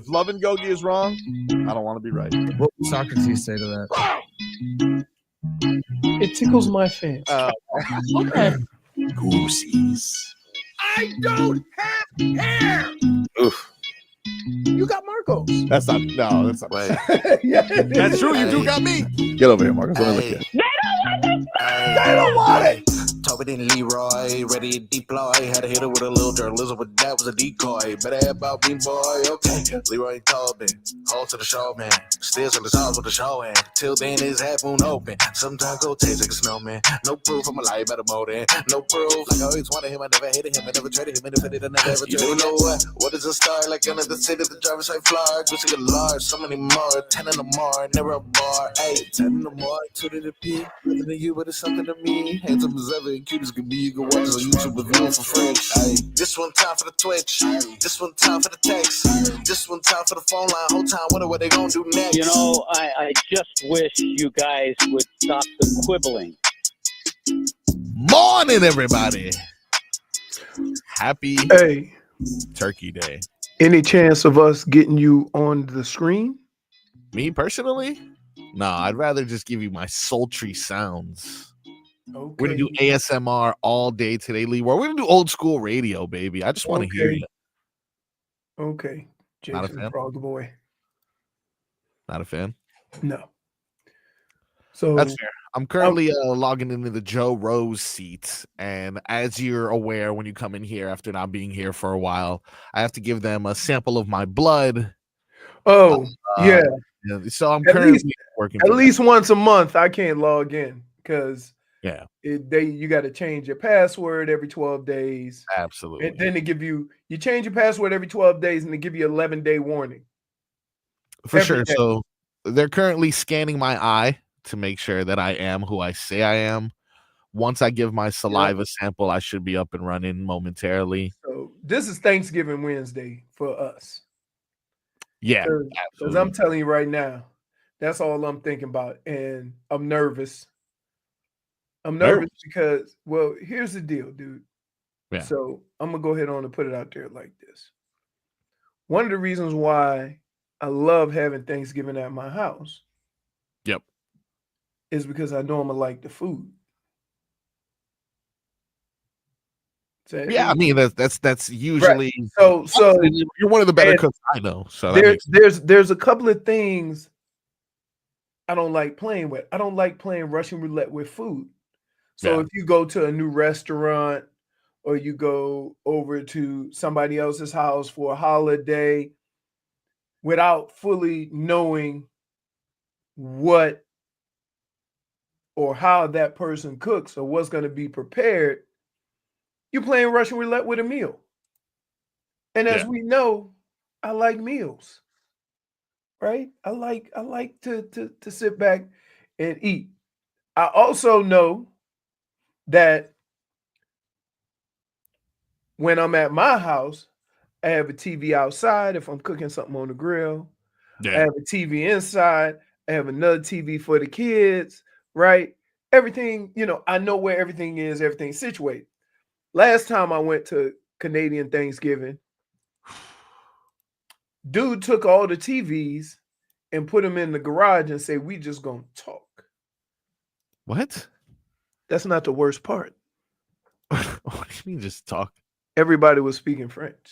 If love and Gogi is wrong, I don't want to be right. What would Socrates say to that? It tickles my fancy. Okay. Goosies. I don't have hair. Oof. You got Marcos. That's not. No, that's not. Wait. Yeah, That's true. You do got me. Get over here, Marcus. Let me look at you. They don't want it. Tobin and Leroy, ready to deploy. Had to hit her with a little journalism, but that was a decoy. Better about me, boy. Okay, Leroy and Tobin, hold to the show, man. Still in the sauce with the show, and till then his half moon open. Sometimes go taste like a snowman. No proof, I'm a lie about a motor. No proof, like I always wanted him. I never hated him. I never traded him. Independent, I never ever traded. You know what? What is a star? Like another city, the driver's side flyer. Gucci a large, so many more. 10 in the more, never a bar. 8, 10 in the more, 2 to the P. Nothing to you, but it's something to me. Handsome as ever and cute as can be. You can watch us on YouTube with you for free. Ay. This one time for the Twitch. This one time for the text. This one time for the phone line. Whole time, wonder what they gonna do next. You know, I just wish you guys would stop the quibbling. Morning, everybody. Happy Turkey Day. Any chance of us getting you on the screen? Me personally? No, I'd rather just give you my sultry sounds. Okay. We're gonna do ASMR all day today, Leroy. We're gonna do old school radio, baby. I just want to hear you. Okay. Not a Jason fan? Frog Boy. Not a fan. No. So That's fair. I'm currently logging into the Joe Rose seat, and as you're aware, when you come in here after not being here for a while, I have to give them a sample of my blood. yeah. So I'm At currently working. At least once a month, I can't log in because yeah, you got to change your password every 12 days. Absolutely. And then they give you change your password every 12 days, and they give you an 11-day warning. For sure. Day. So they're currently scanning my eye to make sure that I am who I say I am. Once I give my saliva sample, I should be up and running momentarily. So this is Thanksgiving Wednesday for us. Yeah, because I'm telling you right now, that's all I'm thinking about, and I'm nervous. I'm nervous because, well, here's the deal, dude. Yeah. So I'm gonna go ahead on and put it out there like this. One of the reasons why I love having Thanksgiving at my house, is because I know I'm gonna like the food. Yeah, I mean that's usually right. So you're one of the better cooks I know. So there's a couple of things I don't like playing with. I don't like playing Russian roulette with food. So if you go to a new restaurant or you go over to somebody else's house for a holiday without fully knowing what or how that person cooks or what's going to be prepared, you're playing Russian roulette with a meal. And as we know, I like meals, right? I like to sit back and eat. I also know that when I'm at my house, I have a TV outside if I'm cooking something on the grill. I have a TV inside. I have another TV for the kids, right? Everything, I know where everything is, everything's situated. Last time I went to Canadian Thanksgiving, dude took all the TVs and put them in the garage and said, we just gonna talk. What? That's not the worst part. What do you mean just talk? Everybody was speaking French.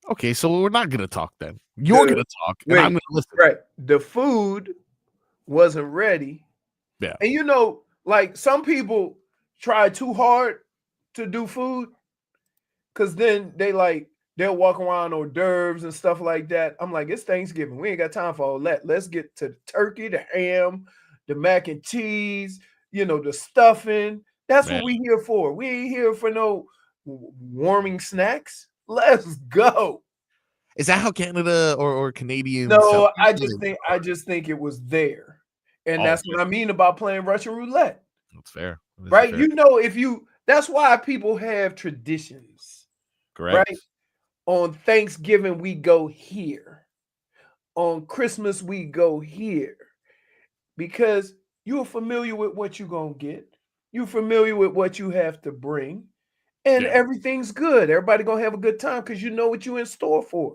Okay, so we're not gonna talk then. You're gonna talk, and I'm gonna listen. Right. The food wasn't ready. Yeah. And like some people try too hard to do food because then they'll walk around hors d'oeuvres and stuff like that. I'm like, it's Thanksgiving. We ain't got time for all that. Let's get to the turkey, the ham, the mac and cheese, the stuffing. That's what we here for. We ain't here for no warming snacks. Let's go. Is that how Canada or Canadians? No, I just think it was there. And that's what I mean about playing Russian roulette. That's fair. Right? Fair. That's why people have traditions. Correct. Right? On Thanksgiving, we go here. On Christmas, we go here. Because you're familiar with what you're going to get. You're familiar with what you have to bring. And everything's good. Everybody going to have a good time because you know what you're in store for.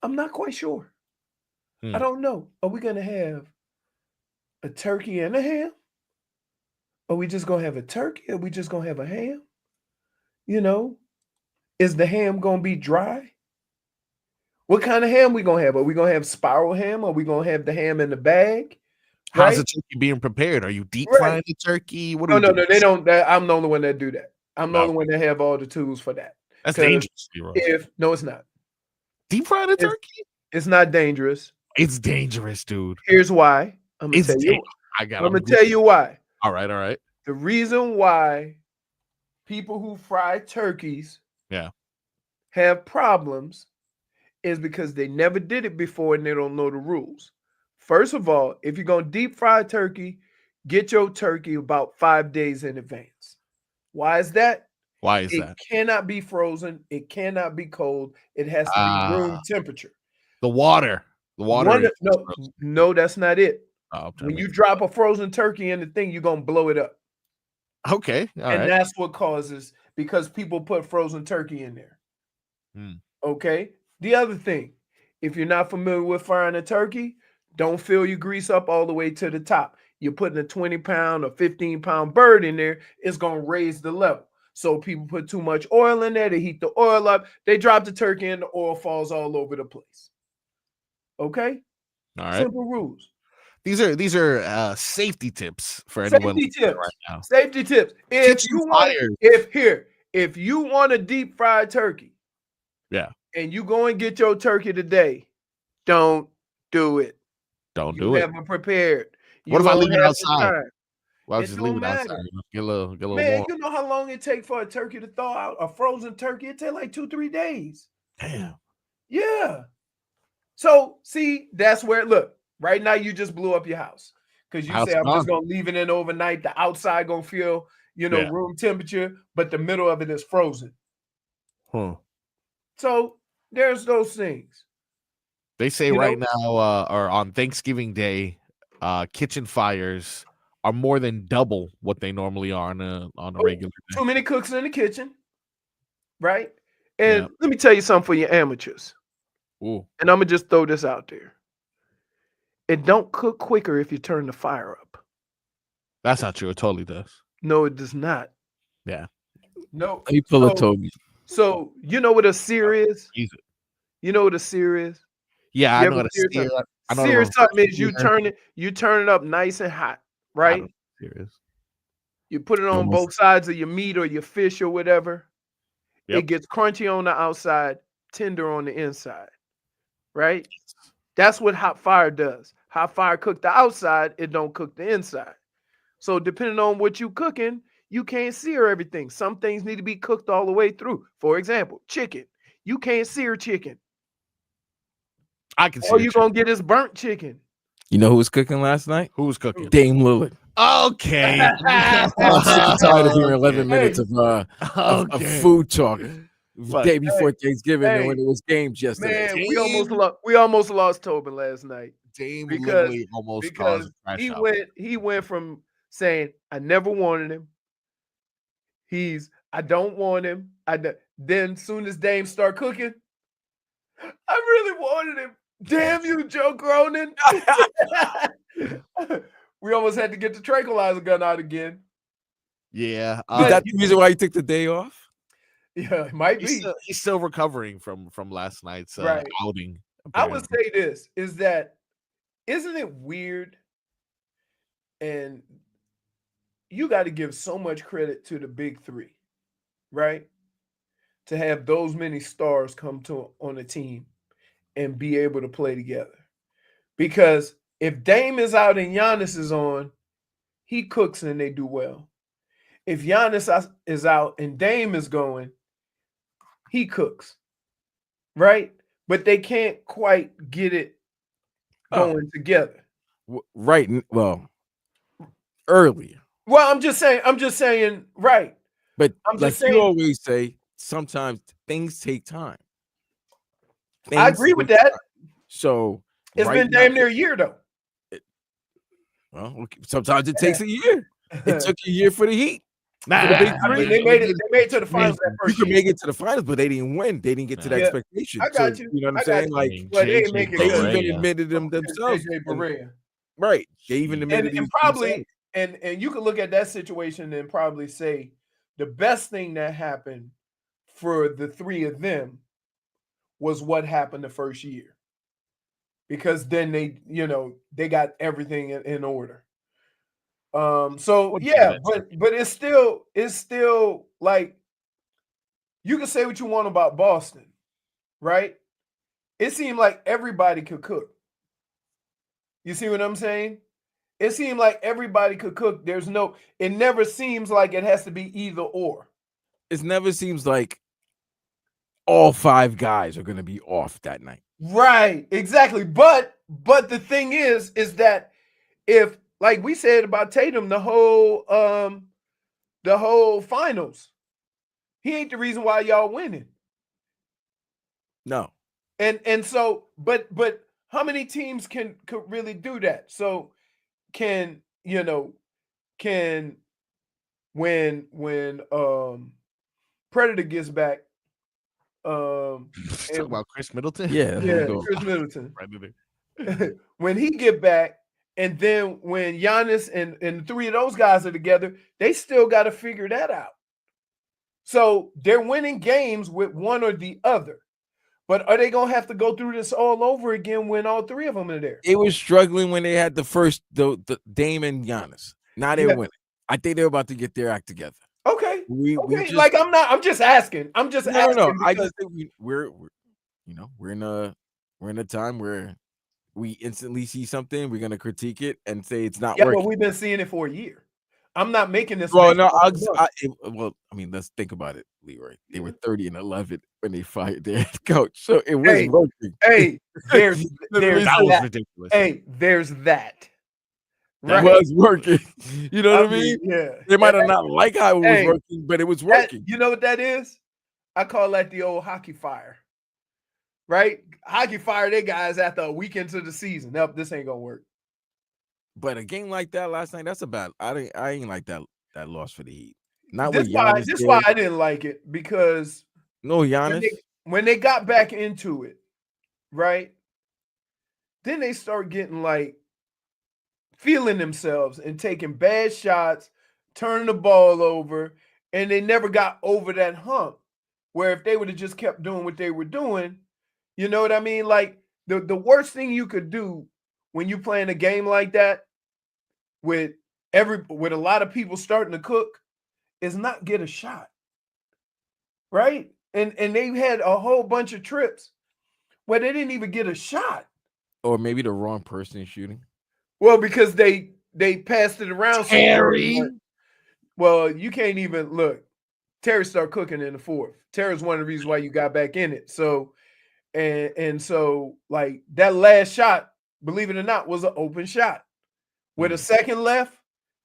I'm not quite sure. Hmm. I don't know. Are we going to have a turkey and a ham? Are we just going to have a turkey? Are we just going to have a ham? You know, is the ham going to be dry? What kind of ham we going to have? Are we going to have spiral ham? Are we going to have the ham in the bag? How's the Right? turkey being prepared? Are you deep Right. frying the turkey? What are No, we no, doing? no. They don't. I'm the only one that do that. I'm the No. only one that have all the tools for that. That's 'Cause dangerous, Leroy. No, it's not. Deep frying a It's- turkey? It's not dangerous. It's dangerous, dude. Here's why. I'm gonna It's tell you. dangerous. I'm gonna tell you why. All right. The reason why people who fry turkeys have problems is because they never did it before and they don't know the rules. First of all, if you're going to deep fry turkey, get your turkey about 5 days in advance. Why is that? Why is It that? cannot be frozen. It cannot be cold. It has to be room temperature. The water. No, that's not it. Oh, When you drop a frozen turkey in the thing, you're going to blow it up. okay. All right. That's what causes, because people put frozen turkey in there. Okay. The other thing, if you're not familiar with frying a turkey, don't fill your grease up all the way to the top. You're putting a 20-pound or 15-pound bird in there, it's going to raise the level. So people put too much oil in there, they heat the oil up, they drop the turkey and the oil falls all over the place. Okay? All right. Simple rules. These are safety tips for anyone Safety tips. right now. Safety tips. If you want a deep fried turkey, and you go and get your turkey today, don't do it. Don't You do it. haven't prepared. What if I leave it don't have the outside? time. Well, It just leave don't it outside. matter. Get a little Man, warm. you know how long it takes for a turkey to thaw out? A frozen turkey, it takes like 2-3 days. Damn. Yeah. So, see, that's where, look, right now you just blew up your house. Because you say, I'm just going to leave it in overnight. The outside going to feel, room temperature, but the middle of it is frozen. So, there's those things. They say right now, or on Thanksgiving Day, kitchen fires are more than double what they normally are on a regular day. Too many cooks in the kitchen, right? And let me tell you something for your amateurs. Ooh. And I'm going to just throw this out there. It don't cook quicker if you turn the fire up. That's not true. It totally does. No, it does not. Yeah. No. He pull a Tobin. So, you know what a sear is? You know what a sear is? Yeah, I know what a sear. Sear something is you turn it up nice and hot, right? You put it on both sides of your meat or your fish or whatever. It gets crunchy on the outside, tender on the inside, right? That's what hot fire does. Hot fire cook the outside, it don't cook the inside. So depending on what you cooking, you can't sear everything. Some things need to be cooked all the way through. For example, chicken. You can't sear chicken. I can see. Or you're going to get this burnt chicken. You know who was cooking last night? Who was cooking? Dame Lillard. Okay. I'm sick and tired of hearing 11 minutes of food talk. Day before Thanksgiving when it was games yesterday. Man, we almost lost Tobin last night. Dame literally almost caused a crash. He went from saying I never wanted him. I don't want him. Then soon as Dame start cooking, I really wanted him. Damn you, Joe Cronin. We almost had to get the tranquilizer gun out again. Yeah. Is that the reason why you took the day off? Yeah, it might be. He's still recovering from last night's outing. Apparently. I would say this is that, isn't it weird? And you got to give so much credit to the big three, right? To have those many stars come on a team and be able to play together. Because if Dame is out and Giannis is on, he cooks and they do well. If Giannis is out and Dame is going, he cooks, right? But they can't quite get it going together. Right. Well, earlier. Well, I'm just saying, right. But you always say, sometimes things take time. I agree with that. So it's been damn near a year, though. Well, sometimes it takes a year. It took a year for the Heat. Nah, the big I mean, three. they made it to the finals that You first could year. make it to the finals, but they didn't win. They didn't get to the expectation. I got you. You know what I'm I got saying? you. Like, Well, they didn't make it they good. even admitted them themselves. JJ Barea. Right. They even admitted And probably and you could look at that situation and probably say the best thing that happened for the three of them was what happened the first year. Because then they got everything in order. So yeah, but it's still like you can say what you want about Boston, right? It seemed like everybody could cook. You see what I'm saying? It seemed like everybody could cook. It never seems like it has to be either or. It never seems like all 5 guys are going to be off that night. Right, exactly. But the thing is that if, like we said about Tatum, the whole finals, he ain't the reason why y'all winning. No. And so, but how many teams could really do that? So when Predator gets back, talk about Chris Middleton. Yeah, Chris Middleton. When he get back, and then when Giannis and 3 of those guys are together, they still got to figure that out. So they're winning games with one or the other. But are they gonna have to go through this all over again when all 3 of them are there? They were struggling when they had the Dame and Giannis. Now they're winning. I think they're about to get their act together. Okay. We like I'm just asking. I'm just asking. No. I just think we're in a time where we instantly see something, we're gonna critique it and say it's not working. But we've been seeing it for a year. I'm not making this. Well, no, I mean, let's think about it, Leroy. They were 30-11 when they fired their head coach, so it was working. Hey, there's that was ridiculous. Hey, there's that. That was working. You know what I mean? Yeah. They might have not liked how it was working, but it was working. You know what that is? I call that the old hockey fire. Right? Hockey fire their guys after a week into the season. Nope, this ain't gonna work. But a game like that last night, that's a bad. I ain't like that loss for the Heat. Not this with why Giannis. This why I didn't like it, because no Giannis. When they got back into it, right? Then they start getting like feeling themselves and taking bad shots, turning the ball over, and they never got over that hump. Where if they would have just kept doing what they were doing, you know what I mean? Like the worst thing you could do when you playing a game like that with a lot of people starting to cook is not get a shot. Right? And they had a whole bunch of trips where they didn't even get a shot. Or maybe the wrong person shooting. Well, because they passed it around. Terry. Well, you can't even look. Terry started cooking in the 4th. Terry's one of the reasons why you got back in it. So and so like that last shot, believe it or not, was an open shot. With a second left,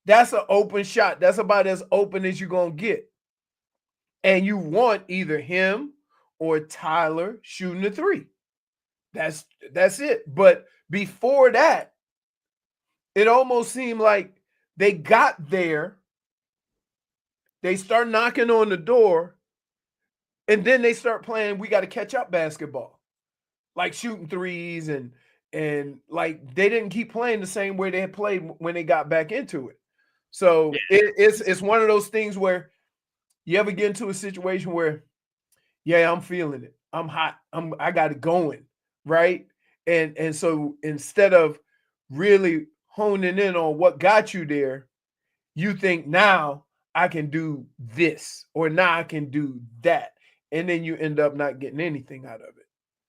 that's an open shot. That's about as open as you're gonna get. And you want either him or Tyler shooting the 3. That's it. But before that, it almost seemed like they got there. They start knocking on the door, and then they start playing we got to catch up basketball. Like shooting threes and like they didn't keep playing the same way they had played when they got back into it. So it's one of those things where you ever get into a situation where, yeah, I'm feeling it. I'm hot. I got it going, right? And so instead of really honing in on what got you there, you think now I can do this or now I can do that. And then you end up not getting anything out of it.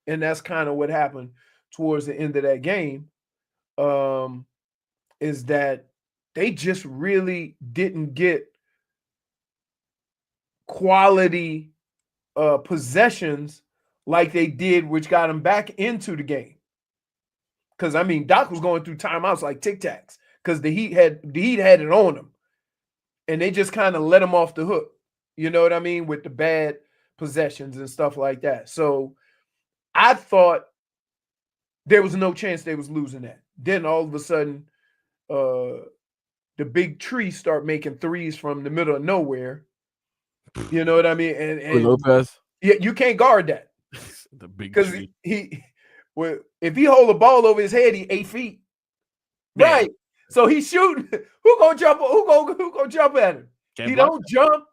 And that's kind of what happened towards the end of that game, is that they just really didn't get quality possessions like they did, which got them back into the game. Because, I mean, Doc was going through timeouts like tic-tacs because the Heat had it on them. And they just kind of let them off the hook. You know what I mean? With the bad possessions and stuff like that. So I thought there was no chance they was losing that. Then all of a sudden, the big tree start making threes from the middle of nowhere. You know what I mean? And Lopez. Yeah, you can't guard that. The big Because tree. well, if he hold a ball over his head, he 8 feet. Yeah. Right. So he's shooting. Who gonna jump? Who gonna jump at him? Can't He block don't jump.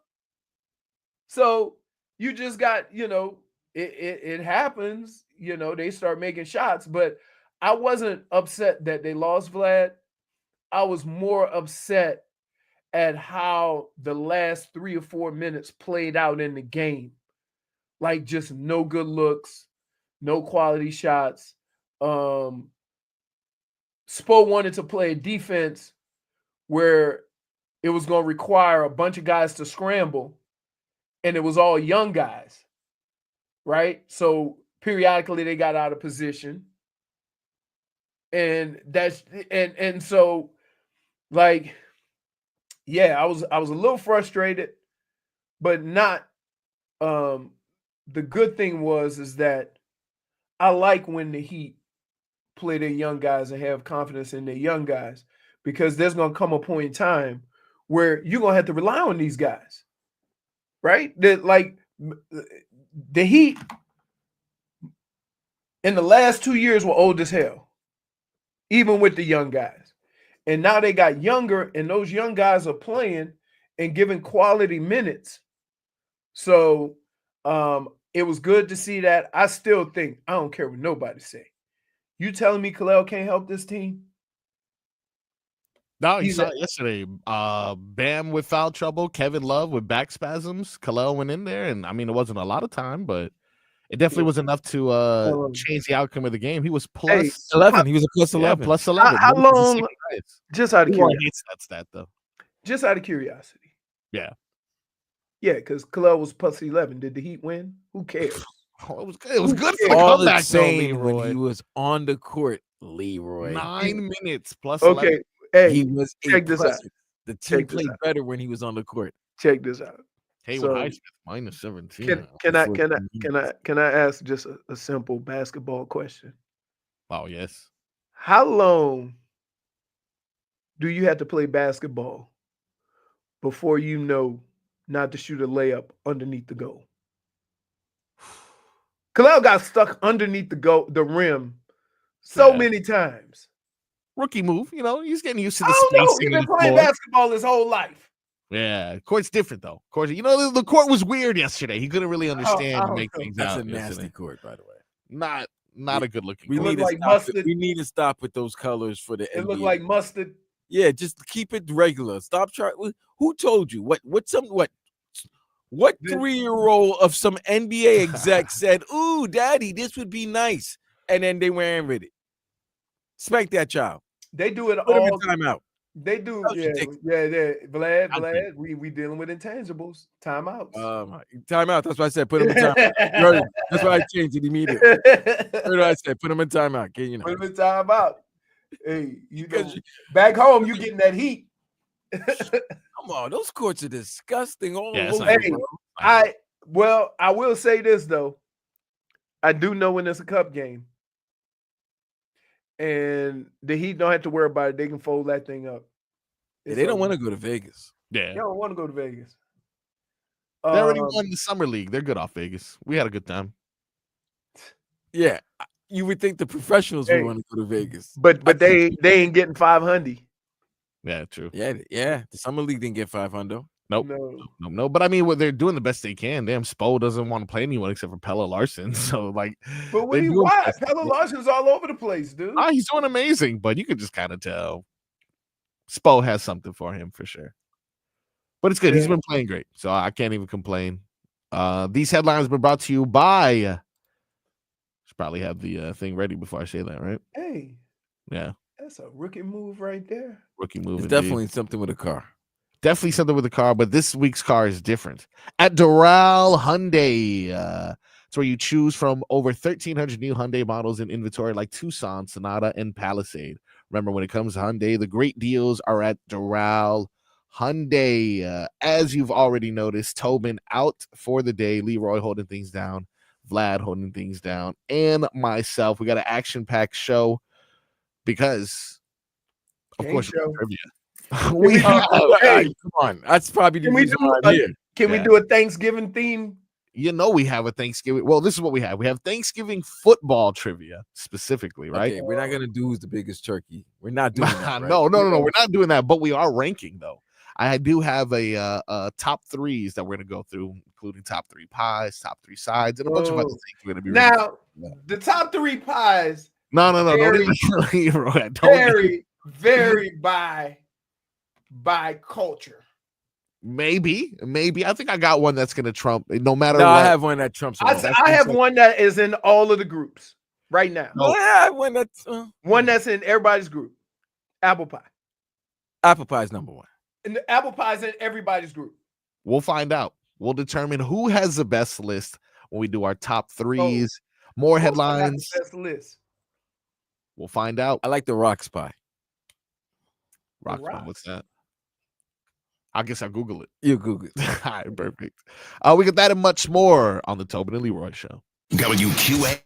So you just got, it happens. They start making shots, but I wasn't upset that they lost, Vlad. I was more upset at how the last 3 or 4 minutes played out in the game. Like just no good looks, no quality shots. Spo wanted to play a defense where it was going to require a bunch of guys to scramble, and it was all young guys, right? So periodically they got out of position. And so like, yeah, I was a little frustrated, but not the good thing is that I like when the Heat play their young guys and have confidence in their young guys, because there's going to come a point in time where you're going to have to rely on these guys, right? That like the Heat in the last 2 years were old as hell, even with the young guys. And now they got younger, and those young guys are playing and giving quality minutes. So it was good to see that. I still think, I don't care what nobody say. You telling me Kalel can't help this team? No, you saw it yesterday. Bam with foul trouble. Kevin Love with back spasms. Kalel went in there, and I mean, it wasn't a lot of time, but it definitely was enough to change the outcome of the game. He was plus 11. He was a plus 11. Plus 11. How long? Just out of curiosity. Hates that stat, though. Just out of curiosity. Yeah. Yeah, because Kalel was plus 11. Did the Heat win? Who cares? It was good. It was good for the All comeback, it's saying Leroy. when he was on the court, Leroy. 9 minutes plus Okay. 11. Hey, He was check this out. The team played better when he was on the court. Check this out. Haywood Highsmith minus 17. Can I ask just a simple basketball question? Oh, yes. How long do you have to play basketball before you know not to shoot a layup underneath the goal? Kalel got stuck underneath the rim so many times. Rookie move, he's getting used to the I don't know. spacing. He's been playing basketball his whole life. Yeah, court's different though. Court, the court was weird yesterday. He couldn't really understand and make things That's out. a nasty court, by the way. Not a good looking. We need to stop with those colors for the It NBA. looked like mustard. Yeah, just keep it regular. Stop trying. Who told you? What 3-year-old of some NBA exec said, "Ooh, daddy, this would be nice," and then they went with it. Spank that child. They do it Put him all. in timeout. They do, That's yeah. ridiculous. Vlad. We dealing with intangibles. Timeouts. Timeout. That's why I said put him in timeout. That's why I changed it immediately. That's what I said. Put him in timeout. Put him in timeout. Hey, back home, you getting that heat. Come on, those courts are disgusting. I will say this though. I do know when it's a cup game, and the Heat don't have to worry about it. They can fold that thing up. They don't want to go to Vegas. Yeah, they don't want to go to Vegas. They already won the summer league. They're good off Vegas. We had a good time. Yeah, you would think the professionals would want to go to Vegas, but they ain't getting 500. Yeah, true. Yeah. The summer league didn't get 500. Nope. No. But I mean, they're doing the best they can. Damn, Spo doesn't want to play anyone except for Pelle Larsson. So like, but what do you want? Pelle Larsson's all over the place, dude. He's doing amazing, but you could just kind of tell Spo has something for him for sure. But it's good. He's been playing great, so I can't even complain. These headlines have been brought to you by. Should probably have the thing ready before I say that, right? Hey. Yeah. That's a rookie move right there. Rookie move. It's definitely something with a car. Definitely something with the car, but this week's car is different. At Doral Hyundai, it's where you choose from over 1,300 new Hyundai models in inventory like Tucson, Sonata, and Palisade. Remember, when it comes to Hyundai, the great deals are at Doral Hyundai. As you've already noticed, Tobin out for the day, Leroy holding things down, Vlad holding things down, and myself. We got an action-packed show because, of course, trivia. We have, Hey, Come on, that's probably the can we reason do why I'm here. Can we Yeah. do a Thanksgiving theme? we have a Thanksgiving. Well, this is what we have. We have Thanksgiving football trivia specifically, right? Okay, we're not gonna do who's the biggest turkey. We're not doing that. Right? No. We're not doing that, but we are ranking though. I do have a top threes that we're gonna go through, including top 3 pies, top 3 sides, and a bunch of other Oh. things we're gonna be Now, reading. the top 3 pies No, don't very, even Leroy, don't vary by culture. maybe. I think I got one that's gonna trump no matter No, what. I have one that trumps. them all. I have one that is in all of the groups right now. No. I have one that's One that's in everybody's group. Apple pie. apple pie is number 1. And the apple pie is in everybody's group. We'll find out. We'll determine who has the best list when we do our top threes. More Most of them got the headlines. best list. We'll find out. I like the rocks pie. Rock, Rock. what's that? I guess I'll Google it. You Google it. All right, perfect. We got that and much more on the Tobin and Leroy Show. WQA.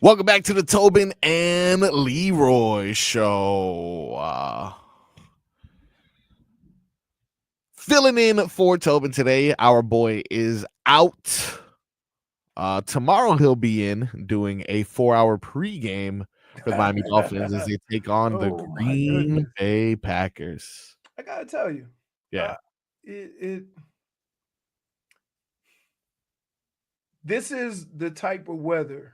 Welcome back to the Tobin and Leroy show. Filling in for Tobin today, our boy is out. Tomorrow he'll be in doing a 4-hour pregame for the Miami Dolphins as they take on the Green Bay Packers. I gotta tell you, Yeah. This is the type of weather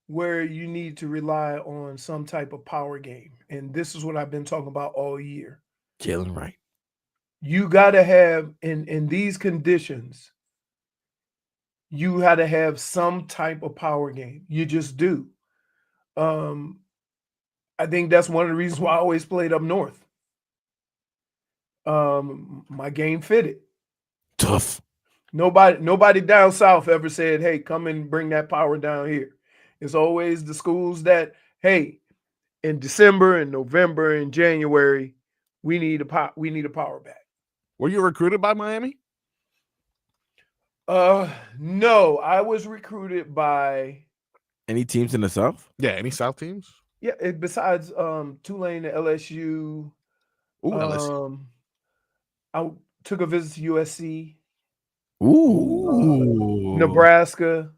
where you need to rely on some type of power game. And this is what I've been talking about all year. Jalen Wright. You got to have, in these conditions, you got to have some type of power game. You just do. I think that's one of the reasons why I always played up north. My game fitted. Tough. Nobody down south ever said, hey, come and bring that power down here. It's always the schools that, hey, in December and November and January, we need a power back. Were you recruited by Miami? No, I was recruited by any teams in the South? Yeah, any South teams? Yeah, besides Tulane and LSU. Ooh, LSU. I took a visit to USC. Ooh. Nebraska.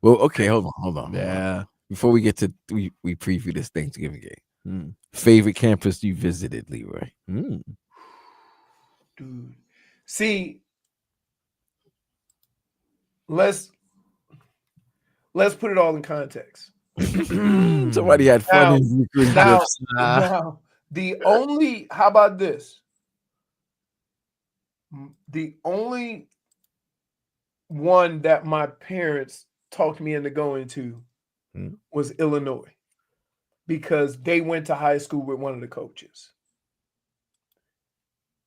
Well, okay, hold on. Yeah. Before we get to we preview this Thanksgiving game. Favorite campus you visited, Leroy? Dude. See, let's put it all in context. Somebody had fun in recruiting trips. Now, how about this? The only one that my parents talked me into going to was Illinois, because they went to high school with one of the coaches.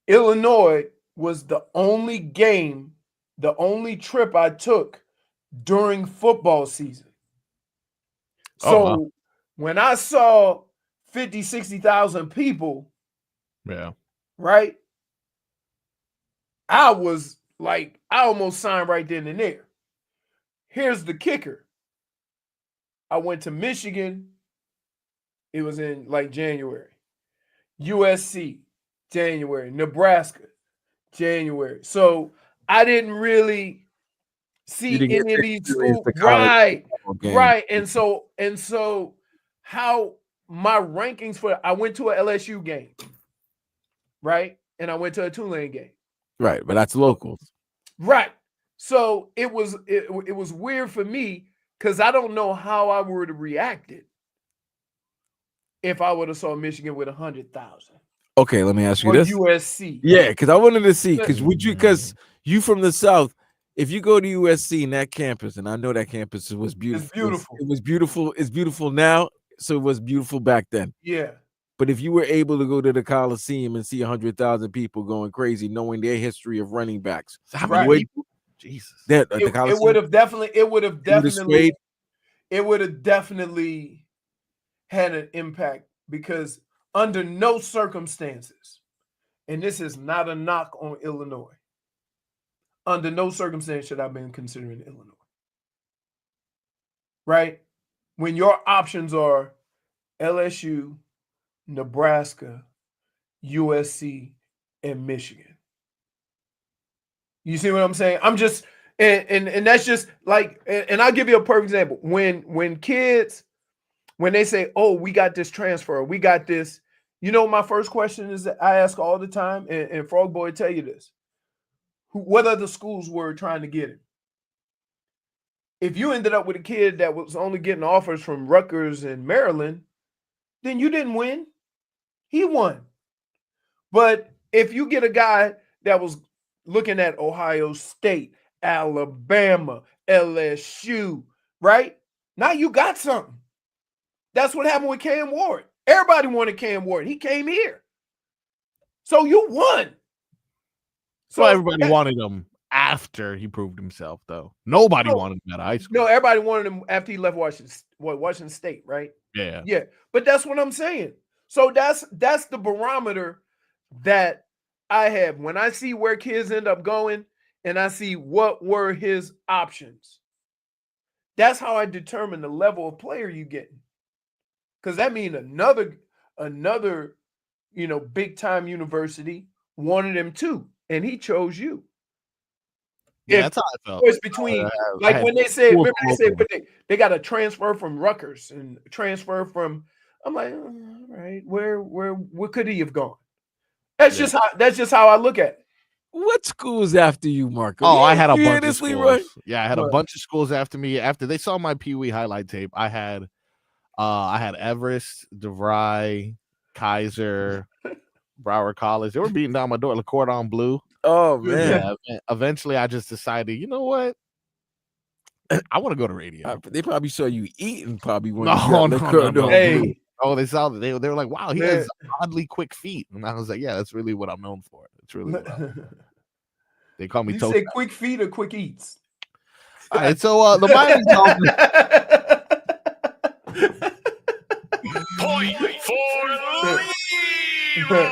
Illinois was the only trip I took during football season. So when I saw 50, 60,000 people, right, I was like, I almost signed right then and there. Here's the kicker. I went to Michigan. It was in like January. USC, January. Nebraska, January. So I didn't really see any of these schools. Right. And so how my rankings I went to an LSU game, right? And I went to a Tulane game. Right, but that's locals. Right. So it was weird for me because I don't know how I would have reacted if I would have saw Michigan with 100,000. Okay, let me ask you this. USC. Yeah, because I wanted to see, because you from the South, if you go to USC in that campus, and I know that campus was beautiful. It's beautiful. It was beautiful. It's beautiful now, so it was beautiful back then. Yeah. But if you were able to go to the Coliseum and see 100,000 people going crazy, knowing their history of running backs, how many people? Jesus, it would have definitely had an impact, because under no circumstances, and this is not a knock on Illinois, under no circumstance should I have been considering Illinois. Right? When your options are LSU, Nebraska, USC, and Michigan. You see what I'm saying? I'm just, and that's just like, and I'll give you a perfect example. When kids, when they say, oh, we got this transfer, we got this, you know, my first question is that I ask all the time, and Frog Boy tell you this, what other schools were trying to get him? If you ended up with a kid that was only getting offers from Rutgers and Maryland, then you didn't win. He won. But if you get a guy that was looking at Ohio State, Alabama, LSU, right? Now you got something. That's what happened with Cam Ward. Everybody wanted Cam Ward. He came here. So you won. So everybody wanted him after he proved himself, though. Nobody wanted him at high school. No, everybody wanted him after he left Washington State, right? Yeah. Yeah. But that's what I'm saying. So that's the barometer that I have. When I see where kids end up going and I see what were his options, That's how I determine the level of player you get. Because that means another big time university wanted him too, and he chose you. Yeah, If that's how I felt. choice between I had when they said, schools remember from they said, Oakland. but they got a transfer from Rutgers and transfer from. I'm like, all right, where could he have gone? That's Yeah. just how I look at it. What school's after you, Marco? Oh, I had a You hear bunch of this, Leroy? schools. Yeah, I had a What? bunch of schools after me. After they saw my Pee Wee highlight tape, I had Everest, DeVry, Kaiser, Broward College. They were beating down my door, like Cordon Bleu. Oh man, Eventually I just decided, you know what? I want to go to radio. They probably saw you eating. Probably when No, you got no, the no, Cordon no. Bleu. Hey, Oh, they saw that. They were like, wow, he Man. has oddly quick feet. And I was like, yeah, that's really what I'm known for. It's really what they call me you Toast. say quick feet or quick eats? All right, so the Miami Dolphins. Point for Leroy.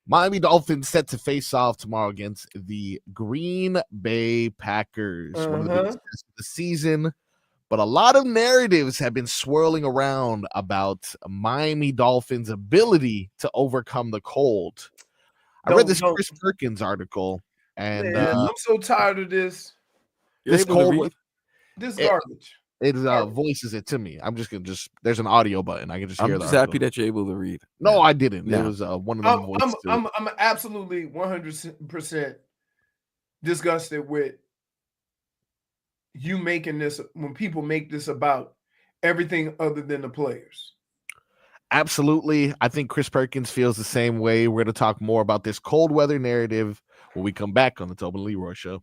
Miami Dolphins set to face off tomorrow against the Green Bay Packers. One of the biggest tests of the season. But a lot of narratives have been swirling around about Miami Dolphins' ability to overcome the cold. I read this Chris Perkins article, and Man, I'm so tired of this. You're this able to cold read? This garbage. it voices it to me. I'm just gonna there's an audio button. I can just hear I'm the just article. happy that you're able to read. No, I didn't. No. It was one of them voices. I'm absolutely 100% disgusted with you making this when people make this about everything other than the players. Absolutely. I think Chris Perkins feels the same way. We're going to talk more about this cold weather narrative when we come back on the Tobin Leroy Show.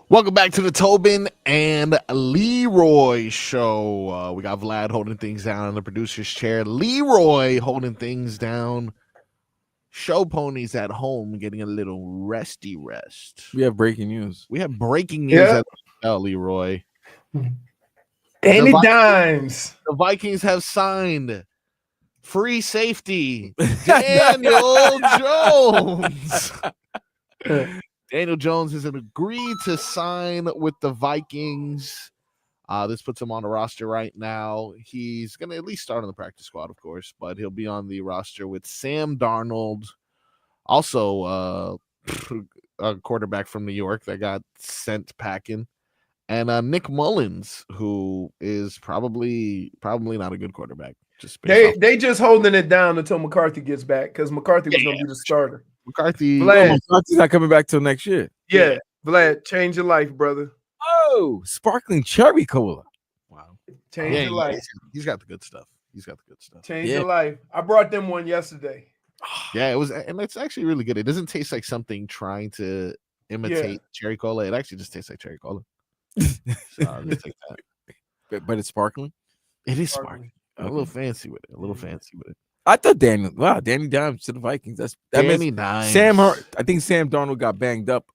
Welcome back to the Tobin and Leroy show. We got Vlad holding things down in the producer's chair. Leroy holding things down. Show ponies at home getting a little resty rest. We have breaking news. We have breaking news at Leroy. Danny Dimes. The Vikings have signed free safety Daniel Jones. Daniel Jones has agreed to sign with the Vikings. This puts him on the roster right now. He's going to at least start on the practice squad, of course, but he'll be on the roster with Sam Darnold, also a quarterback from New York that got sent packing, and Nick Mullins, who is probably not a good quarterback. They just holding it down until McCarthy gets back because McCarthy was going to be the starter. McCarthy's not coming back till next year. Yeah, Vlad, change your life, brother. Oh, sparkling cherry cola. Wow. Change your life. He's got the good stuff. Change your life. I brought them one yesterday. Yeah, it was, and it's actually really good. It doesn't taste like something trying to imitate cherry cola. It actually just tastes like cherry cola. So, just take that. But it's sparkling. It is sparkling. Okay. A little fancy with it. I thought Danny Dimes to the Vikings. That Danny Dimes. I think Sam Darnold got banged up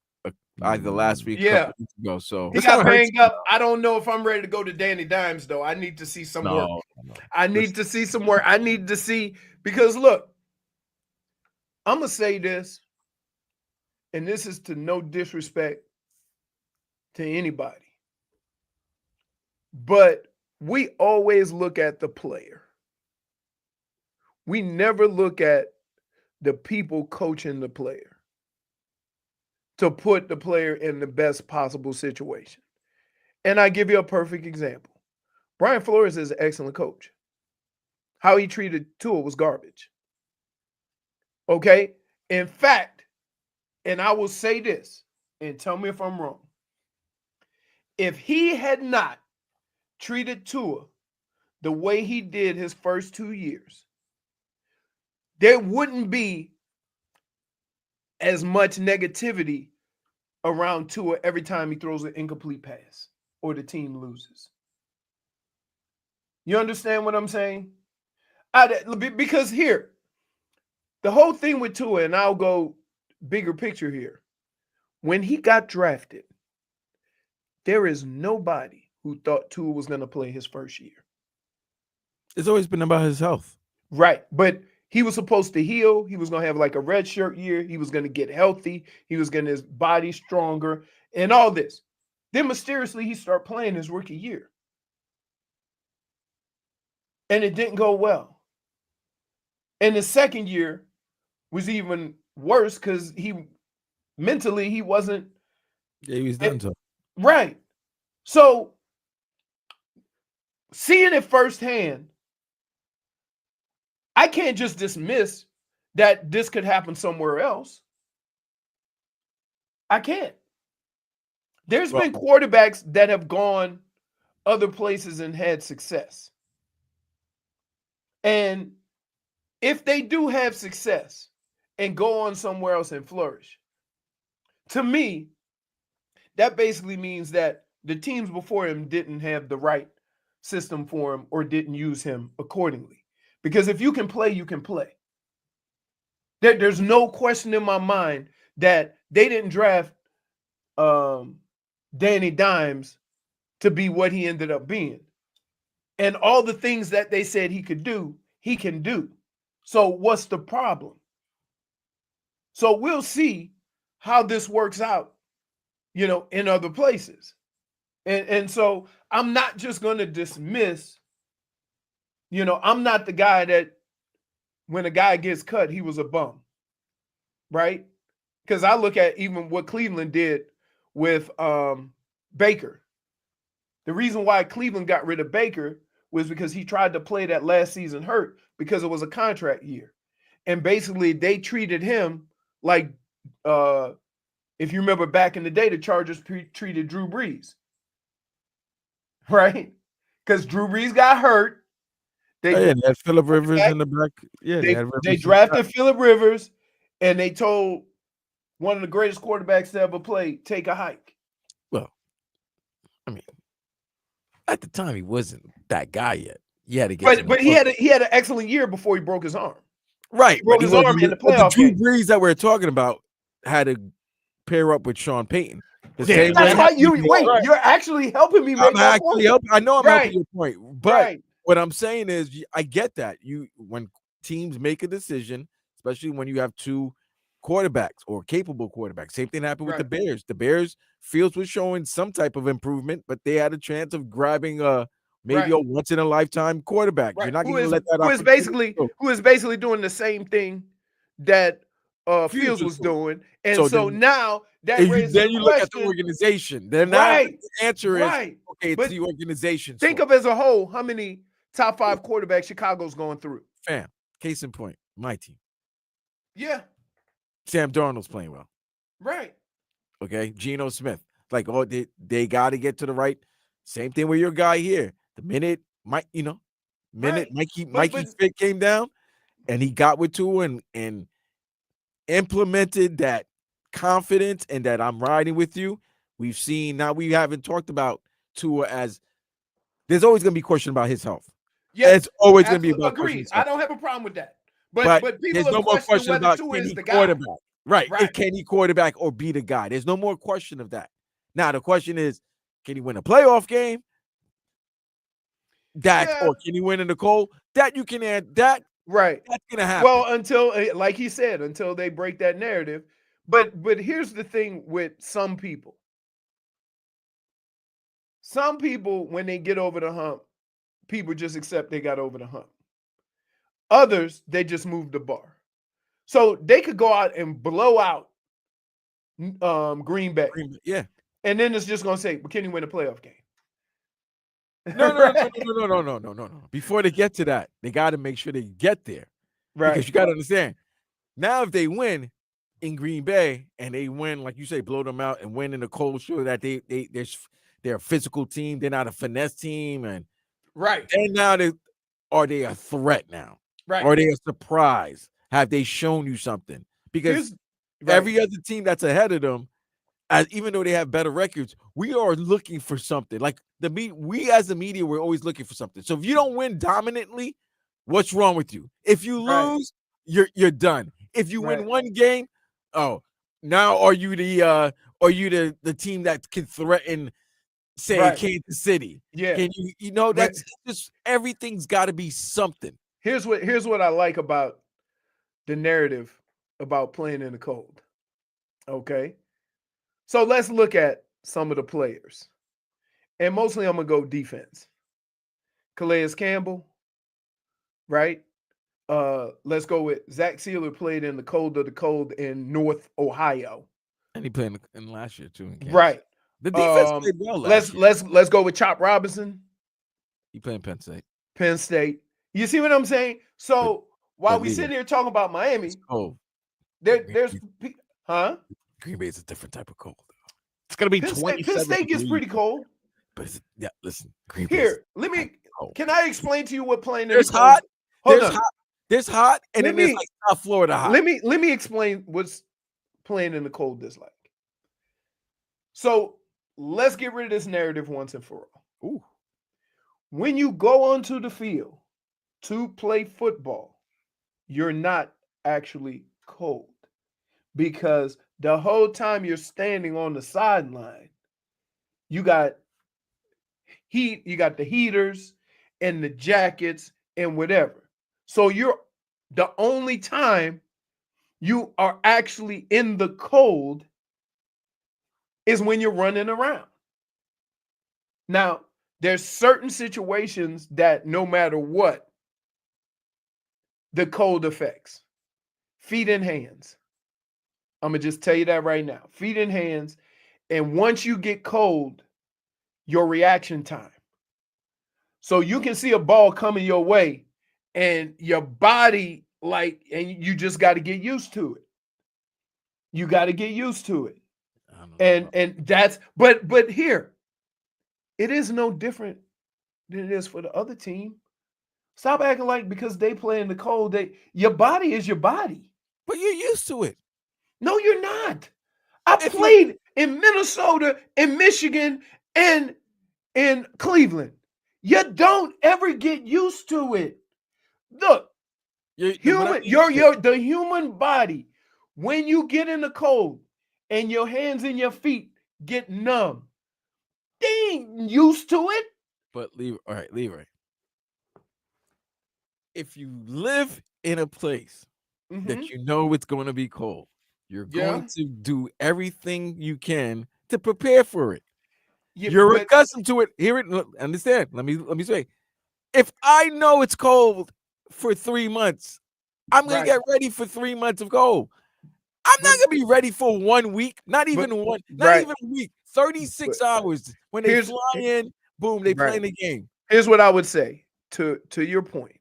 either last week, couple weeks ago. So he got banged up. I don't know if I'm ready to go to Danny Dimes though. I need to see some work. I need to see some work. I need to see because look, I'm gonna say this, and this is to no disrespect to anybody, but we always look at the player. We never look at the people coaching the player to put the player in the best possible situation. And I give you a perfect example. Brian Flores is an excellent coach. How he treated Tua was garbage. Okay? In fact, and I will say this, and tell me if I'm wrong. If he had not treated Tua the way he did his first 2 years, there wouldn't be as much negativity around Tua every time he throws an incomplete pass or the team loses. You understand what I'm saying? Because here, the whole thing with Tua, and I'll go bigger picture here. When he got drafted, there is nobody who thought Tua was going to play his first year. It's always been about his health. Right, but he was supposed to heal. He was going to have like a red shirt year. He was going to get healthy. He was getting his body stronger and all this. Then mysteriously, he started playing his rookie year. And it didn't go well. And the second year was even worse because he wasn't. Yeah, he was done to. Right. So seeing it firsthand, I can't just dismiss that this could happen somewhere else. I can't. There's been quarterbacks that have gone other places and had success. And if they do have success and go on somewhere else and flourish, to me, that basically means that the teams before him didn't have the right system for him or didn't use him accordingly. Because if you can play, you can play. There's no question in my mind that they didn't draft Danny Dimes to be what he ended up being. And all the things that they said he could do, he can do. So what's the problem? So we'll see how this works out, in other places. And so I'm not just going to dismiss. I'm not the guy that when a guy gets cut, he was a bum, right? Because I look at even what Cleveland did with Baker. The reason why Cleveland got rid of Baker was because he tried to play that last season hurt because it was a contract year. And basically they treated him like, if you remember back in the day, the Chargers treated Drew Brees, right? Because Drew Brees got hurt. They had Phillip Rivers in the back. Yeah, they drafted Phillip Rivers, and they told one of the greatest quarterbacks to ever play, take a hike. Well, At the time, he wasn't that guy yet. He had to get. To But he had an excellent year before he broke his arm. right. He broke his arm in the But playoff Drew game. Brees that we're talking about had to pair up with Sean Payton. That's why you're actually helping me make my point. I know I'm helping your point, but what I'm saying is I get that when teams make a decision, especially when you have two quarterbacks or capable quarterbacks. Same thing happened with the Bears. The Bears Fields was showing some type of improvement, but they had a chance of grabbing maybe a once in a lifetime quarterback. You're not going to let that who is basically doing the same thing that Fields was doing. And so now that raises then you look at the organization. Then now the answer is okay, it's the organization. Think of as a whole how many top 5 quarterbacks Chicago's going through. Fam, case in point, my team. Yeah. Sam Darnold's playing well. Right. Okay. Geno Smith. Like, they got to get to the right. Same thing with your guy here. The minute Mikey Fit came down and he got with Tua and implemented that confidence and that I'm riding with you. We've seen now we haven't talked about Tua as there's always going to be question about his health. Yeah, it's always going to be about agreed. I don't have a problem with that. But people there's no more question about can he quarterback. Right. Can he quarterback or be the guy? There's no more question of that. Now the question is, can he win a playoff game? Or can he win in the cold? That you can add that. Right. That's gonna happen. Well, until like he said, until they break that narrative. But here's the thing with some people. Some people, when they get over the hump, people just accept they got over the hump. Others, they just move the bar. So they could go out and blow out Green Bay. Yeah. And then it's just gonna say, well, can you win a playoff game? No. Before they get to that, they got to make sure they get there. Right. Because you got to understand. Now, if they win in Green Bay and they win, like you say, blow them out and win in the cold, show that they're a physical team, they're not a finesse team, and then now are they a threat now? Right. Are they a surprise? Have they shown you something? Because every other team that's ahead of them, even though they have better records, we are looking for something. Like we as the media, we're always looking for something. So if you don't win dominantly, what's wrong with you? If you lose, you're done. If you win one game, now are you the team that can threaten, say, Kansas City? Yeah, can you that's just everything's got to be something. Here's what I like about the narrative about playing in the cold. Okay. So let's look at some of the players. And mostly I'm going to go defense. Calais Campbell, right? Let's go with Zach Sealer played in the cold of the cold in North Ohio. And he played in last year too. Right. The defense played well last year. Let's go with Chop Robinson. He played in Penn State. Penn State. You see what I'm saying? So while we sit here talking about Miami, there's Green Bay is a different type of cold. It's gonna be 27. Penn State gets pretty cold. But listen, Green Bay. Here, can I explain to you what playing in there's the hot? There's hot, and then there's like South Florida hot. Let me explain what's playing in the cold is like. So let's get rid of this narrative once and for all. Ooh. When you go onto the field to play football, you're not actually cold. Because the whole time you're standing on the sideline, you got heat, you got the heaters and the jackets and whatever. So the only time you are actually in the cold is when you're running around. Now, there's certain situations that no matter what, the cold affects. Feet and hands. I'm going to just tell you that right now. Feet and hands. And once you get cold, your reaction time. So you can see a ball coming your way and your body and you just got to get used to it. You got to get used to it. And that's, but here, it is no different than it is for the other team. Stop acting like because they play in the cold, your body is your body. But you're used to it. No, you're not. I played in Minnesota, in Michigan, and in Cleveland. You don't ever get used to it. Look, the human body, when you get in the cold and your hands and your feet get numb, they ain't used to it. But Leroy. If you live in a place that you know it's going to be cold, you're going to do everything you can to prepare for it. You're accustomed to it. Understand? Let me say, if I know it's cold for 3 months, I'm gonna get ready for 3 months of cold. I'm not gonna be ready for 1 week, not even a week. 36 hours when they fly in, boom, they play in the game. Here's what I would say to your point.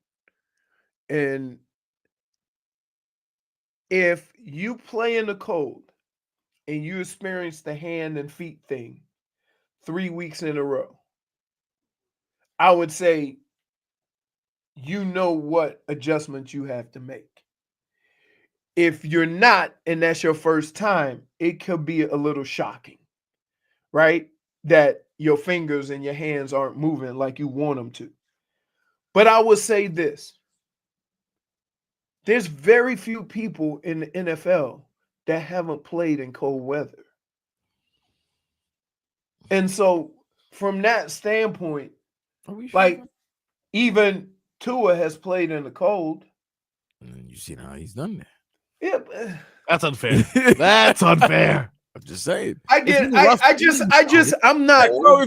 And if you play in the cold and you experience the hand and feet thing 3 weeks in a row, I would say you know what adjustments you have to make. If you're not, and that's your first time, it could be a little shocking, right? That your fingers and your hands aren't moving like you want them to. But I would say this. There's very few people in the NFL that haven't played in cold weather. And so from that standpoint, like even Tua has played in the cold. And you see how he's done that. Yeah, that's unfair. That's unfair. I'm just saying. I'm not. Bro,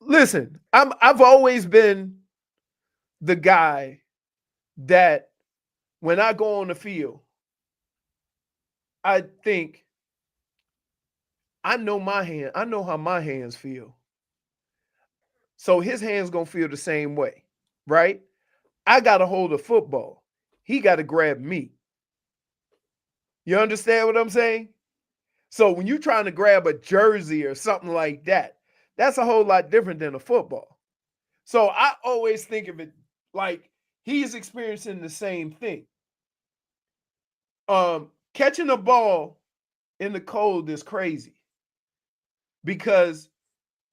listen, I've always been the guy that when I go on the field, I think I know my hand. I know how my hands feel. So his hands gonna feel the same way, right? I gotta hold a football. He gotta grab me. You understand what I'm saying? So when you're trying to grab a jersey or something like that, that's a whole lot different than a football. So I always think of it like he's experiencing the same thing. Catching a ball in the cold is crazy because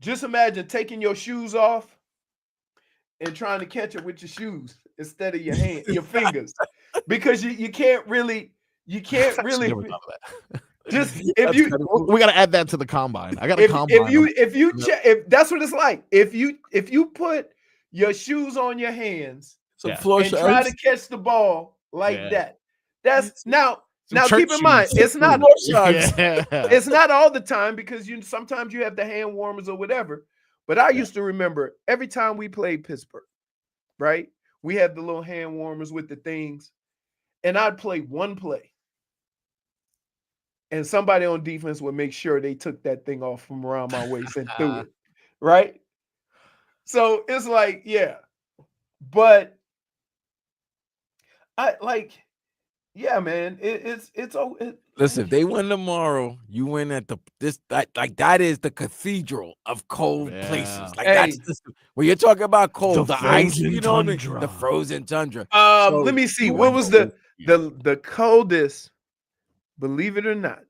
just imagine taking your shoes off and trying to catch it with your shoes instead of your hand, your fingers, because you can't really just if you we got to add that to the combine. I got a combine. If that's what it's like. If you put your shoes on your hands and try to catch the ball like that, that's now keep in mind it's not it's not all the time because sometimes you have the hand warmers or whatever. But I used to remember every time we played Pittsburgh, right? We had the little hand warmers with the things, and I'd play one play. And somebody on defense would make sure they took that thing off from around my waist and threw it, right? So it's like, yeah. But I like, yeah, man. Listen, if they win tomorrow, you win at that is the cathedral of cold places. Like that's when you're talking about cold, the ice, you know what I mean? The frozen tundra. Let me see. What was the coldest? Believe it or not,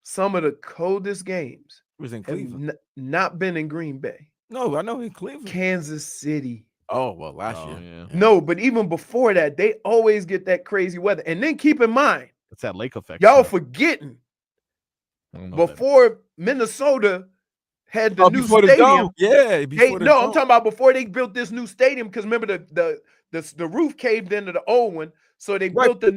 some of the coldest games was in Cleveland. Not been in Green Bay. No, I know in Cleveland. Kansas City. Oh, well, last year. Yeah. No, but even before that, they always get that crazy weather. And then keep in mind, it's that lake effect. Y'all forgetting before Minnesota had the new stadium. I'm talking about before they built this new stadium. Because remember the roof caved into the old one. So they built the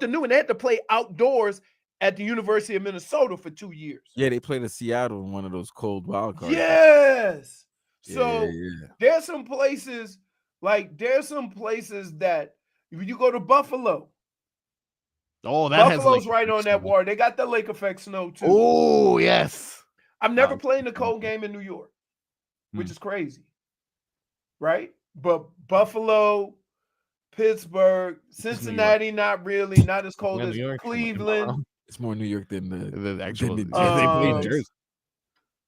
new one. They had to play outdoors at the University of Minnesota for 2 years. Yeah, they played in Seattle in one of those cold wild cards. Yes. So there's some places that if you go to Buffalo. Oh, that Buffalo's right on that water. They got the lake effect snow too. Oh, yes. I've never played in a cold game in New York, which is crazy. Right? But Buffalo, Pittsburgh, Cincinnati, not really, not as cold as Cleveland. It's more New York than the actual. they play in Jersey.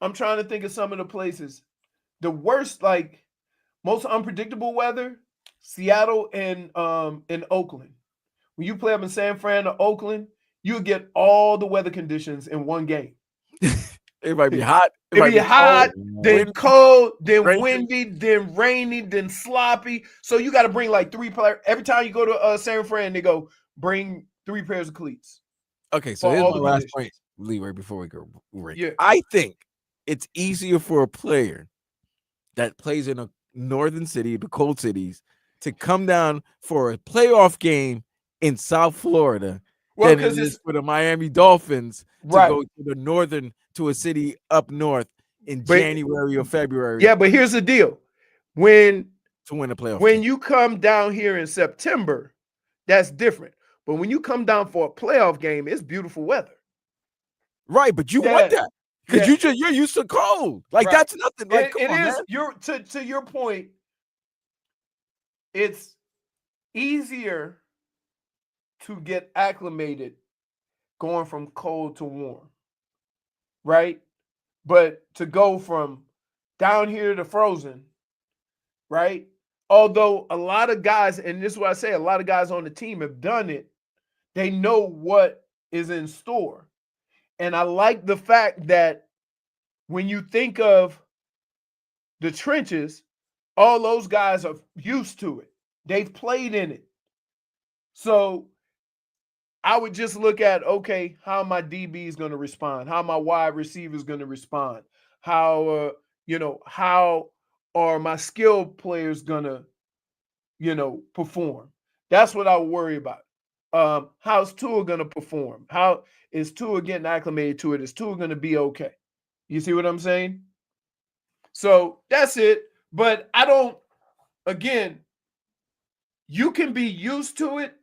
I'm trying to think of some of the places. The worst, like most unpredictable weather, Seattle and Oakland. When you play up in San Fran or Oakland, you get all the weather conditions in one game. It might be hot. It be hot, then windy, cold, then rainy. windy, then rainy, then sloppy. So you got to bring like 3 players. Every time you go to San Fran, they go bring 3 pairs of cleats. Okay, so for here's all my the last conditions. point, Leroy, before we go break. Yeah. I think it's easier for a player that plays in a northern city, the cold cities, to come down for a playoff game in South Florida Well, than it because is it's for the Miami Dolphins to right. go to the northern to a city up north in But- January or February Yeah, but here's the deal. When to win a playoff when game. you come down here in September, that's different. But when you come down for a playoff game, it's beautiful weather. Right, but you Yeah. want that because Yeah. you're used to cold. Like Right. that's nothing. Like It come on, is man. your to your point. It's easier to get acclimated going from cold to warm, right? But to go from down here to frozen, right? Although a lot of guys, and this is what I say, a lot of guys on the team have done it, they know what is in store. And I like the fact that when you think of the trenches, all those guys are used to it. They've played in it. So I would just look at, okay, how my DB is going to respond, how my wide receiver is going to respond, how how are my skilled players going to perform. That's what I worry about. How's Tua going to perform? How is Tua getting acclimated to it? Is Tua going to be okay? You see what I'm saying? So that's it. But I don't, again, you can be used to it.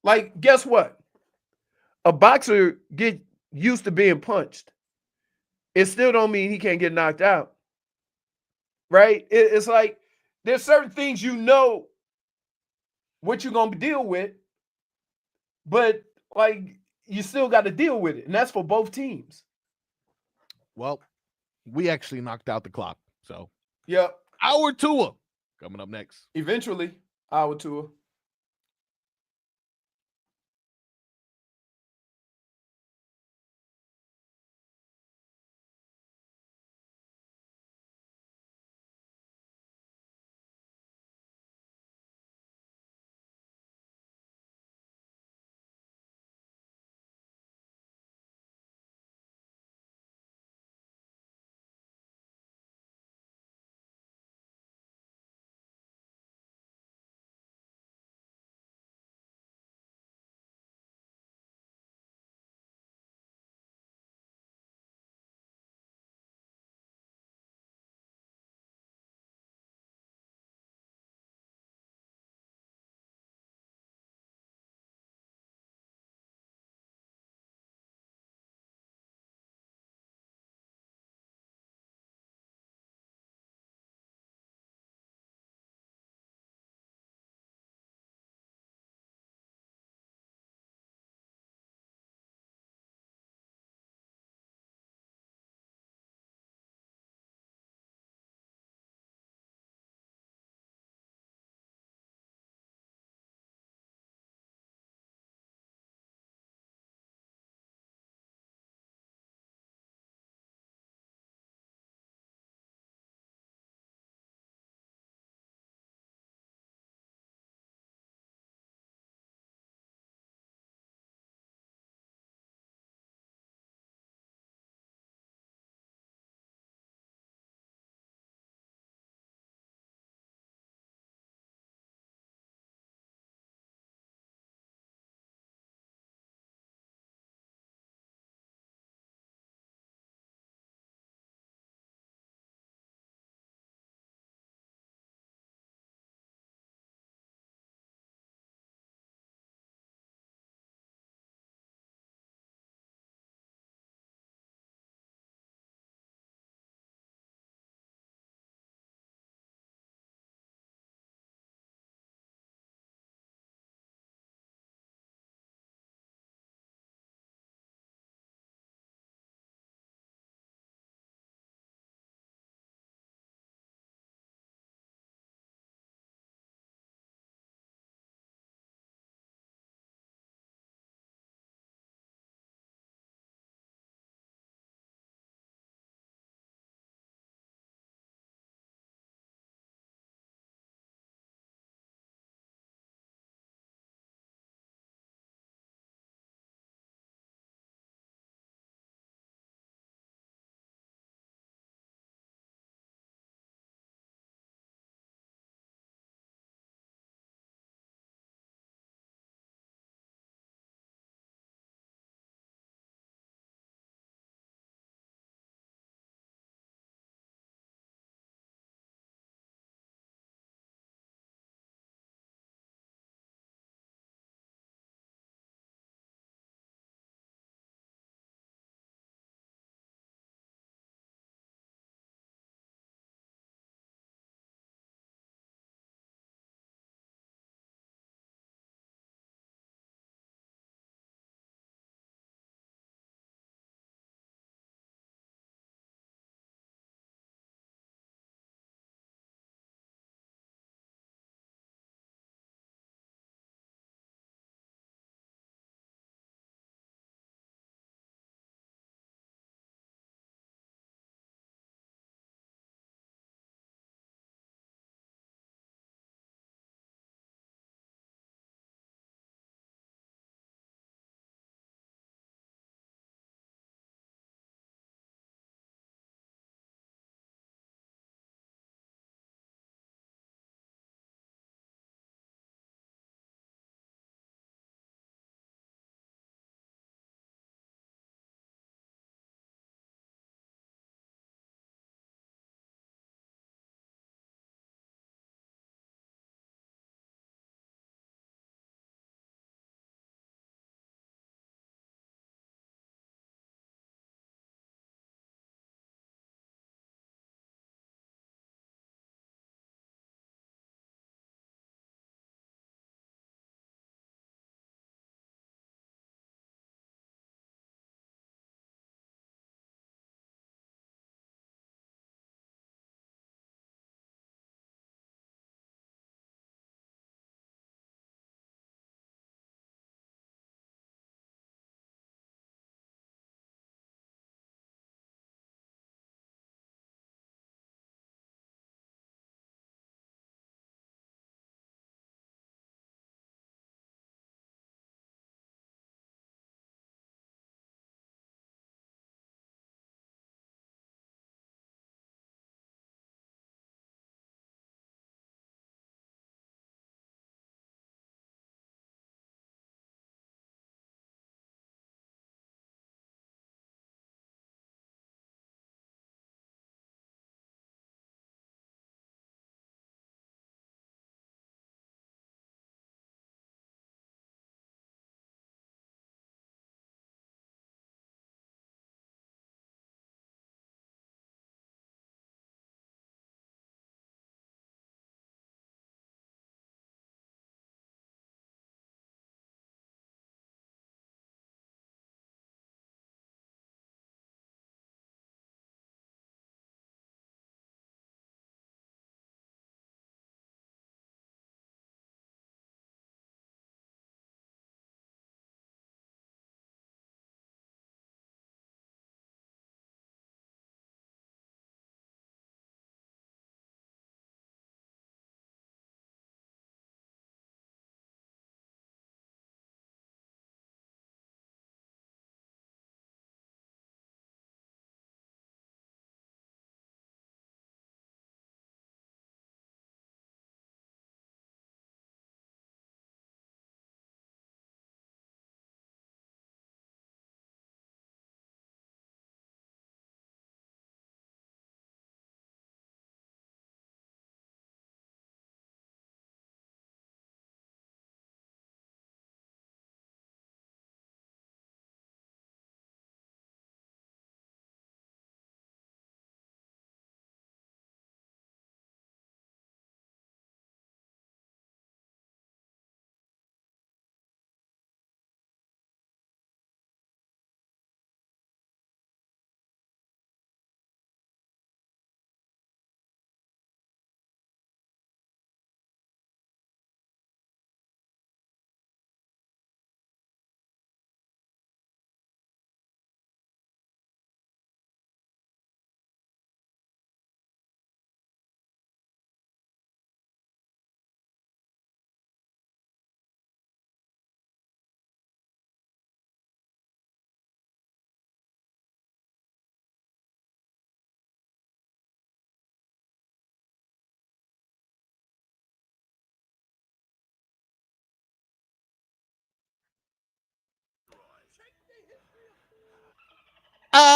Like, guess what? A boxer get used to being punched. It still don't mean he can't get knocked out. Right? It's like there's certain things what you're gonna deal with, but like you still got to deal with it. And that's for both teams. Well, we actually knocked out the clock. So Yep. our Tua coming up next. Eventually, our Tua. Hour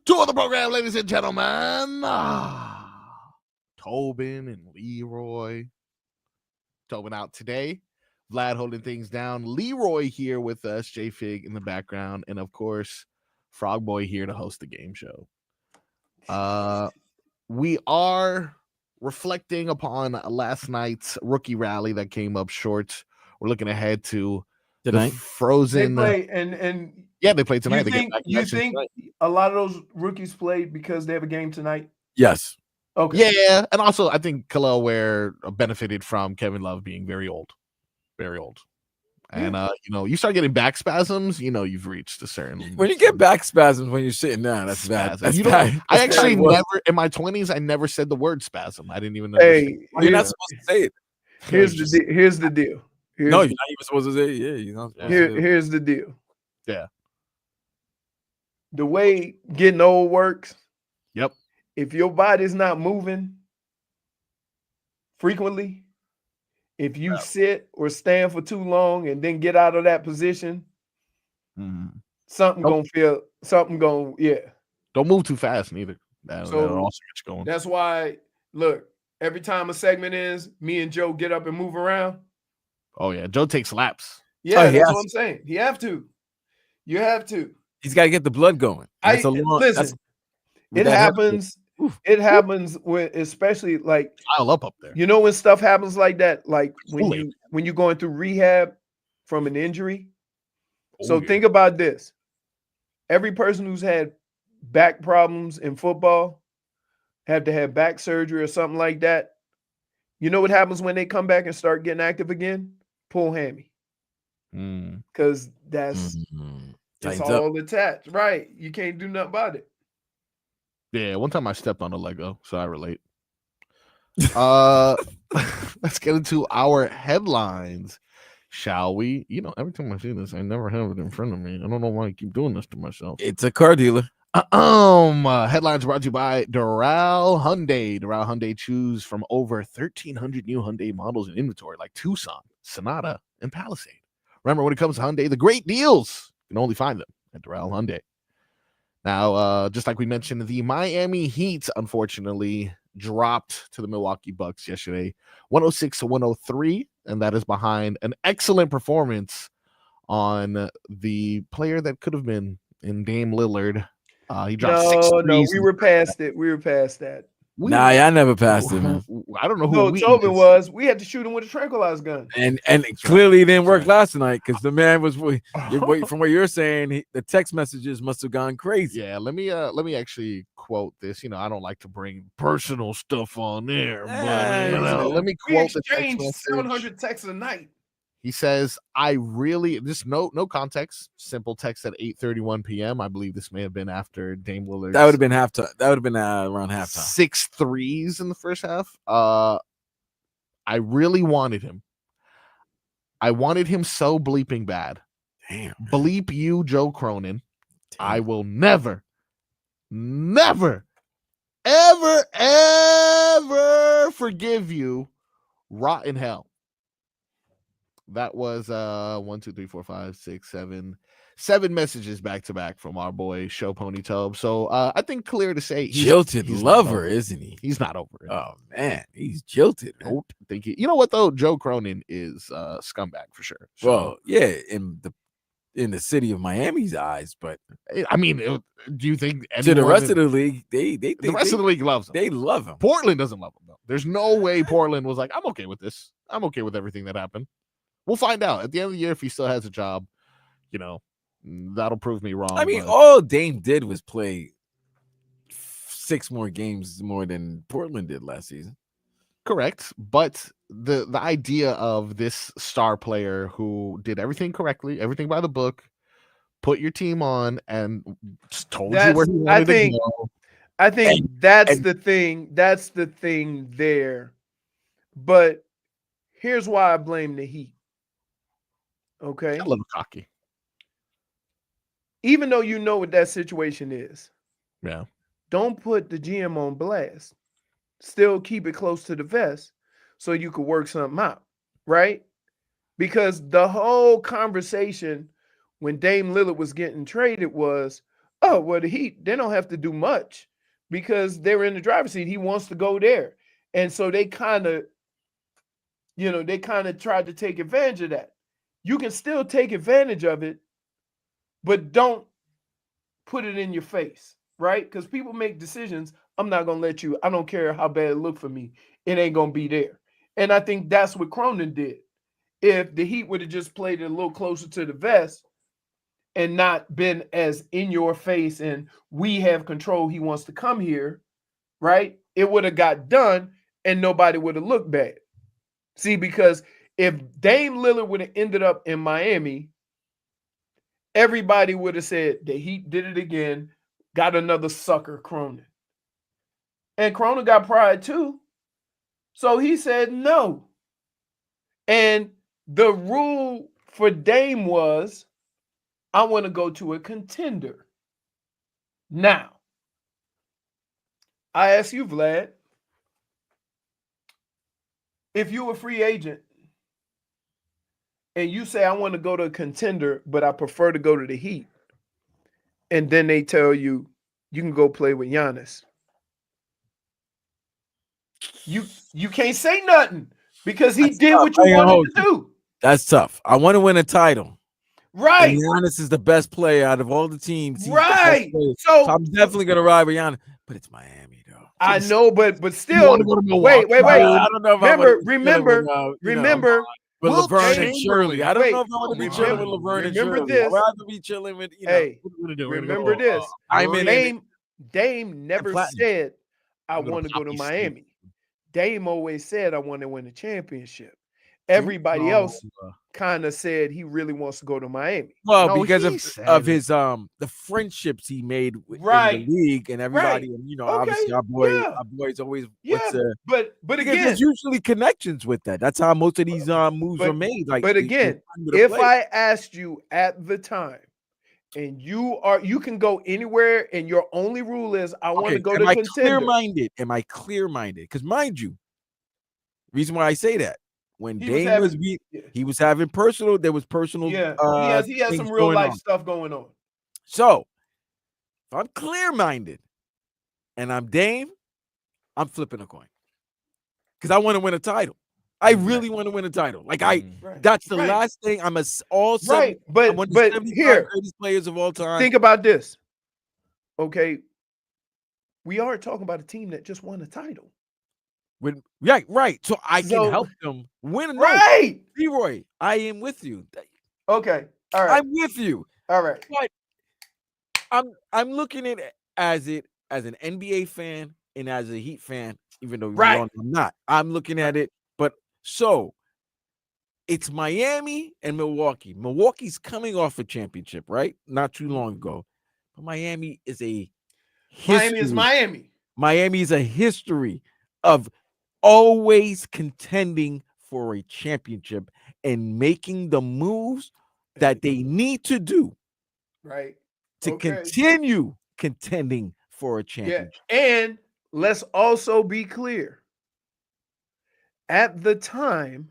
two of the program, ladies and gentlemen. Tobin and Leroy. Tobin out today. Vlad holding things down. Leroy here with us. JFig in the background. And, of course, Frog Boy here to host the game show. We are reflecting upon last night's rookie rally that came up short. We're looking ahead to Tonight? the Frozen. They play and yeah, they play tonight. You They think, get back in you action think tonight. a lot of those rookies played because they have a game tonight? Yes. Okay. Yeah, and also I think Khalil Ware benefited from Kevin Love being very old. Very old. And you start getting back spasms, you've reached a certain. When you get back spasms when you're sitting down, that's bad. That's bad. I actually bad. never in my 20s. I never said the word spasm. I didn't even know. Hey, you're not supposed to say it. Here's the deal. Here's the deal. You're not even supposed to say it. Yeah, you're not supposed to. Here's the deal. Yeah. The way getting old works. Yep. If your body's not moving frequently, if you sit or stand for too long and then get out of that position, something gonna Don't move too fast neither. That'll also get you going. That's why, look, every time a segment ends, me and Joe get up and move around. Oh yeah, Joe takes laps. Yeah, that's what I'm saying. You have to. He's got to get the blood going. Listen, it happens. It happens when, especially like pile up there. You know when stuff happens like that, like when you're going through rehab from an injury. Think about this: every person who's had back problems in football had to have back surgery or something like that. You know what happens when they come back and start getting active again? Pull hammy, because that's it's all attached, right? You can't do nothing about it. Yeah, one time I stepped on a Lego, so I relate. Let's get into our headlines, shall we? Every time I see this, I never have it in front of me. I don't know why I keep doing this to myself. It's a car dealer. Headlines brought to you by Doral Hyundai. Doral Hyundai choose from over 1,300 new Hyundai models in inventory, like Tucson, Sonata, and Palisade. Remember, when it comes to Hyundai, the great deals, you can only find them at Doral Hyundai. Now, just like we mentioned, the Miami Heat, unfortunately, dropped to the Milwaukee Bucks yesterday, 106-103, and that is behind an excellent performance on the player that could have been in Dame Lillard. He dropped 6 threes. No, we were past it. We were past that. I never passed it, man. I don't know who Tobin was. We had to shoot him with a tranquilizer gun. And clearly it didn't work last night because the man was from what you're saying, the text messages must have gone crazy. Yeah, let me actually quote this. I don't like to bring personal stuff on there, but let me quote the text message. 700 texts a night. He says, I really, this no context, simple text at 8:31 p.m. I believe this may have been after Dame Lillard. That would have been halftime. That would have been around halftime. 6 threes in the first half. I really wanted him. I wanted him so bleeping bad. Damn. Bleep you, Joe Cronin. Damn. I will never, ever forgive you. Rot in hell. That was 1, 2, 3, 4, 5, 6, 7 messages back to back from our boy Show Pony Tub. So I think clear to say jilted lover, isn't he? He's not over it. Oh man, he's jilted. I don't think you know what though? Joe Cronin is a scumbag for sure. So, well, yeah, in the city of Miami's eyes, but I mean, do you think to the rest of the league, the rest of the league loves him? They love him. Portland doesn't love him though. There's no way Portland was like, I'm okay with this. I'm okay with everything that happened. We'll find out at the end of the year if he still has a job. That'll prove me wrong. I mean, all Dame did was play 6 more games more than Portland did last season. Correct, but the idea of this star player who did everything correctly, everything by the book, put your team on, and just told you where he wanted to go. I think that's the thing. That's the thing there. But here's why I blame the Heat. Okay. A little cocky. Even though you know what that situation is. Yeah. Don't put the GM on blast. Still keep it close to the vest so you could work something out. Right? because the whole conversation when Dame Lillard was getting traded was, oh, well, the Heat, they don't have to do much because they're in the driver's seat. He wants to go there. And so they kind of, tried to take advantage of that. You can still take advantage of it, but don't put it in your face, right? Because people make decisions. I'm not going to let you, I don't care how bad it look for me. It ain't going to be there. And I think that's what Cronin did. If the Heat would have just played it a little closer to the vest and not been as in your face and we have control, he wants to come here, right? It would have got done and nobody would have looked bad. See, because if Dame Lillard would have ended up in Miami, everybody would have said the Heat did it again, got another sucker, Cronin. And Cronin got pride too. So he said no. And the rule for Dame was, I want to go to a contender. Now, I ask you, Vlad, if you're a free agent and you say, I want to go to a contender, but I prefer to go to the Heat, and then they tell you, you can go play with Giannis. You can't say nothing because he did what you wanted to do. That's tough. I want to win a title. Right. And Giannis is the best player out of all the teams. Right. So I'm definitely going to ride with Giannis, but it's Miami, though. I know, but still, wait. I don't know if remember, with Laverne and Shirley. I don't know if I want to be chilling with Laverne and Shirley. Remember this. I'd rather be chilling with, remember this. Dame never said, I want to go to Miami. Dame always said, I want to win a championship. Everybody else kind of said he really wants to go to Miami. Well, because of his the friendships he made in the league and everybody, and obviously our boys always but again, there's usually connections with that. That's how most of these moves are made. But again, if I asked you at the time, and you can go anywhere, and your only rule is I want to go to contender. Am I clear-minded? Because mind you, the reason why I say that, when Dame was beat, he was having personal. There was personal. Yeah, he has some real life stuff going on. So, if I'm clear-minded, and I'm Dame, I'm flipping a coin because I want to win a title. I really want to win a title. That's the last thing. I'm all set. But here, greatest players of all time. Think about this. Okay, we are talking about a team that just won a title. Right. So I can help them win. Right, Leroy, I am with you. Okay, all right. I'm with you. All right. But I'm looking at it as an NBA fan and as a Heat fan, even though I'm not. I'm looking at it, but so it's Miami and Milwaukee. Milwaukee's coming off a championship, right? Not too long ago. But Miami is a history. Miami is a history of always contending for a championship and making the moves that they need to do to continue contending for a championship. Yeah. And let's also be clear. At the time,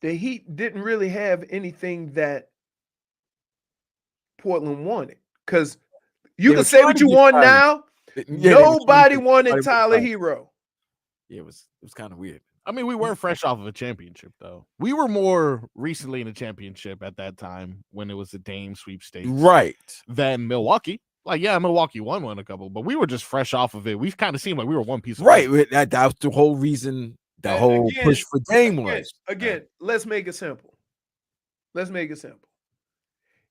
the Heat didn't really have anything that Portland wanted. Because you can say what you want now. Nobody wanted Tyler Hero. Yeah, it was kind of weird. I mean, we weren't fresh off of a championship, though. We were more recently in a championship at that time when it was the Dame sweepstakes. Right. Than Milwaukee. Milwaukee won a couple, but we were just fresh off of it. We've kind of seemed like we were one piece of that was the whole reason whole push for Dame was. Again, let's make it simple.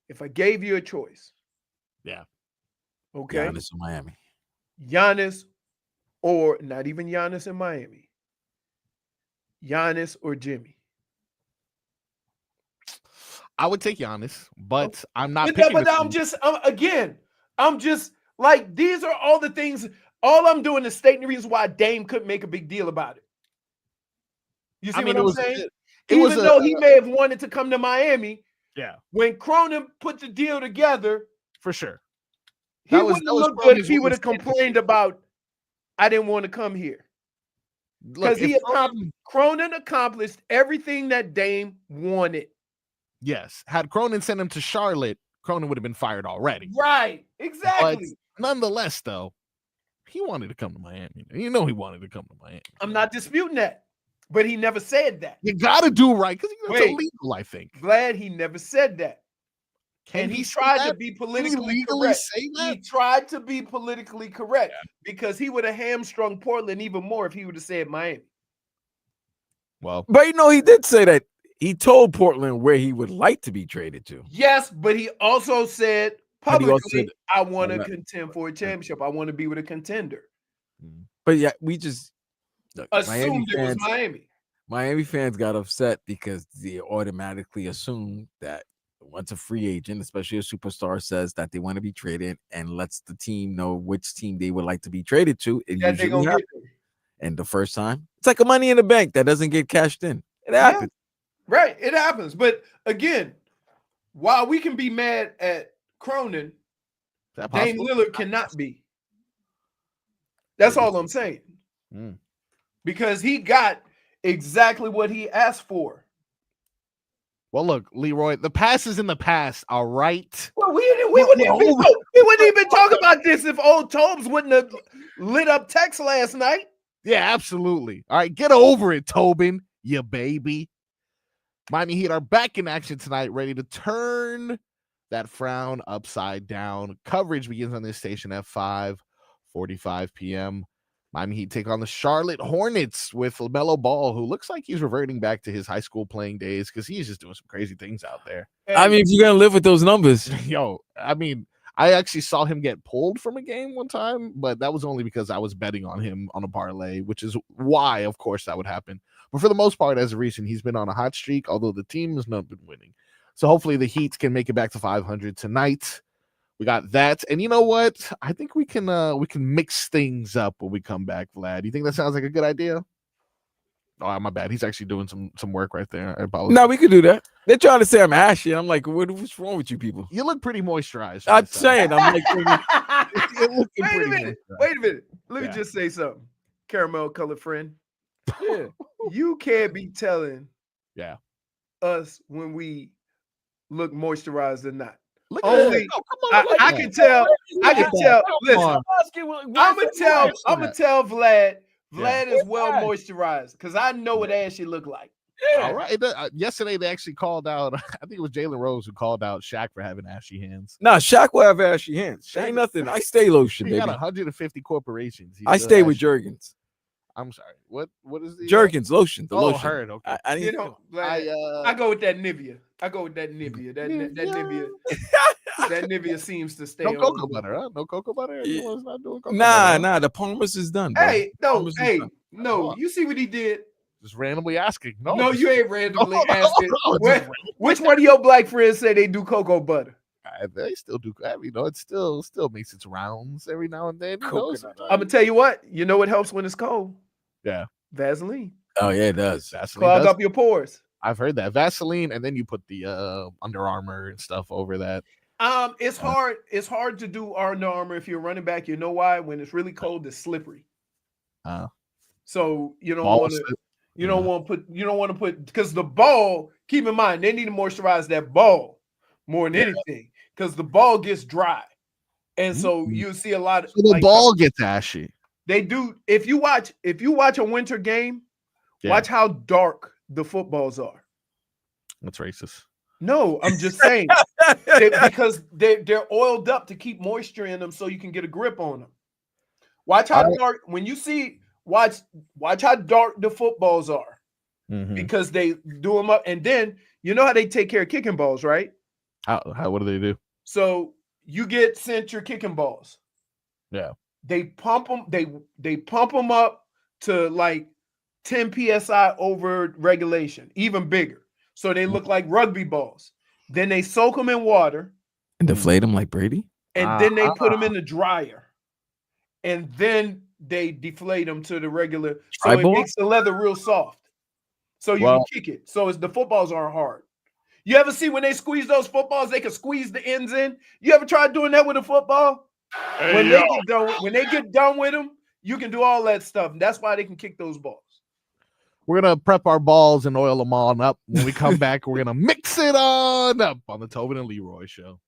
If I gave you a choice. Yeah. Okay. Giannis in Miami. Giannis, or not even Giannis in Miami. Giannis or Jimmy. I would take Giannis, but I'm not picking. But I'm just like, these are all the things. All I'm doing is stating the reasons why Dame couldn't make a big deal about it. You see what I'm saying? Even though he may have wanted to come to Miami, when Cronin put the deal together, for sure, he wouldn't look good if he would have complained about, I didn't want to come here. Because Cronin accomplished everything that Dame wanted. Yes. Had Cronin sent him to Charlotte, Cronin would have been fired already. Right. Exactly. But nonetheless, though, he wanted to come to Miami. You know he wanted to come to Miami. I'm not disputing that. But he never said that. You got to do right because it's illegal, I think. Glad he never said that. And he tried to be politically correct. He tried to be politically correct because he would have hamstrung Portland even more if he would have said Miami. Well, but he did say that he told Portland where he would like to be traded to. Yes, but he also said publicly, I want to contend for a championship. I want to be with a contender. But yeah, we just assumed it was Miami. Miami fans got upset because they automatically assumed that once a free agent, especially a superstar, says that they want to be traded and lets the team know which team they would like to be traded to, it usually happens. And the first time, it's like a money in the bank that doesn't get cashed in. It happens. Right, it happens. But again, while we can be mad at Cronin, Dame Lillard cannot be. That's all I'm saying. Because he got exactly what he asked for. Well, look, Leroy, the past is in the past, all right? Well, we wouldn't even talk about this if old Tobes wouldn't have lit up text last night. Yeah, absolutely. All right, get over it, Tobin, you baby. Miami Heat are back in action tonight, ready to turn that frown upside down. Coverage begins on this station at 5:45 p.m. Miami Heat take on the Charlotte Hornets with LaMelo Ball, who looks like he's reverting back to his high school playing days because he's just doing some crazy things out there. I mean, if you're going to live with those numbers. I actually saw him get pulled from a game one time, but that was only because I was betting on him on a parlay, which is why, of course, that would happen. But for the most part, as a recent, he's been on a hot streak, although the team has not been winning. So hopefully the Heat can make it back to 500 tonight. We got that. And you know what? I think we can mix things up when we come back, Vlad. You think that sounds like a good idea? Oh, my bad. He's actually doing some work right there. I apologize. No, we could do that. They're trying to say I'm ashy. I'm like, what's wrong with you people? You look pretty moisturized. I'm saying. I'm like, wait a minute. Let me just say something. Caramel colored friend. Yeah. You can't be telling us when we look moisturized or not. Only I can tell. Listen, I'm gonna tell Vlad. Vlad is well moisturized because I know what ashy look like. Yeah. All right. Yesterday they actually called out. I think it was Jalen Rose who called out Shaq for having ashy hands. No, Shaq will have ashy hands. Shaq ain't nothing. I stay lotion, baby. He got 150 corporations. I stay with Jergens. I'm sorry. What is the Jergens lotion? The lotion. Heard. Okay. I go with that Nivea. That Nivea seems to stay. No cocoa butter, huh? No cocoa butter. Yeah. Not doing cocoa butter, nah. The Palmer's is done. Bro. No. You see what he did? Just randomly asking. No, you ain't randomly asking. Which one of your black friends say they do cocoa butter? They still do. It still makes its rounds every now and then. I'm gonna tell you what. You know what helps when it's cold? Yeah, Vaseline. Oh yeah, it does. Vaseline clog up your pores. I've heard that Vaseline, and then you put the Under Armour and stuff over that. It's hard. It's hard to do Under Armour if you're running back. You know why? When it's really cold, it's slippery. So you don't want to. You don't want to put because the ball. Keep in mind, they need to moisturize that ball more than anything because the ball gets dry, and so you see a lot of the ball gets ashy. They do. If you watch a winter game, watch how dark the footballs are. That's racist. No, I'm just saying because they're oiled up to keep moisture in them, so you can get a grip on them. Watch how dark when you see. Watch how dark the footballs are because they do them up. And then you know how they take care of kicking balls, right? What do they do? So you get sent your kicking balls. Yeah. They pump them. They pump them up to like 10 psi over regulation, even bigger. So they look like rugby balls. Then they soak them in water and deflate them like Brady. And then they put them in the dryer, and then they deflate them to the regular, so it makes the leather real soft. So you can kick it. So the footballs aren't hard. You ever see when they squeeze those footballs, they can squeeze the ends in? You ever tried doing that with a football? When they get done with them, you can do all that stuff. And that's why they can kick those balls. We're gonna prep our balls and oil them on up. When we come back, we're gonna mix it on up on the Tobin and Leroy show.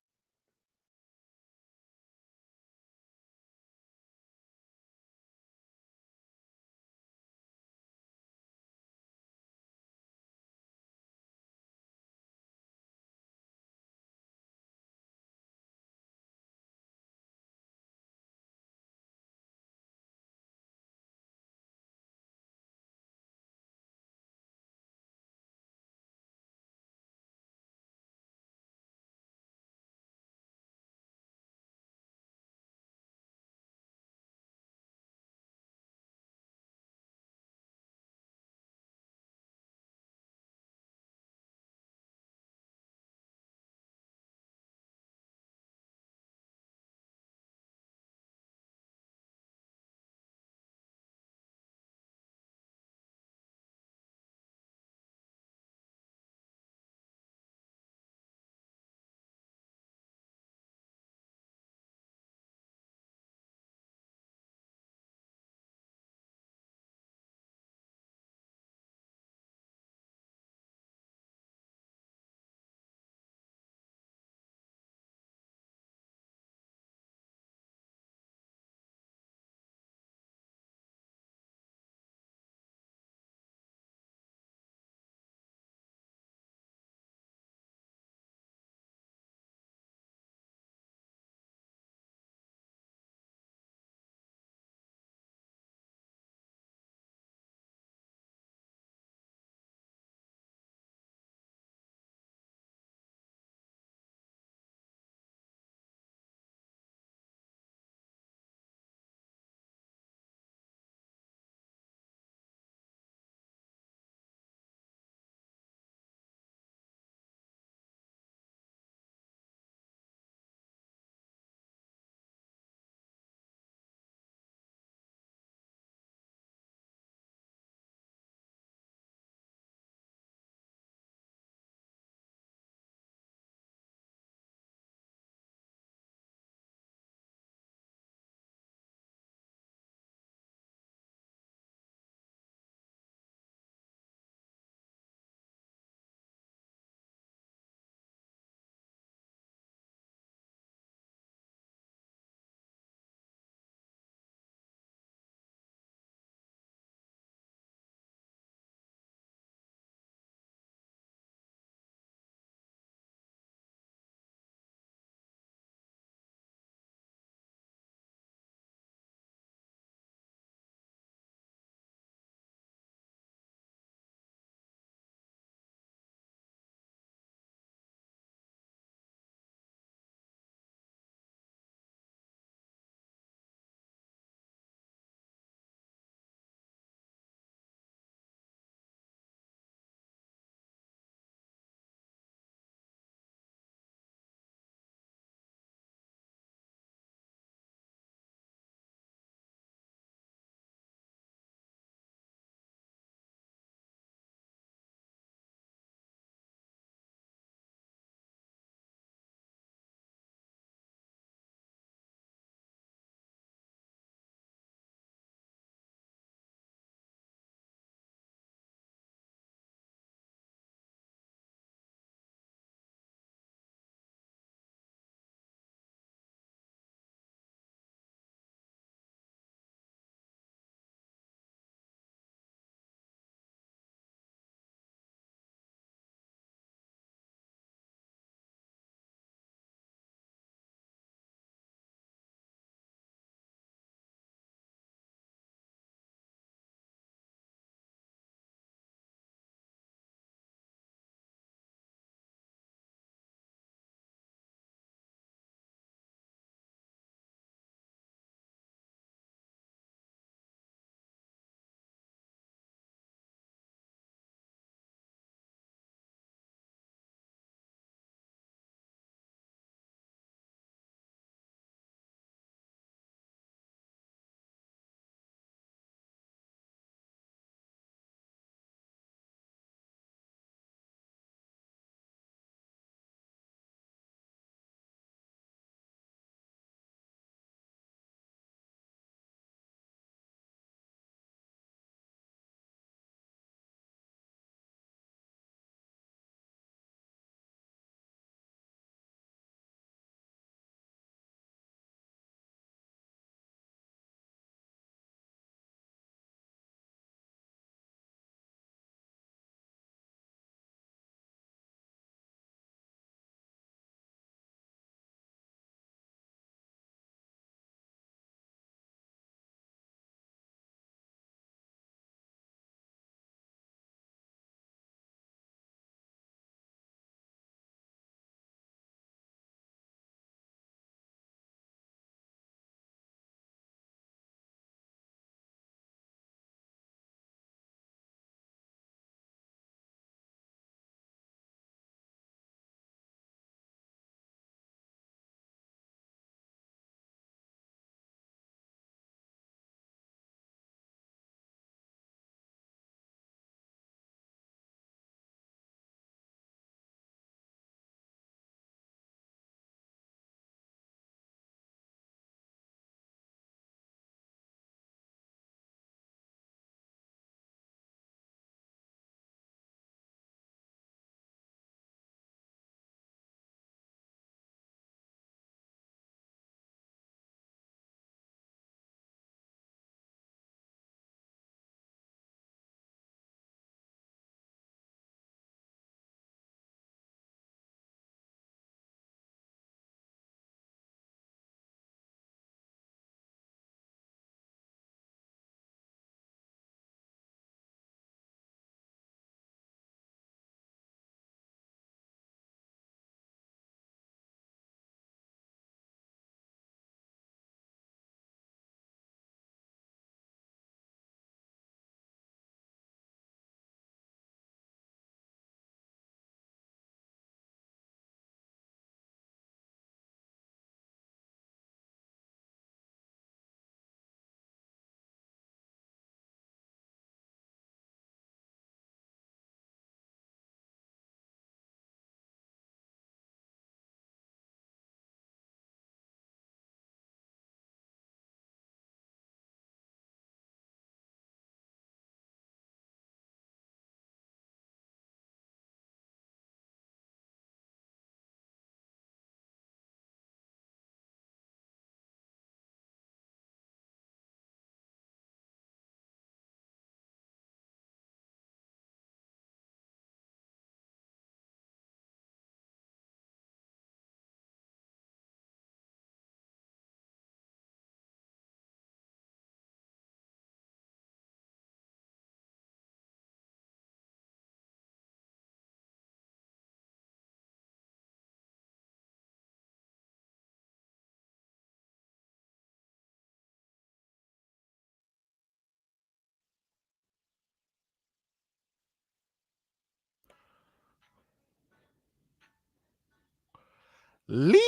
Leroy.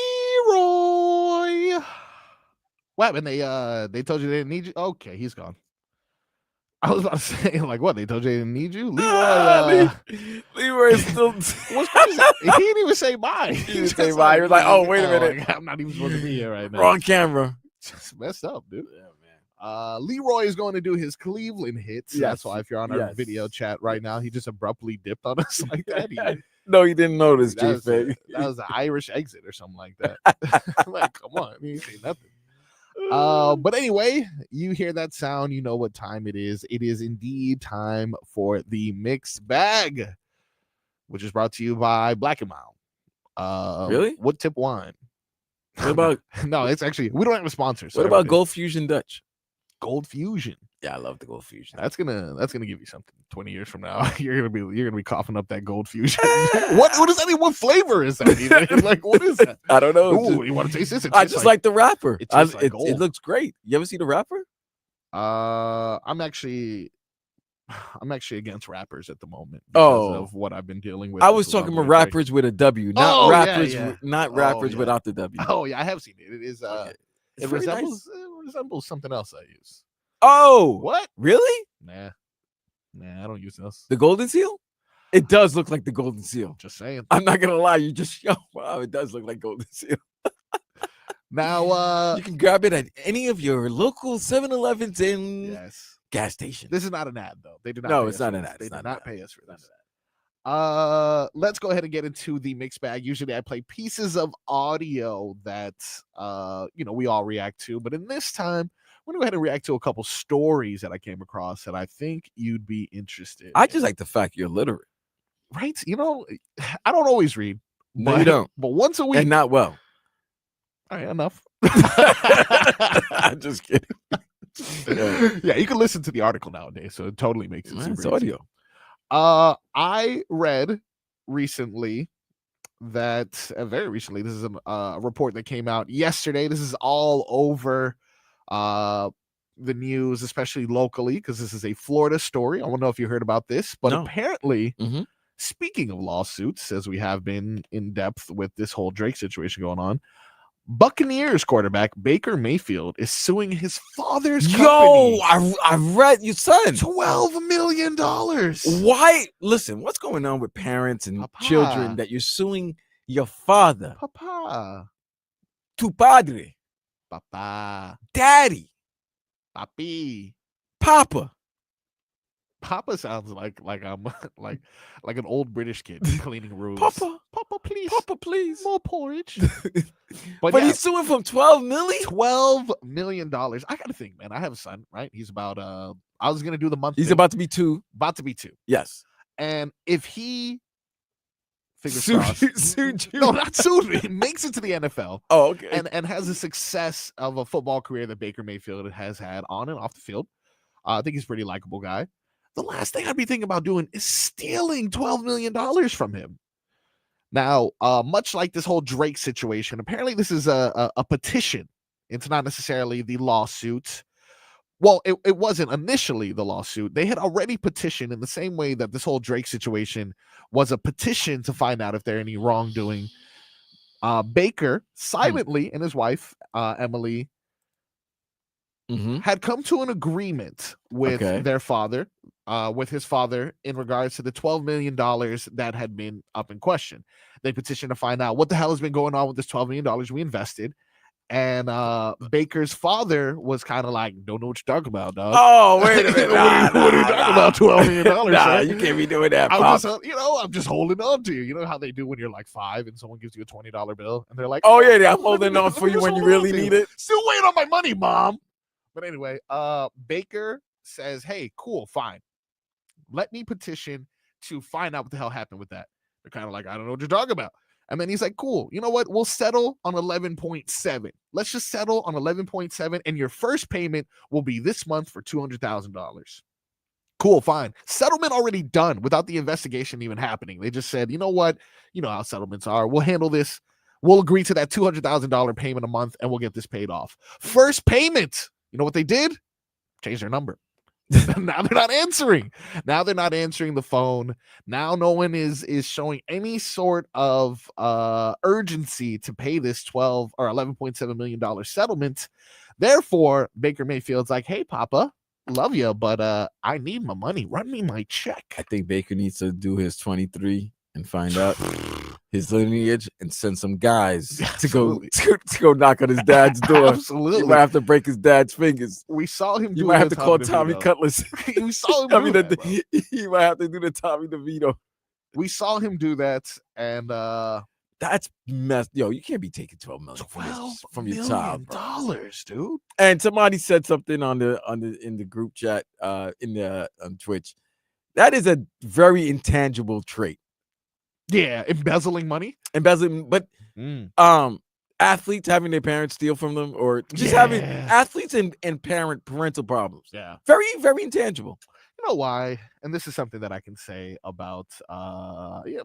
What happened? They told you they didn't need you? Okay, he's gone. I was about to say, like, what? They told you they didn't need you? Leroy, Leroy is still. what's crazy? He didn't even say bye. He didn't say bye. He was like, "Oh, wait a minute. Like, I'm not even supposed to be here right now." Wrong camera. Just messed up, dude. Yeah, man. Leroy is going to do his Cleveland hits. Yes. That's why if you're on our Yes. video chat right now, he just abruptly dipped on us like that. No, you didn't notice, That JFig. was an Irish exit or something like that. Like, come on, he ain't say nothing. But anyway, you hear that sound, you know what time it is. It is indeed time for the mixed bag, which is brought to you by Black and Mild. Really? What tip wine? What about No, it's actually we don't have a sponsor. So what about Gold Fusion Dutch? Gold Fusion? Yeah, I love the Gold Fusion. That's gonna give you something. 20 years from now, you're gonna be coughing up that Gold Fusion. what is that? What flavor is that? Even? Like, what is that? I don't know. Ooh, you want to taste this? It I tastes just like the wrapper. it tastes like It gold. looks great. You ever see the wrapper? I'm actually against rappers at the moment because of what I've been dealing with. I was talking about rappers with a W, not rappers, not rappers without the W. Oh yeah, I have seen it. It is Okay. It's it very resembles nice. it resembles something else I use. Oh, What? really? Nah, I don't use this. The Golden Seal? It does look like the Golden Seal. Just saying. I'm not gonna lie. You just wow, it does look like Golden Seal. Now, You can grab it at any of your local 7-Elevens and yes, gas stations. this is not an ad though. They do not. No, pay it's us not for an this. ad. They It's do not not an ad. pay us for It's not this. an Let's go ahead and get into the mixed bag. Usually I play pieces of audio that we all react to, but in this time we're gonna go ahead and react to a couple stories that I came across that I think you'd be interested I in. just like the fact you're literate. Right? I don't always read. No, you don't. But once a week. And not well. All right, enough. I'm just kidding. Yeah, you can listen to the article nowadays, so it totally makes it Man, it's super easy. audio. I read recently that very recently, this is a report that came out yesterday. This is all over the news, especially locally, because this is a Florida story. I don't know if you heard about this, but No. apparently, Mhm. speaking of lawsuits, as we have been in depth with this whole Drake situation going on, Buccaneers quarterback Baker Mayfield is suing his father's company. I read you, son. $12 million. Why? Listen, what's going on with parents and Papa. children that you're suing your father? Papa. Tu padre, Papa. daddy, Papi. papa. Papa sounds like I'm like an old British kid cleaning rooms. Papa, please. papa, please. More porridge. But yeah, he's suing from 12 million. $12 million. I gotta think, man. I have a son, right? He's about I was gonna do the month. He's thing. about to be 2. about to be 2. Yes. And if he fingers Sued crossed, you. no, not sued me, makes it to the NFL Oh, okay. and has the success of a football career that Baker Mayfield has had on and off the field. I think he's a pretty likable guy. The last thing I'd be thinking about doing is stealing $12 million from him. Now, much like this whole Drake situation, apparently this is a petition. It's not necessarily the lawsuit. Well, it wasn't initially the lawsuit. They had already petitioned in the same way that this whole Drake situation was a petition to find out if there any wrongdoing. Baker silently and his wife, Emily, had come to an agreement with their father, with his father, in regards to the $12 million that had been up in question. They petitioned to find out what the hell has been going on with this $12 million we invested. And Baker's father was kind of like, don't know what you're talking about, dog. Oh, wait a minute. What are you talking about? $12 million. Nah, you can't be doing that, I'm Pop. just holding on to you. You know how they do when you're like 5 and someone gives you a $20 bill and they're like, Oh, yeah, I'm holding on let for me you just when you hold on really to need it. Still waiting on my money, Mom. But anyway, Baker says, hey, cool, fine. Let me petition to find out what the hell happened with that. They're kind of like, I don't know what you're talking about. And then he's like, cool, you know what? We'll settle on 11.7. Let's just settle on 11.7. And your first payment will be this month for $200,000. Cool, fine. Settlement already done without the investigation even happening. They just said, you know what? You know how settlements are. We'll handle this. We'll agree to that $200,000 payment a month and we'll get this paid off. First payment. You know what they did? Change their number. Now they're not answering. Now they're not answering the phone. Now no one is showing any sort of urgency to pay this $12 or $11.7 million settlement. Therefore, Baker Mayfield's like, hey, Papa, love you, but I need my money. Run me my check. I think Baker needs to do his 23 and find out his lineage and send some guys to go knock on his dad's door. Absolutely. You might have to break his dad's fingers. We saw him. You might have to call Tommy Cutlass. We saw him. You might have to do the Tommy DeVito. We saw him do that, and that's messed. Yo, you can't be taking $12 million from your child, dollars, dude. And somebody said something in the group chat on Twitch. That is a very intangible trait. Yeah, embezzling money. But athletes having their parents steal from them, or just having athletes and parental problems. Yeah. Very, very intangible. You know why? And this is something that I can say about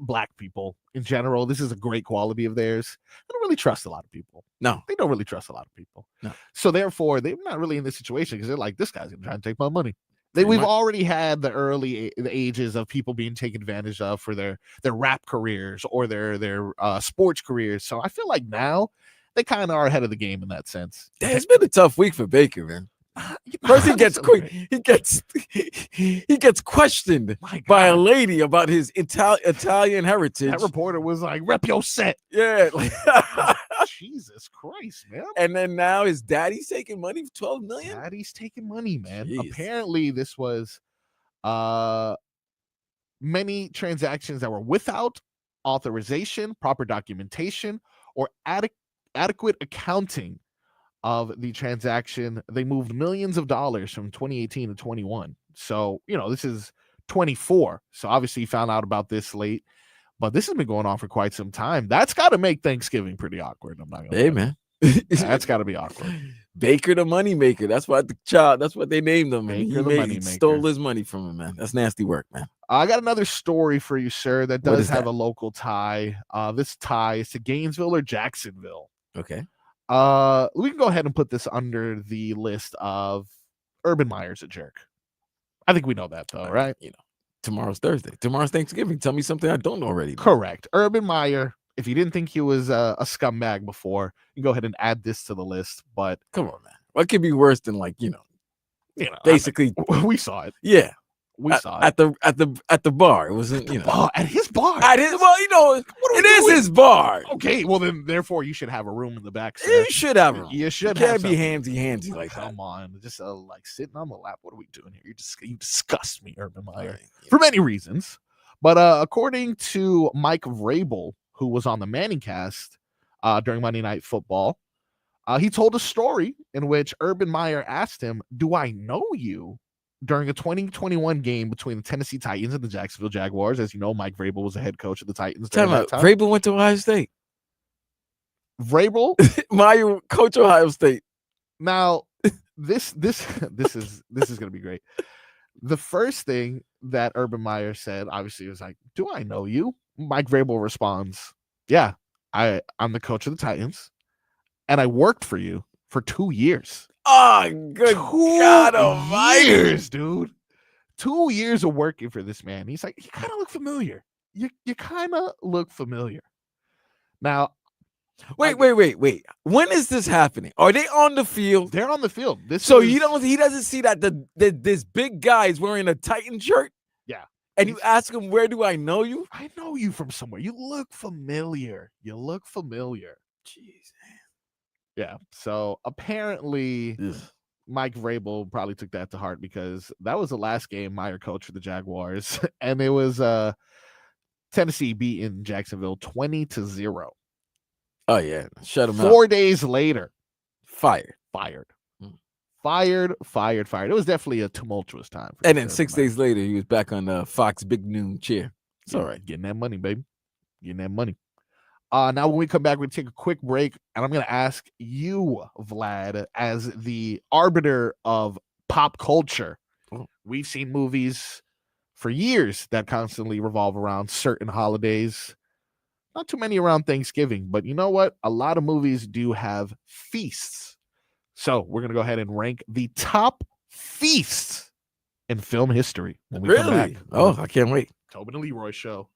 Black people in general. This is a great quality of theirs. They don't really trust a lot of people. No. They don't really trust a lot of people. No. So therefore, they're not really in this situation because they're like, this guy's going to try and take my money. We've already had the ages of people being taken advantage of for their rap careers or their sports careers. So I feel like now they kind of are ahead of the game in that sense. It's been a tough week for Baker, man. First, he gets questioned by a lady about his Italian heritage. That reporter was like, "Rep your set." Yeah, Jesus Christ, man. And then now his daddy's taking money for $12 million. Daddy's taking money, man. Jeez. Apparently, this was many transactions that were without authorization, proper documentation, or adequate accounting of the transaction. They moved millions of dollars from 2018 to 21. So, this is 24. So obviously you found out about this late, but this has been going on for quite some time. That's got to make Thanksgiving pretty awkward. I'm not gonna lie. Man. That's got to be awkward. Baker the money maker. That's what they named him. He stole his money from him, man. That's nasty work, man. I got another story for you, sir, that does have a local tie. This tie is to Gainesville or Jacksonville. Okay. We can go ahead and put this under the list of Urban Meyer's a jerk. I think we know that, though, right? Tomorrow's Thursday. Tomorrow's Thanksgiving. Tell me something I don't know already. Correct. Urban Meyer. If you didn't think he was a scumbag before, you can go ahead and add this to the list. But come on, man. What could be worse than basically we saw it. Yeah. We saw it at the bar. It wasn't, at his bar. It is his bar. Okay, well then, therefore, you should have a room in the back. Sir. You should have a room. You should. Can't be handsy like that. Come on, just like sitting on the lap. What are we doing here? You disgust me, Urban Meyer, for many reasons. But according to Mike Vrabel, who was on the Manning cast during Monday Night Football, he told a story in which Urban Meyer asked him, "Do I know you?" during a 2021 game between the Tennessee Titans and the Jacksonville Jaguars. As you know, Mike Vrabel was the head coach of the Titans. Vrabel went to Ohio State. Vrabel, Meyer coach Ohio State. Now, this is going to be great. The first thing that Urban Meyer said, obviously, was like, "Do I know you?" Mike Vrabel responds, "Yeah, I'm the coach of the Titans, and I worked for you for 2 years." Oh, good God almighty, years, dude. 2 years of working for this man. He's like, you kind of look familiar. You kind of look familiar. Now, wait. When is this happening? Are they on the field? They're on the field. He doesn't see that this big guy is wearing a Titan shirt? Yeah. And you ask him, where do I know you? I know you from somewhere. You look familiar. Jeez. Yeah, so apparently Mike Vrabel probably took that to heart because that was the last game Meyer coached for the Jaguars, and it was Tennessee beating Jacksonville 20-0. Oh yeah, shut him out. 4 days later, fired. Fired. It was definitely a tumultuous time. And then 6 days later, he was back on the Fox Big Noon chair. It's all right, getting that money, baby, getting that money. Now, when we come back, we take a quick break, and I'm going to ask you, Vlad, as the arbiter of pop culture. We've seen movies for years that constantly revolve around certain holidays. Not too many around Thanksgiving, but you know what? A lot of movies do have feasts. So we're going to go ahead and rank the top feasts in film history when we come Really? back. Oh, I can't wait. Tobin and Leroy show.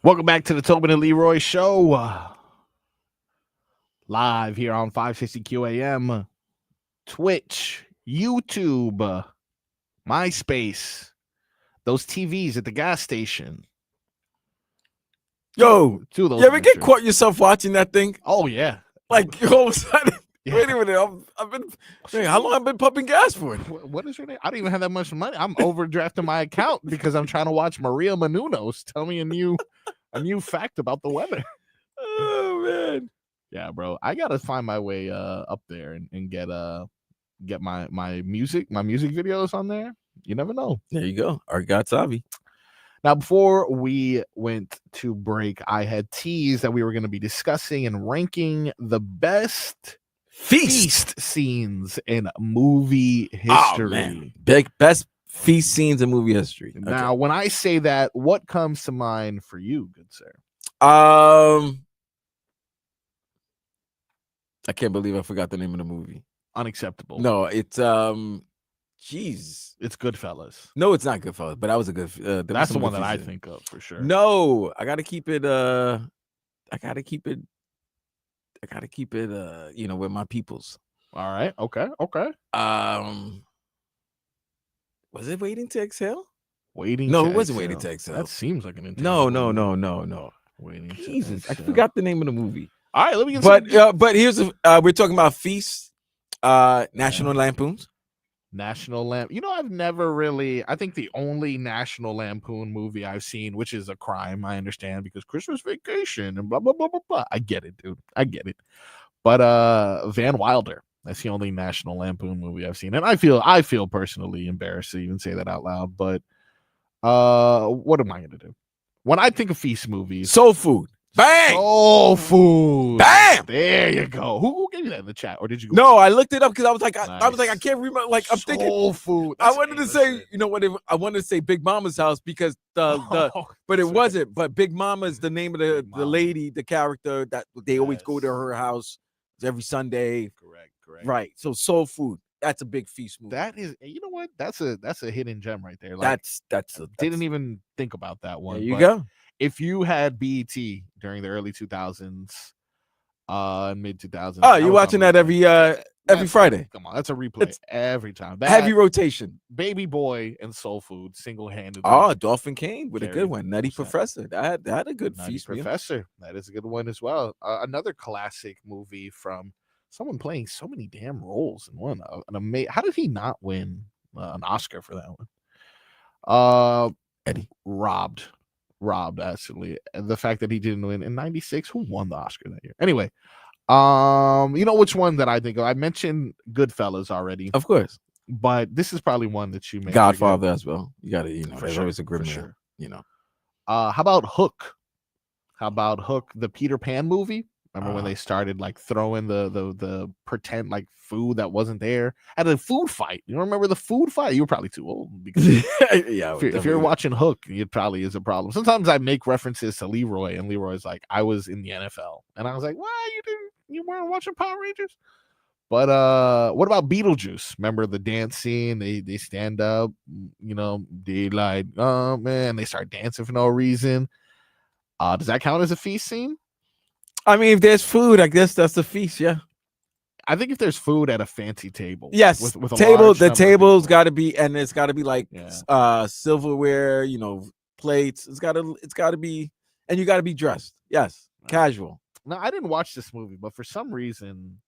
Welcome back to the Tobin and Leroy show. Live here on 560 QAM, Twitch, YouTube, MySpace, those TVs at the gas station. Yo, Two of those. you ever get pictures. caught yourself watching that thing? Oh, yeah. Like, all of a sudden, Yeah. wait a minute, I've been, man, how long I've been pumping gas for? What is your name? I don't even have that much money. I'm overdrafting my account because I'm trying to watch Maria Menounos tell me a new fact about the weather. Oh, man. Yeah, bro. I gotta find my way up there and get my music videos on there. You never know. There you go. Argatsavi. Now, before we went to break, I had teased that we were going to be discussing and ranking the best feast scenes in movie history. Oh, man. Best feast scenes in movie history. Okay. Now, when I say that, what comes to mind for you, good sir? I can't believe I forgot the name of the movie. Unacceptable. No, it's jeez. It's Goodfellas. No, it's not Goodfellas, but that was a good. That's the one that I think of for sure. No, I gotta keep it. With my peoples. All right. Okay. Was it Waiting to Exhale? Waiting. No, to it wasn't Exhale. Waiting to Exhale. That seems like an No. Waiting. Jesus, to I forgot the name of the movie. All right, let me get But here's we're talking about feasts, National Lampoons. National Lamp. You know, I've never really. I think the only National Lampoon movie I've seen, which is a crime, I understand, because Christmas Vacation and blah blah blah blah blah. I get it, dude. I get it. But Van Wilder. That's the only National Lampoon movie I've seen, and I feel personally embarrassed to even say that out loud. But what am I gonna do when I think of feast movies? Soul Food. Bang! Soul Food. Bam! There you go. Who gave you that in the chat, or did you? No, I looked it up because I was like, Nice. I was like, I can't remember. Like, I'm thinking Soul Food. I wanted to say, you know what? I wanted to say Big Mama's house because but it wasn't. But Big Mama is the name of the lady, the character that they always go to her house every Sunday. Correct. Right. So Soul Food. That's a big feast movie. That is, you know what? That's a hidden gem right there. Like, didn't even think about that one. There you go. If you had BET during the early 2000s, mid 2000s. Oh, you're watching that every Friday. Come on, that's a replay every time. Heavy rotation. Baby Boy and Soul Food single-handedly. Oh, Dolphin Kane with a Very good one. Nutty 100%. Professor. That had a good Nutty feast. Professor. That is a good one as well. Another classic movie from someone playing so many damn roles in one. How did he not win an Oscar for that one? Eddie. Robbed, actually. And the fact that he didn't win in 96, who won the Oscar that year? Anyway, you know which one that I think of? I mentioned Goodfellas already. Of course. But this is probably one that you may Godfather as well. You got to, For there's sure, always a grim for there, sure. How about Hook? The Peter Pan movie? Remember when they started like throwing the pretend like food that wasn't there at a food fight? You remember the food fight? You were probably too old because yeah. if you're watching Hook, it probably is a problem. Sometimes I make references to Leroy, and Leroy's like, "I was in the NFL," and I was like, "Why you weren't watching Power Rangers?" But what about Beetlejuice? Remember the dance scene? They stand up, they like, oh man, they start dancing for no reason. Does that count as a feast scene? I mean, if there's food, I guess that's a feast, yeah. I think if there's food at a fancy table, yes, with a table, the table's got to be, and it's got to be like silverware, plates. It's got to be, and you got to be dressed. Yes, casual. Now, I didn't watch this movie, but for some reason,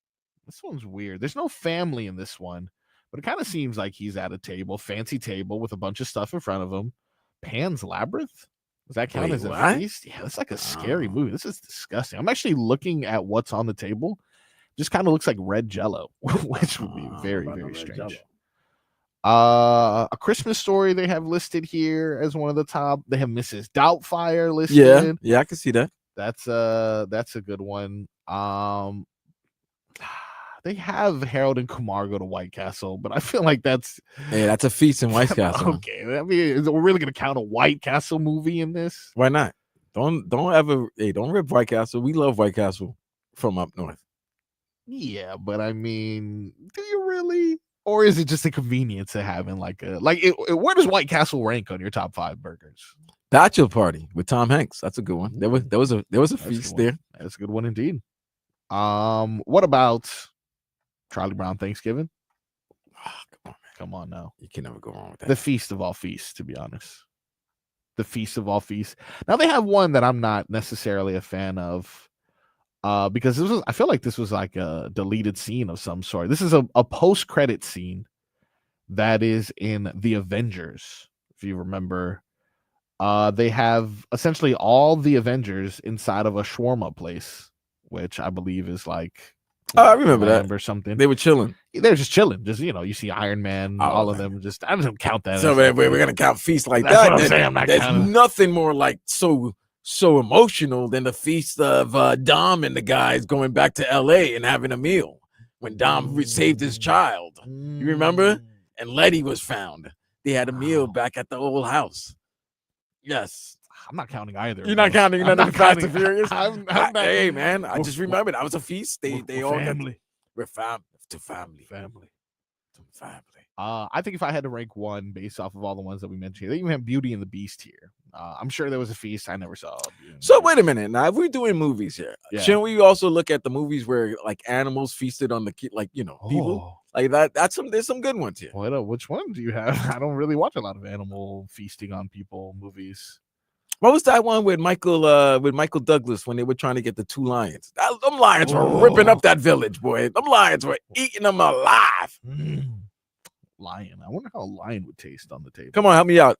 this one's weird. There's no family in this one, but it kind of seems like he's at a table, fancy table with a bunch of stuff in front of him. Pan's Labyrinth. Does that count as a feast? Yeah, it's like a scary movie. This is disgusting. I'm actually looking at what's on the table. Just kind of looks like red Jello, which would be very, very strange. A Christmas Story they have listed here as one of the top. They have Mrs. Doubtfire listed. Yeah, I can see that. That's a good one. They have Harold and Kumar go to White Castle, but I feel like that's a feast in White Castle. Okay, I mean, we're really gonna count a White Castle movie in this? Why not? Don't rip White Castle. We love White Castle from up north. Yeah, but I mean, do you really? Or is it just a convenience of having where does White Castle rank on your top 5 burgers? Bachelor party with Tom Hanks. That's a good one. There was a That's a feast good one. there. That's a good one indeed. What about Charlie Brown Thanksgiving? Come on now. You can never go wrong with that. The feast of all feasts, to be honest. The feast of all feasts. Now they have one that I'm not necessarily a fan of. Because I feel like this was like a deleted scene of some sort. This is a post-credit scene that is in The Avengers. If you remember, they have essentially all the Avengers inside of a shawarma place, which I believe is like I remember that or something. they were chilling. They're just chilling. Just you see Iron Man, all of them. Just I don't count that. So we're gonna count feast like That's that. what I'm saying. I'm not There's counting. nothing more like so emotional than the feast of Dom and the guys going back to LA and having a meal when Dom saved his child. You remember? And Letty was found. They had a meal back at the old house. Yes. I'm not counting either. You're not counting none of the Fast and Furious? I'm not, Hey, man, I just remembered. That was a feast. They all family. We're family. I think if I had to rank one based off of all the ones that we mentioned, they even have Beauty and the Beast here. I'm sure there was a feast I never saw. So wait a minute. Now, if we're doing movies here, shouldn't we also look at the movies where like animals feasted on the people like that? There's some good ones here. Which one do you have? I don't really watch a lot of animal feasting on people movies. What was that one with Michael Douglas when they were trying to get the two lions? Them lions were ripping up that village, boy. Them lions were eating them alive. Lion. I wonder how a lion would taste on the table. Come on, help me out.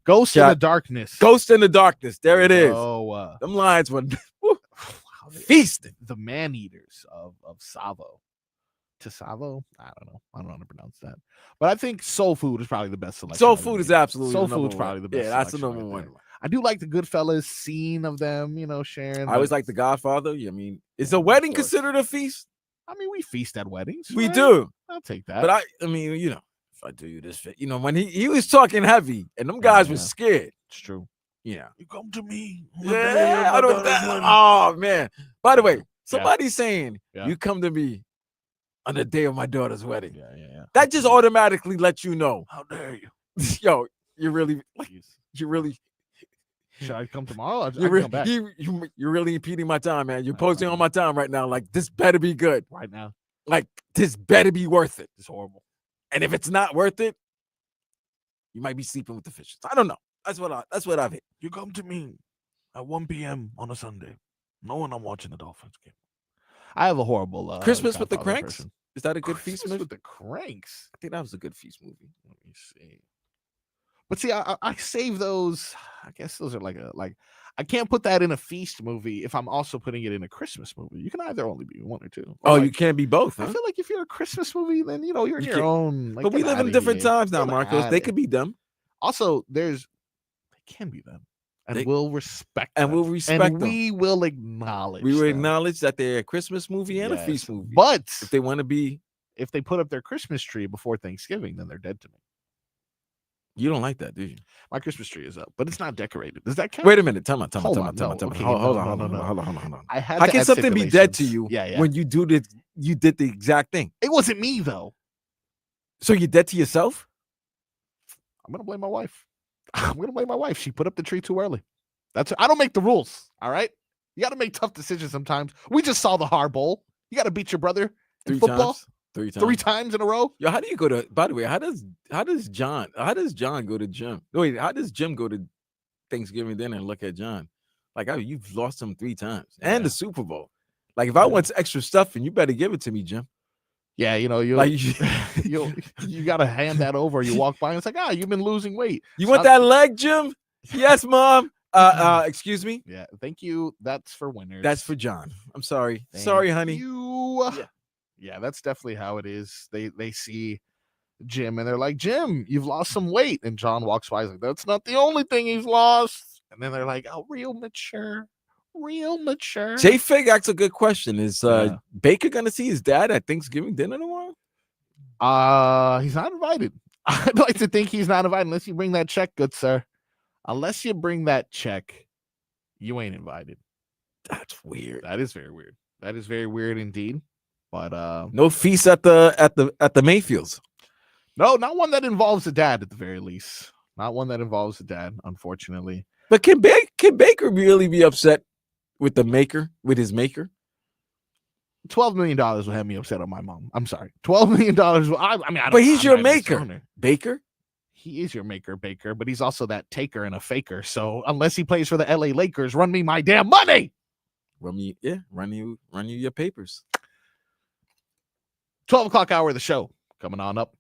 Ghost in the Darkness. Ghost in the Darkness. There it is. Oh, them lions were feasting. The man eaters of Savo. Tasavo? I don't know. I don't know how to pronounce that. But I think Soul Food is probably the best selection. Soul Food is absolutely Soul Food's probably the best. Yeah, that's the number one. I do like the Goodfellas scene of them, sharing. I always like The Godfather. I mean, is a wedding considered a feast? I mean, we feast at weddings. We right? do. I'll take that. But I mean, if I do you this, when he was talking heavy and them guys were scared. It's true. Yeah. You come to me. Yeah, I don't. Oh man. By the way, somebody's saying you come to me on the day of my daughter's wedding. Yeah. That just automatically lets you know. How dare you? Yo, you really. Should I come tomorrow? I You're come back. You're really impeding my time, man. You're posting on my time right now. Like, this better be good. Right now. Like, this better be worth it. It's horrible. And if it's not worth it, you might be sleeping with the fishes. I don't know. That's what I've hit. You come to me at 1 p.m. on a Sunday, knowing I'm watching the Dolphins game. I have a horrible Christmas with the Cranks. Person. Is that a good feast movie? With the Cranks. I think that was a good feast movie. Let me see. But see, I save those. I guess those are like I can't put that in a feast movie if I'm also putting it in a Christmas movie. You can either only be one or two. Or you can't be both. Huh? I feel like if you're a Christmas movie, then you're in your own. But we live in different times now, Marcos. They could be them. Also, they can be them, and we'll respect. And we'll respect them. We will acknowledge. We will acknowledge that they're a Christmas movie and a feast movie. But if they want to be, if they put up their Christmas tree before Thanksgiving, then they're dead to me. You don't like that, do you? My Christmas tree is up, but it's not decorated. Does that count? Wait a minute. Tell me. Hold on. How can something be dead to you when you did the exact thing? It wasn't me, though. So you're dead to yourself? I'm going to blame my wife. She put up the tree too early. I don't make the rules, all right? You got to make tough decisions sometimes. We just saw the Har Bowl. You got to beat your brother in football. Three times in a row. Yo, how do you go to? By the way, how does John go to gym? Wait, how does Jim go to Thanksgiving dinner and look at John? Like, you've lost him 3 times and the Super Bowl. Like, if I want extra stuffing, you better give it to me, Jim. Yeah, you got to hand that over. You walk by and it's like, you've been losing weight. You want that leg, Jim? Yes, Mom. Excuse me. Yeah, thank you. That's for winners. That's for John. I'm sorry. Sorry, honey. Yeah, that's definitely how it is. They see Jim and they're like, Jim, you've lost some weight. And John walks by. He's like, that's not the only thing he's lost. And then they're like, real mature. JFig asks a good question. Is Baker going to see his dad at Thanksgiving dinner tomorrow? He's not invited. I'd like to think he's not invited unless you bring that check, good sir. Unless you bring that check, you ain't invited. That's weird. That is very weird. That is very weird indeed. But no feast at the Mayfields. No, not one that involves a dad at the very least. Not one that involves a dad, unfortunately. But can Baker really be upset with his maker? $12 million will have me upset on my mom. I'm sorry. $12 million. But he's your maker, Baker. He is your maker, Baker, but he's also that taker and a faker. So unless he plays for the LA Lakers, run me my damn money. Run you your papers. 12 o'clock hour of the show coming on up.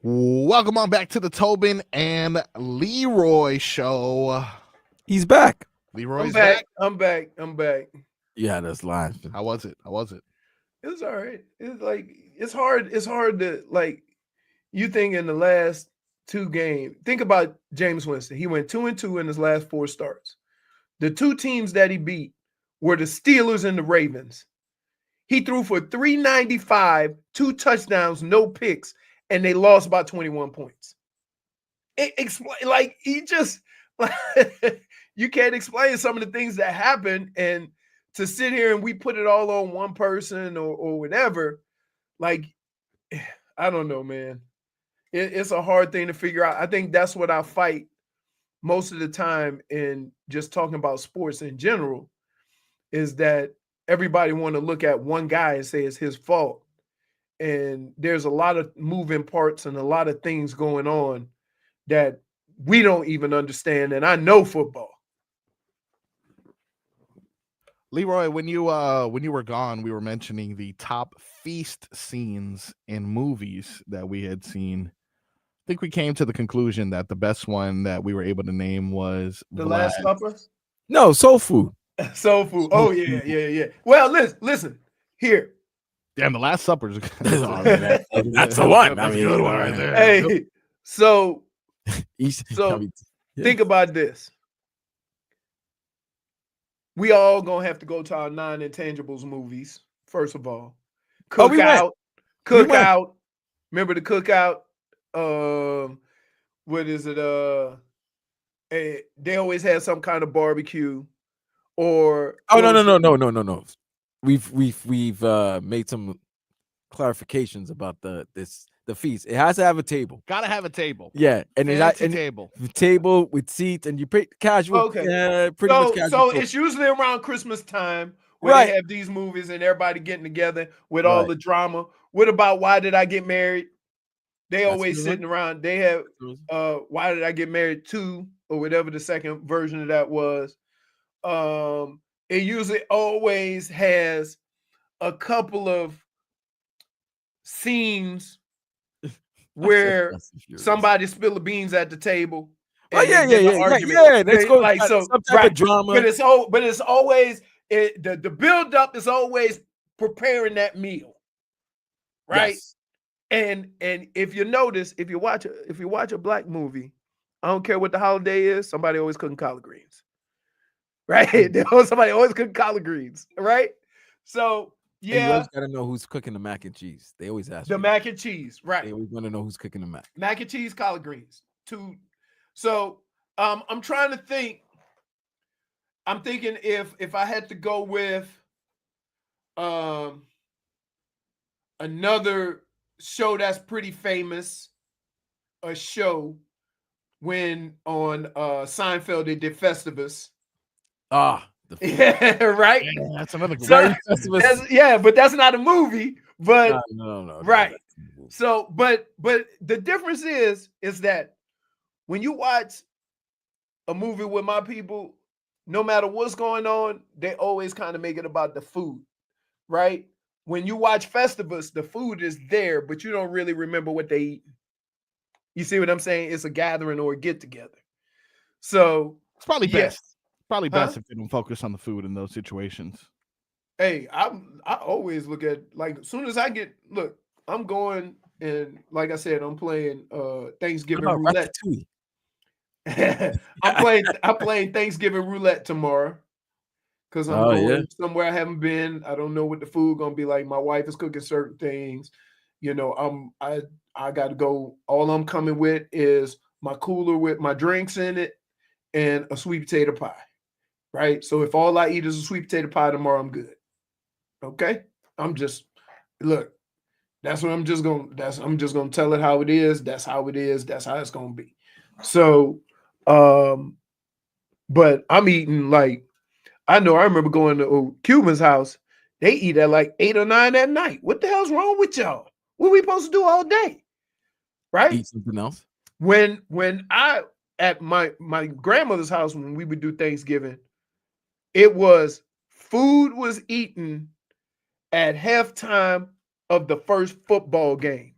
Welcome on back to the Tobin and Leroy show. He's back. Leroy's I'm back. Yeah, that's live. How was it? It was all right. It's like it's hard to like you think in the last 2 games. Think about James Winston. He went 2-2 in his last 4 starts. The 2 teams that he beat were the Steelers and the Ravens. He threw for 395, 2 touchdowns, no picks, and they lost by 21 points. He just you can't explain some of the things that happened, and to sit here and we put it all on one person or whatever, like I don't know, man. It's a hard thing to figure out. I think that's what I fight most of the time in just talking about sports in general, is that everybody want to look at one guy and say it's his fault. And there's a lot of moving parts and a lot of things going on that we don't even understand. And I know football. Leroy, when you were gone, we were mentioning the top feast scenes in movies that we had seen. I think we came to the conclusion that the best one that we were able to name was The Last Supper? No, Soul Food. Soul Food. Oh, yeah. Well, listen. Here. Damn, the Last Supper. That's the one. That's a good one right there. Hey, so Yeah. think about this. We all gonna have to go to our non-intangibles movies, first of all. Cookout. Remember the Cookout? What is it? They always had some kind of barbecue. Or no. We've made some clarifications about the feast. It has to have a table. Gotta have a table. Yeah, and table. Table with seats, and you pay casual. Okay. Pretty much casual. So it's usually around Christmas time where they have these movies and everybody getting together with all the drama. What about Why Did I Get Married? They always sitting around. They have Why Did I Get Married 2 or whatever the second version of that was. It usually always has a couple of scenes where somebody spill the beans at the table. Oh yeah. Let's go like so some type of drama. But it's always the build up is always preparing that meal, right? Yes. And if you notice, if you watch a black movie, I don't care what the holiday is, somebody always cooking collard greens. Right? Somebody always cooking collard greens, right? So yeah, and you always gotta know who's cooking the mac and cheese. They always ask the mac and cheese, right? They always want to know who's cooking the mac and cheese, collard greens. So I'm trying to think. I'm thinking if I had to go with another show that's pretty famous, a show when on Seinfeld they did Festivus. Right. Yeah, that's another good one. But that's not a movie. But no. Right. So, but the difference is that when you watch a movie with my people, no matter what's going on, they always kind of make it about the food, right? When you watch Festivus, the food is there, but you don't really remember what they eat. You see what I'm saying? It's a gathering or a get together. So it's probably best. Probably best if they don't focus on the food in those situations. Hey, I always look at, like, as soon as I'm going, and like I said, I'm playing Thanksgiving roulette. I'm playing Thanksgiving roulette tomorrow because I'm going somewhere I haven't been. I don't know what the food gonna be like. My wife is cooking certain things. You know, I got to go. All I'm coming with is my cooler with my drinks in it and a sweet potato pie. Right. So if all I eat is a sweet potato pie tomorrow, I'm good. Okay. That's what I'm just gonna tell it how it is. That's how it is. That's how it's gonna be. So, but I'm eating like, I remember going to Cuban's house. They eat at like 8 or 9 at night. What the hell's wrong with y'all? What we supposed to do all day? Right? Eat something else. When I at my grandmother's house, when we would do Thanksgiving, it was food was eaten at halftime of the first football game.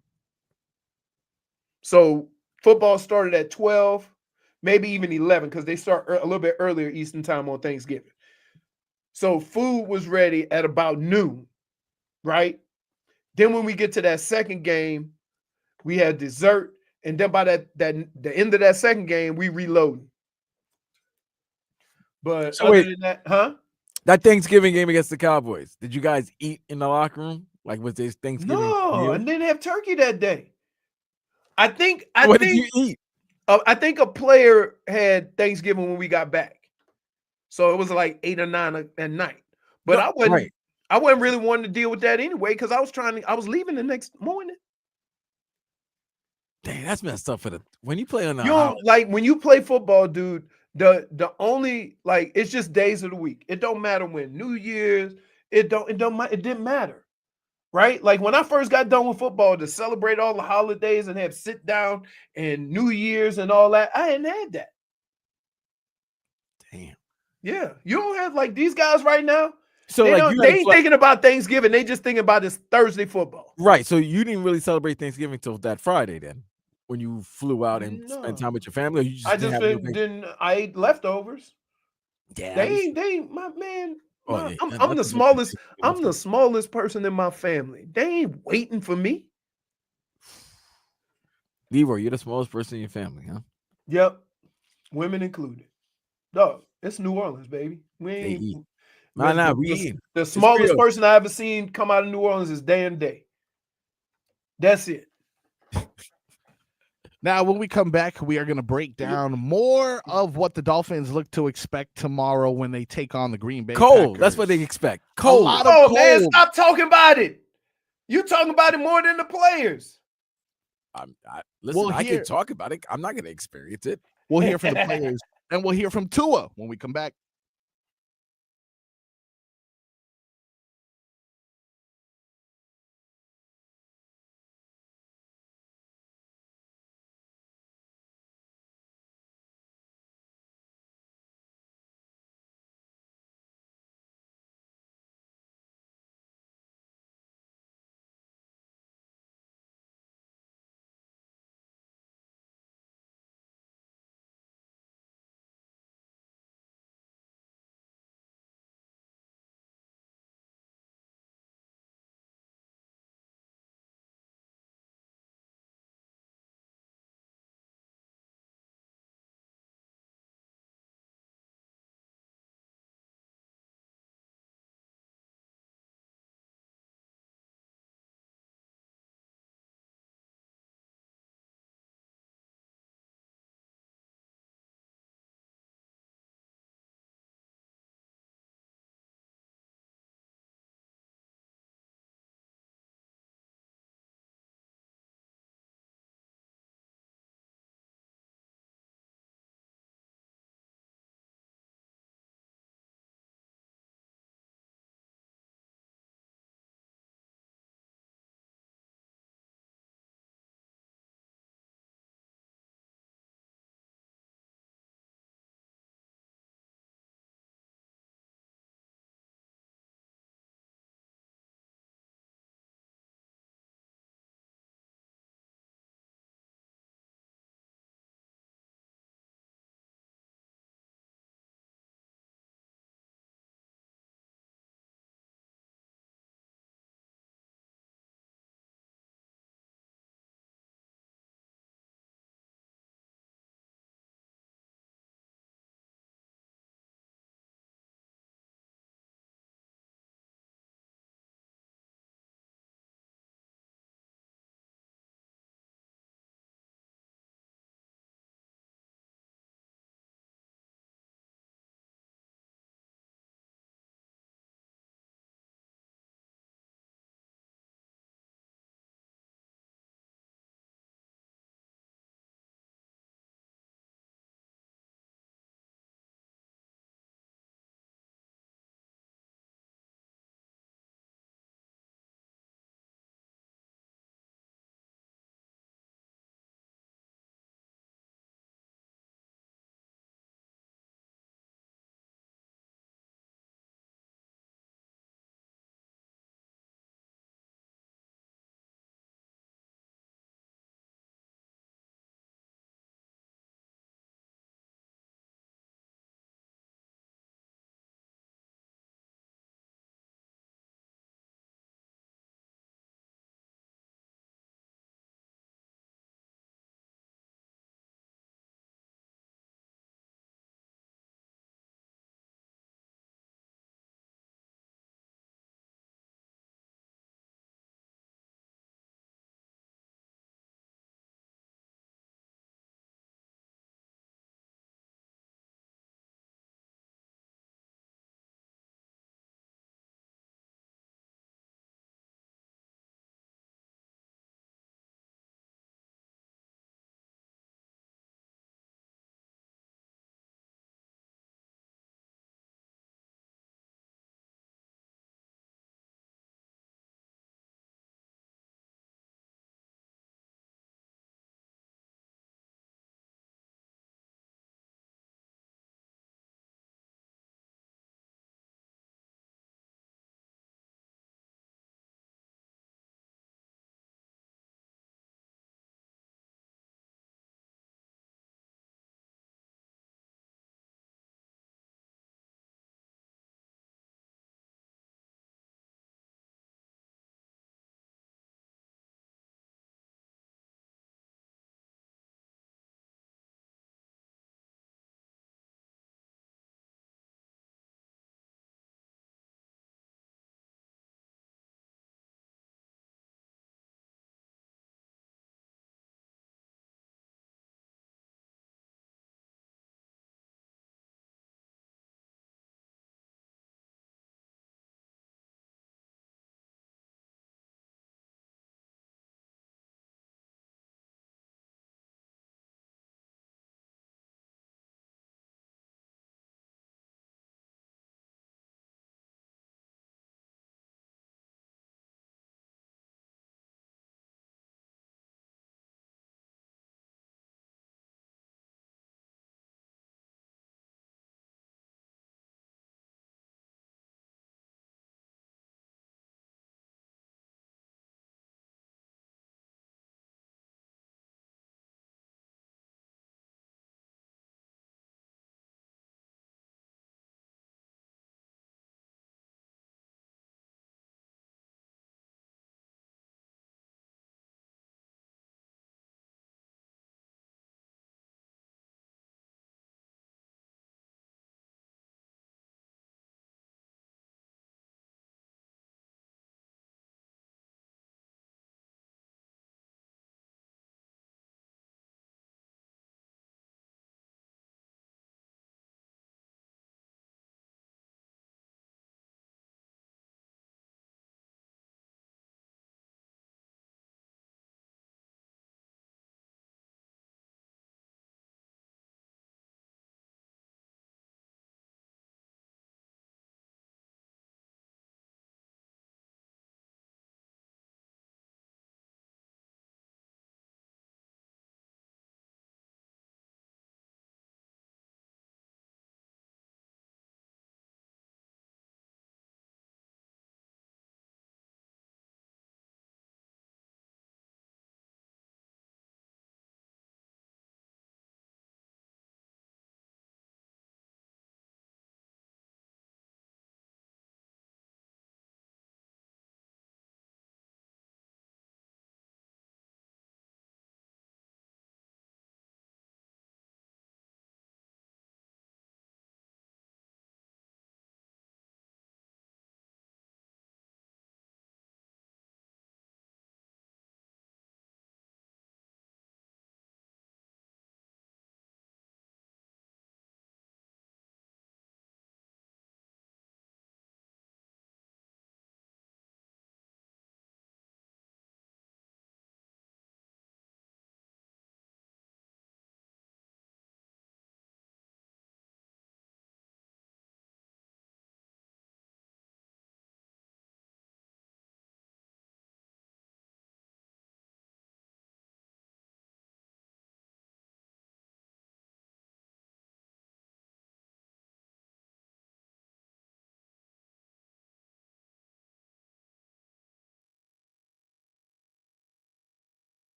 So football started at 12, maybe even 11, because they start a little bit earlier Eastern time on Thanksgiving. So food was ready at about noon, right? Then when we get to that second game, we had dessert, and then by the end of that second game, we reloading. But So other wait. than that, huh? That Thanksgiving game against the Cowboys, did you guys eat in the locker room? Like, was this Thanksgiving No, I meal? didn't have turkey that day. I think What did you eat? I think a player had Thanksgiving when we got back, so it was like 8 or 9 at night. But No, right. I wasn't really wanting to deal with that anyway because I was leaving the next morning. Dang, that's messed up for when you play on the You don't like when you play football, dude. The only like it's just days of the week. It don't matter when New Year's. It didn't matter, right? Like when I first got done with football to celebrate all the holidays and have sit down and New Year's and all that. I hadn't had that. Damn. Yeah, you don't have like these guys right now. So they like ain't thinking about Thanksgiving. They just thinking about this Thursday football. Right. So you didn't really celebrate Thanksgiving till that Friday then, when you flew out and spent time with your family. Or you just I didn't just have didn't. I ate leftovers. Yeah, They ain't my man. yeah, I'm the smallest. I'm the smallest person in my family. They ain't waiting for me. Leroy, you're the smallest person in your family, huh? Yep, women included. Dog, it's New Orleans, baby. We They ain't. eat. Nah, we eat. The smallest person I ever seen come out of New Orleans is Dan Day. That's it. Now, when we come back, we are going to break down more of what the Dolphins look to expect tomorrow when they take on the Green Bay Cold. Packers. That's what they expect. Cold. A lot of cold. Man, stop talking about it. You talking about it more than the players. Listen, I can talk about it. I'm not going to experience it. We'll hear from the players, and we'll hear from Tua when we come back.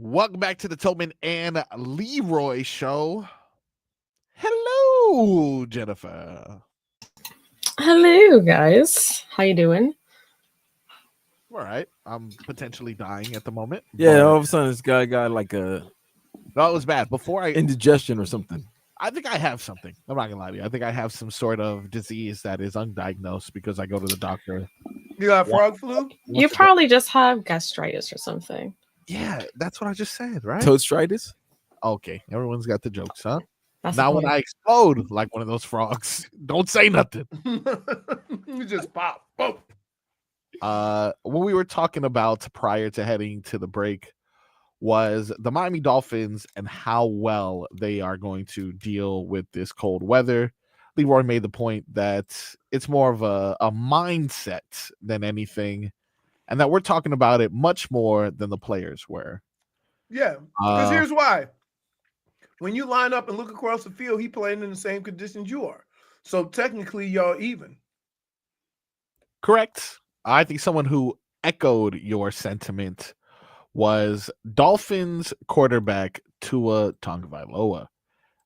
Welcome back to the Tobin and Leroy show. Hello, Jennifer. Hello, guys. How you doing? All right. I'm potentially dying at the moment. Yeah, all of a sudden this guy got like a No, it was bad. Before I indigestion or something. I think I have something. I'm not gonna lie to you. I think I have some sort of disease that is undiagnosed because I go to the doctor. You got frog flu? You probably just have gastritis or something. Yeah, that's what I just said, right? Toadstritis? Okay, everyone's got the jokes, huh? That's Now the when point. I explode like one of those frogs, don't say nothing. You just pop. Boom. What we were talking about prior to heading to the break was the Miami Dolphins and how well they are going to deal with this cold weather. Leroy made the point that it's more of a mindset than anything, and that we're talking about it much more than the players were. Yeah, because here's why. When you line up and look across the field, he playing in the same conditions you are. So technically, y'all even. Correct. I think someone who echoed your sentiment was Dolphins quarterback Tua Tagovailoa.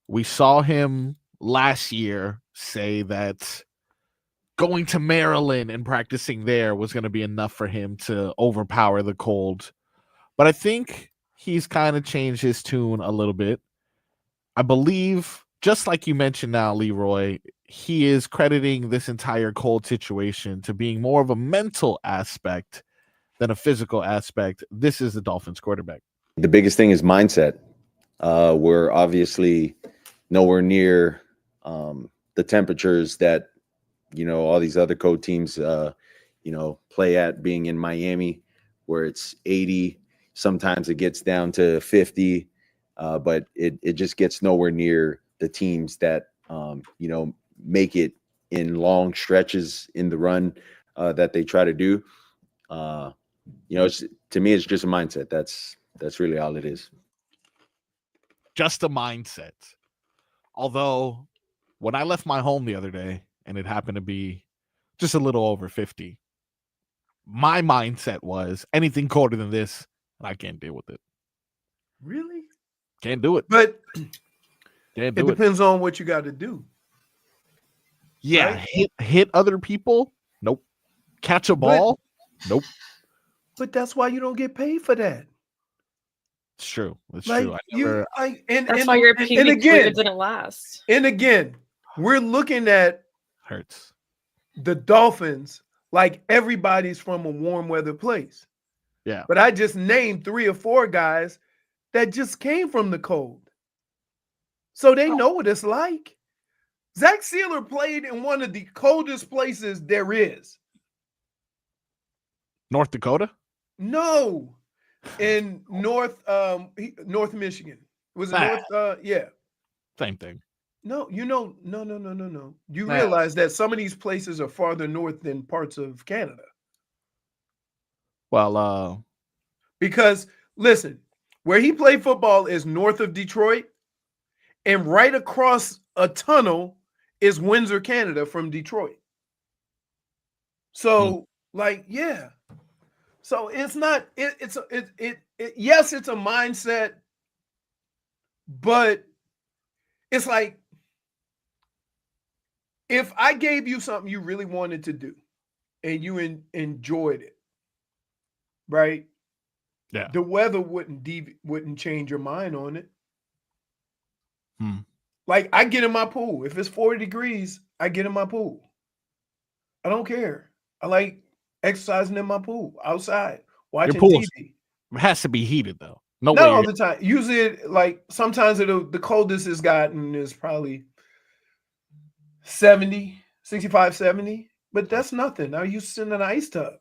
We saw him last year say that going to Maryland and practicing there was going to be enough for him to overpower the cold. But I think he's kind of changed his tune a little bit. I believe, just like you mentioned now, Leroy, he is crediting this entire cold situation to being more of a mental aspect than a physical aspect. This is the Dolphins quarterback. The biggest thing is mindset. We're obviously nowhere near the temperatures that, all these other cold teams, play at, being in Miami, where it's 80. Sometimes it gets down to 50, but it just gets nowhere near the teams that, make it in long stretches in the run that they try to do. To me, it's just a mindset. That's really all it is. Just a mindset. Although, when I left my home the other day and it happened to be just a little over 50, my mindset was anything colder than this, I can't deal with it. Really? Can't do it. But Can't do it depends on what you got to do. Yeah, right? hit other people? Nope. Catch a ball? Nope. But that's why you don't get paid for that. It's true. It's Like true. That's why your PV career again, didn't last. And again, we're looking at hurts the Dolphins like everybody's from a warm weather place. Yeah. But I just named 3 or 4 guys that just came from the cold. So they know what it's like. Zach Sealer played in one of the coldest places there is. North Dakota? No. In North Michigan. Was it North? Yeah. Same thing. No. No. You realize that some of these places are farther north than parts of Canada. Well, because listen, where he played football is north of Detroit, and right across a tunnel is Windsor, Canada from Detroit. So, yeah. So it's not. Yes, it's a mindset, but it's like if I gave you something you really wanted to do, and you enjoyed it, right? Yeah. The weather wouldn't change your mind on it. Like I get in my pool. If it's 40 degrees, I get in my pool. I don't care. I like exercising in my pool outside, watching TV. It has to be heated though. Not all the time. Usually, like sometimes the coldest it's gotten is probably 70, 65, 70. But that's nothing. I used to sit in an ice tub.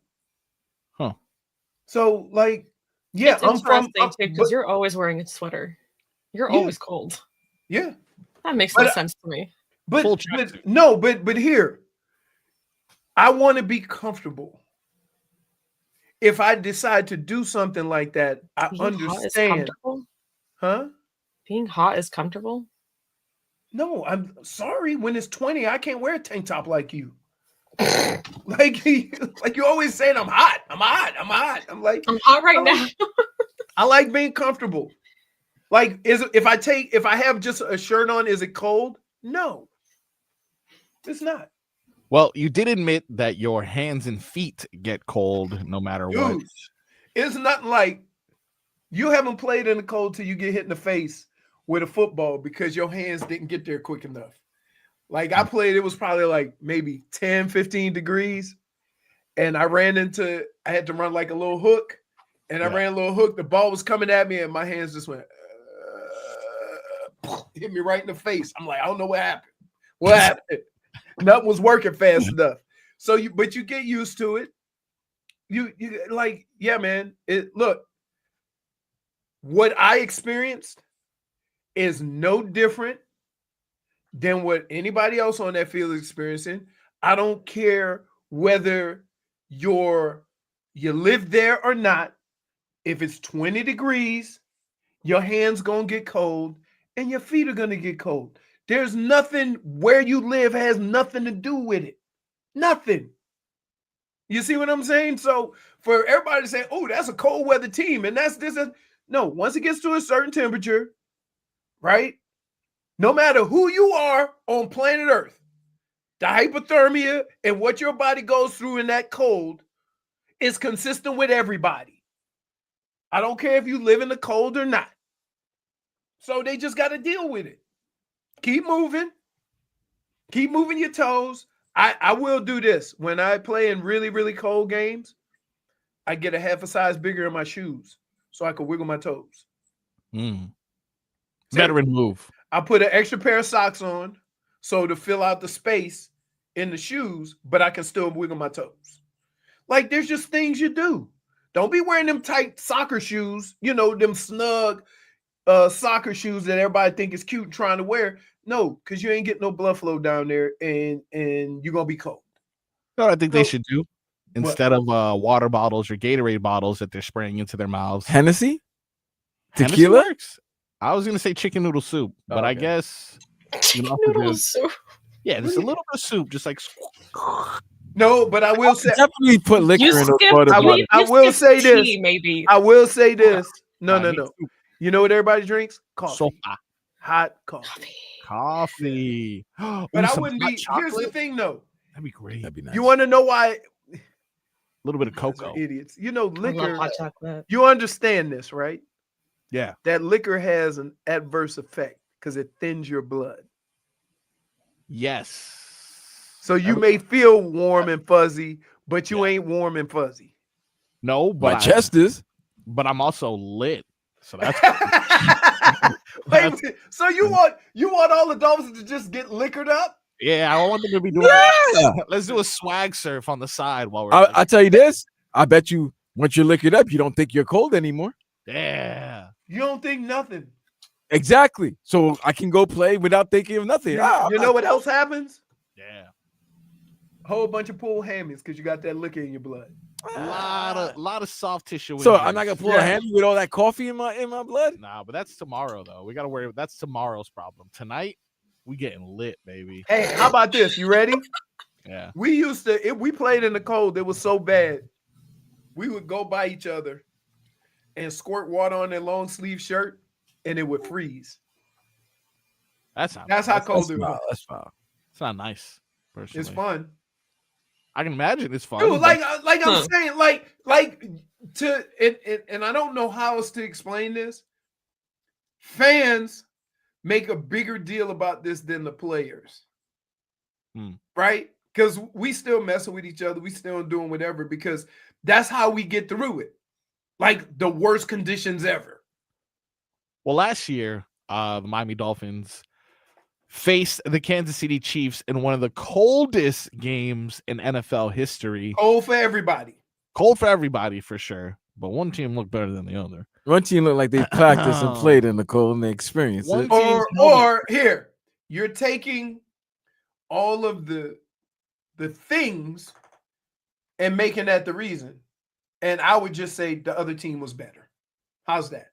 Huh. So like, yeah, it's interesting too because you're always wearing a sweater. You're always cold. Yeah. That makes no sense to me. But here, I want to be comfortable. If I decide to do something like that, I understand. Huh? Being hot is comfortable? No, I'm sorry. When it's 20, I can't wear a tank top like you. like you always saying I'm hot. I'm like, I'm hot right now. I like being comfortable. Like, if I have just a shirt on, is it cold? No, it's not. Well, you did admit that your hands and feet get cold no matter what. Dude, it's nothing like you haven't played in the cold till you get hit in the face with a football because your hands didn't get there quick enough. Like I played, it was probably like maybe 10, 15 degrees. And I had to run like a little hook. And I ran a little hook. The ball was coming at me and my hands just went, hit me right in the face. I'm like, I don't know what happened. What happened? Nothing was working fast enough. So but you get used to it. You like, yeah, man. Look, what I experienced is no different than what anybody else on that field is experiencing. I don't care whether you live there or not. If it's 20 degrees, your hands gonna get cold and your feet are gonna get cold. There's nothing where you live has nothing to do with it. Nothing. You see what I'm saying? So for everybody to say, oh, that's a cold weather team, and that's this. No, once it gets to a certain temperature, right? No matter who you are on planet Earth, the hypothermia and what your body goes through in that cold is consistent with everybody. I don't care if you live in the cold or not. So they just got to deal with it. Keep moving. Keep moving your toes. I will do this. When I play in really, really cold games, I get a half a size bigger in my shoes so I can wiggle my toes. Veteran move. I put an extra pair of socks on so to fill out the space in the shoes, but I can still wiggle my toes. Like, there's just things you do. Don't be wearing them tight soccer shoes, them snug soccer shoes that everybody think is cute trying to wear. No, because you ain't getting no blood flow down there and you're going to be cold. No, I think they should do instead of water bottles or Gatorade bottles that they're spraying into their mouths. Hennessy? Hennessy Tequila? works. I was going to say chicken noodle soup, but I guess Noodle soup. Yeah, just a little bit of soup, just like. No, but I will say definitely put liquor in the water. I will say this. Maybe I will say this. No. You know what everybody drinks? Coffee. Sofa. Hot coffee. Coffee. But I wouldn't be. Here's the thing, though. That'd be great. That'd be nice. You want to know why? A little bit of cocoa. Idiots. Liquor. hot chocolate. You understand this, right? Yeah. That liquor has an adverse effect because it thins your blood. Yes. So you may feel warm and fuzzy, but you ain't warm and fuzzy. No, but my chest is. But I'm also lit. So that's. Wait, so you want all the Dolphins to just get liquored up? Yeah, I want them to be doing that. Let's do a swag surf on the side while we're. I'll tell you this. I bet you once you're liquored up, you don't think you're cold anymore. Yeah. You don't think nothing. Exactly. So I can go play without thinking of nothing. You know what else happens? Yeah. A whole bunch of pull hammies because you got that liquor in your blood. A lot of soft tissue. So I'm not gonna pull a hammy with all that coffee in my blood. Nah, but that's tomorrow though. We gotta worry. That's tomorrow's problem. Tonight, we getting lit, baby. Hey, how about this? You ready? Yeah. We used to. If we played in the cold, it was so bad. We would go by each other and squirt water on their long sleeve shirt, and it would freeze. That's how cold it was. That's foul. It's not nice. Personally. It's fun. I can imagine it's fun. Dude, like I'm saying, and I don't know how else to explain this. Fans make a bigger deal about this than the players, right? Because we still messing with each other, we still doing whatever because that's how we get through it. Like the worst conditions ever. Well, last year, the Miami Dolphins faced the Kansas City Chiefs in one of the coldest games in NFL history. Cold for everybody. Cold for everybody, for sure. But one team looked better than the other. One team looked like they practiced and played in the cold and they experienced it. Or here, you're taking all of the things and making that the reason. And I would just say the other team was better. How's that?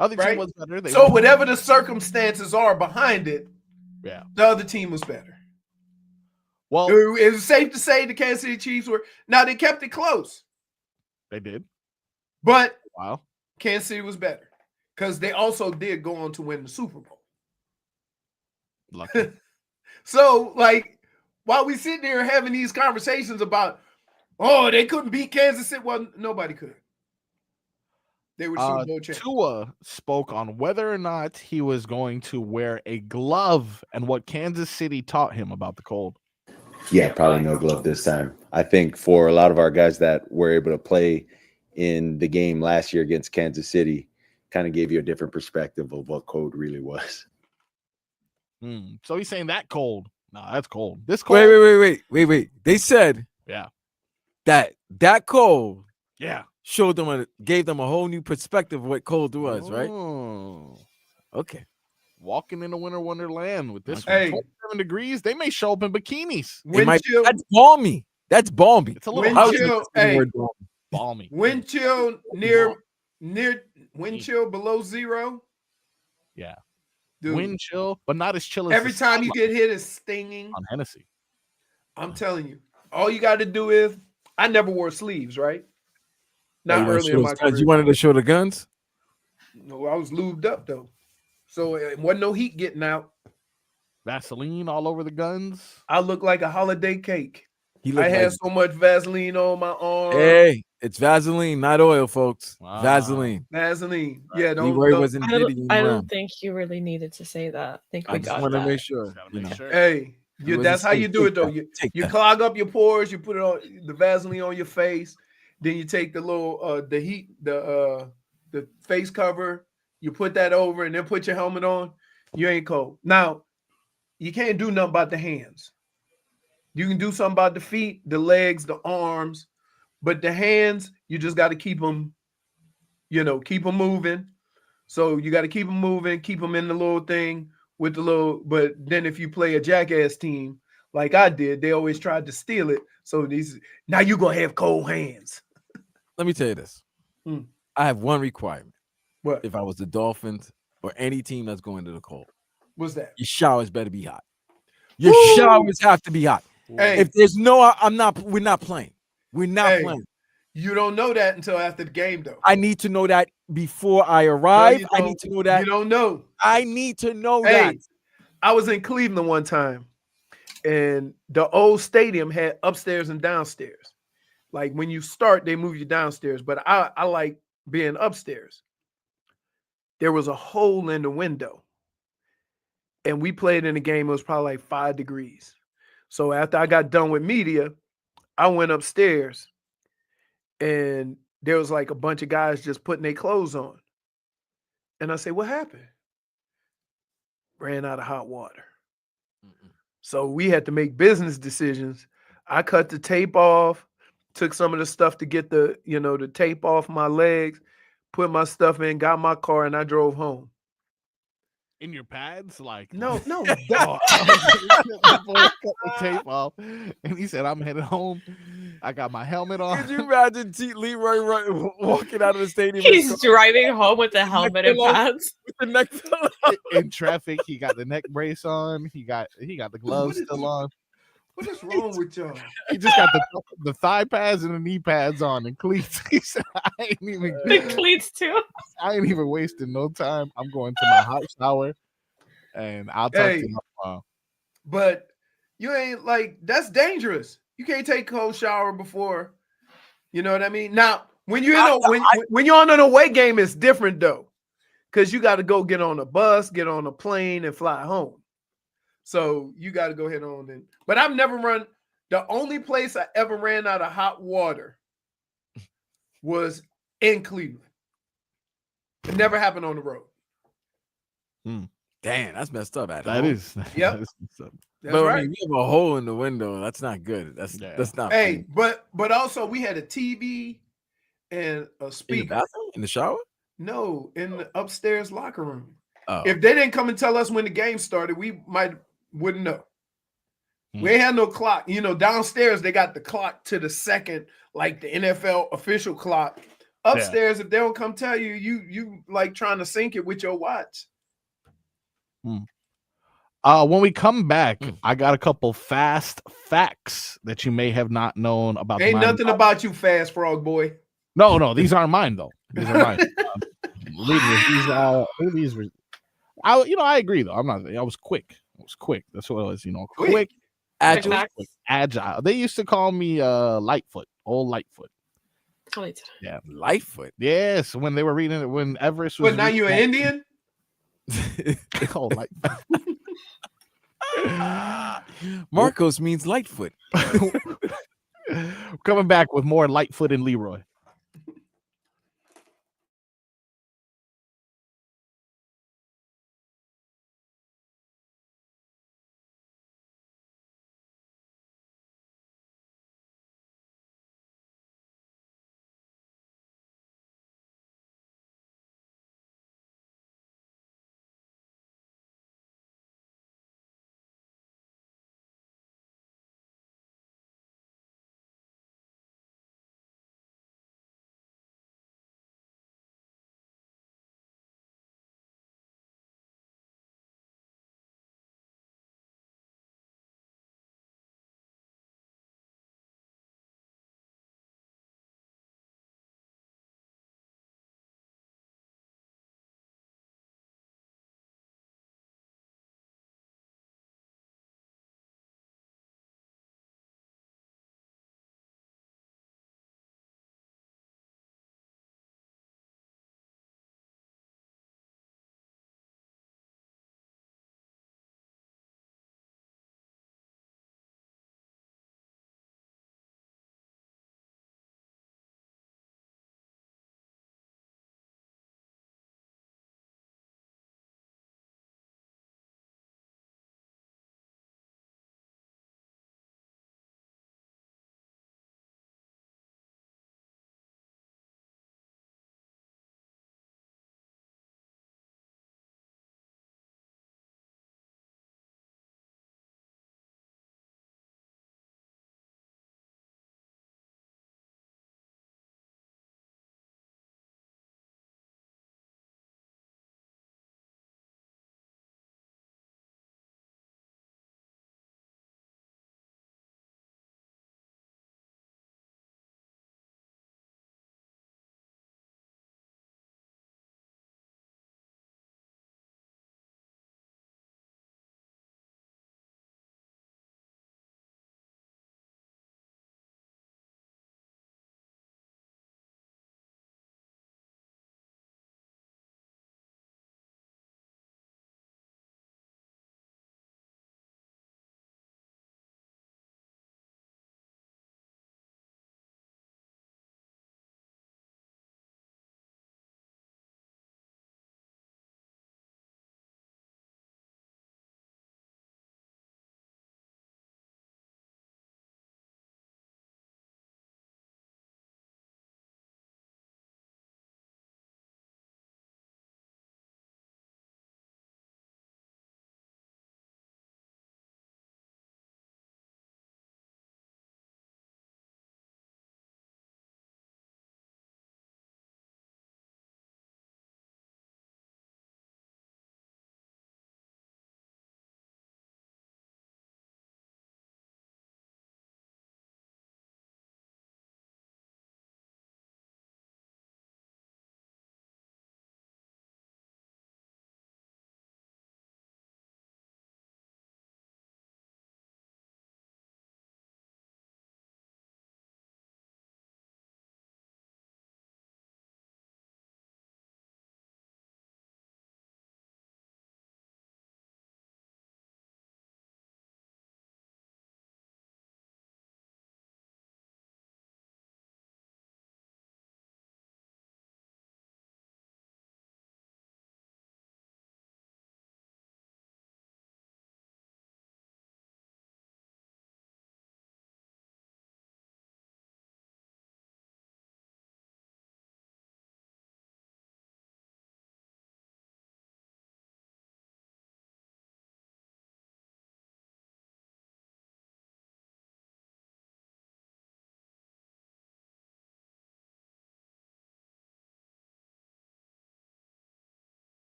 Other team was better. So whatever the circumstances are behind it, yeah, the other team was better. Well, it was safe to say the Kansas City Chiefs were. Now they kept it close. They did, but Wow. Kansas City was better because they also did go on to win the Super Bowl. Lucky. So, like, while we sit there having these conversations about, oh, they couldn't beat Kansas City, well, nobody could. They were Super Bowl champions. Tua spoke on whether or not he was going to wear a glove and what Kansas City taught him about the cold. Yeah, probably no glove this time. I think for a lot of our guys that were able to play in the game last year against Kansas City, kind of gave you a different perspective of what cold really was. So he's saying that cold. No, that's cold. This cold. Wait. They said that cold showed them gave them a whole new perspective of what cold was, right? Okay. Walking in a winter wonderland with this Hey. 27 degrees, they may show up in bikinis. That's balmy. That's balmy. It's a little Wind chill, hey, balmy. wind chill near wind chill below zero. Yeah. Dude, Wind chill, but not as chill as every the time you sunlight get hit, it's stinging. on Hennessy. I'm telling you, all you got to do is, I never wore sleeves, right? Not You early in my career. You wanted to show the guns? No, I was lubed up though, so it wasn't no heat getting out. Vaseline all over the guns. I looked like a holiday cake. He I looked had like, so much Vaseline on my arm. hey, it's Vaseline, not oil, folks. Wow. Vaseline. Vaseline. Yeah, Leroy don't. wasn't I diddy don't around. think you really needed to say that. I think we I just got want to that. make sure. Gotta You make know. sure. Hey, He wasn't that's how saying you do it though. take You that. clog up your pores. You put it on the Vaseline on your face. Then you take the little the face cover. You put that over, and then put your helmet on. You ain't cold. Now, you can't do nothing about the hands. You can do something about the feet, the legs, the arms, but the hands, you just got to keep them, keep them moving. So you got to keep them moving, keep them in the little thing with the little. But then if you play a jackass team like I did, they always tried to steal it. So now you're gonna have cold hands. Let me tell you this. I have one requirement. What? If I was the Dolphins or any team that's going to the cold, What's that? your showers better be hot. Your Woo! showers have to be hot. Hey, If there's no, we're not playing. We're not playing. You don't know that until after the game, though. I need to know that before I arrive. I need to know that. You don't know. I need to know that. I was in Cleveland one time, and the old stadium had upstairs and downstairs. Like when you start, they move you downstairs, but I like being upstairs. There was a hole in the window, and we played in a game. It was probably like 5 degrees. So after I got done with media, I went upstairs, and there was like a bunch of guys just putting their clothes on. And I say, what happened? Ran out of hot water. So we had to make business decisions. I cut the tape off, took some of the stuff to get the tape off my legs, put my stuff in, got my car, and I drove home. In your pads, like No. Cut the tape off, and he said, "I'm headed home. I got my helmet on." Could you imagine Leroy walking out of the stadium? He's driving home with the helmet and pads. With the neck pillow. In traffic, he got the neck brace on. He got the gloves still on. What is wrong with y'all? He just got the thigh pads and the knee pads on and cleats. He said, I ain't even The cleats too. I ain't even wasting no time. I'm going to my hot shower, and I'll talk to you tomorrow. But you ain't that's dangerous. You can't take a cold shower before. You know what I mean? Now, when you're when you're on an away game, it's different though, because you got to go get on a bus, get on a plane, and fly home. So you got to go ahead on and. But I've never run. The only place I ever ran out of hot water was in Cleveland. It never happened on the road. Damn, that's messed up. That is. Yep. That is messed up. That's But right. I mean, we have a hole in the window. That's not good. That's not. Hey, but also we had a TV and a in the speaker. bathroom, in the shower. No, in the upstairs locker room. Oh. If they didn't come and tell us when the game started, we wouldn't know. We ain't had no clock. Downstairs they got the clock to the second, like the NFL official clock. Upstairs, if they don't come tell you, you like trying to sync it with your watch. When we come back, I got a couple fast facts that you may have not known about. Ain't nothing about you, fast frog boy. No, these aren't mine though. These are mine. Believe me, these were. I agree though. I was quick. I was quick. That's what it was. Quick, Agile. Backpacks. agile. They used to call me Lightfoot, old Lightfoot. Oh, wait. Yeah. Lightfoot. Yes, when they were reading it, when Everest was. But now you an Indian? Oh, Lightfoot. Marcos means Lightfoot. Coming back with more Lightfoot and Leroy.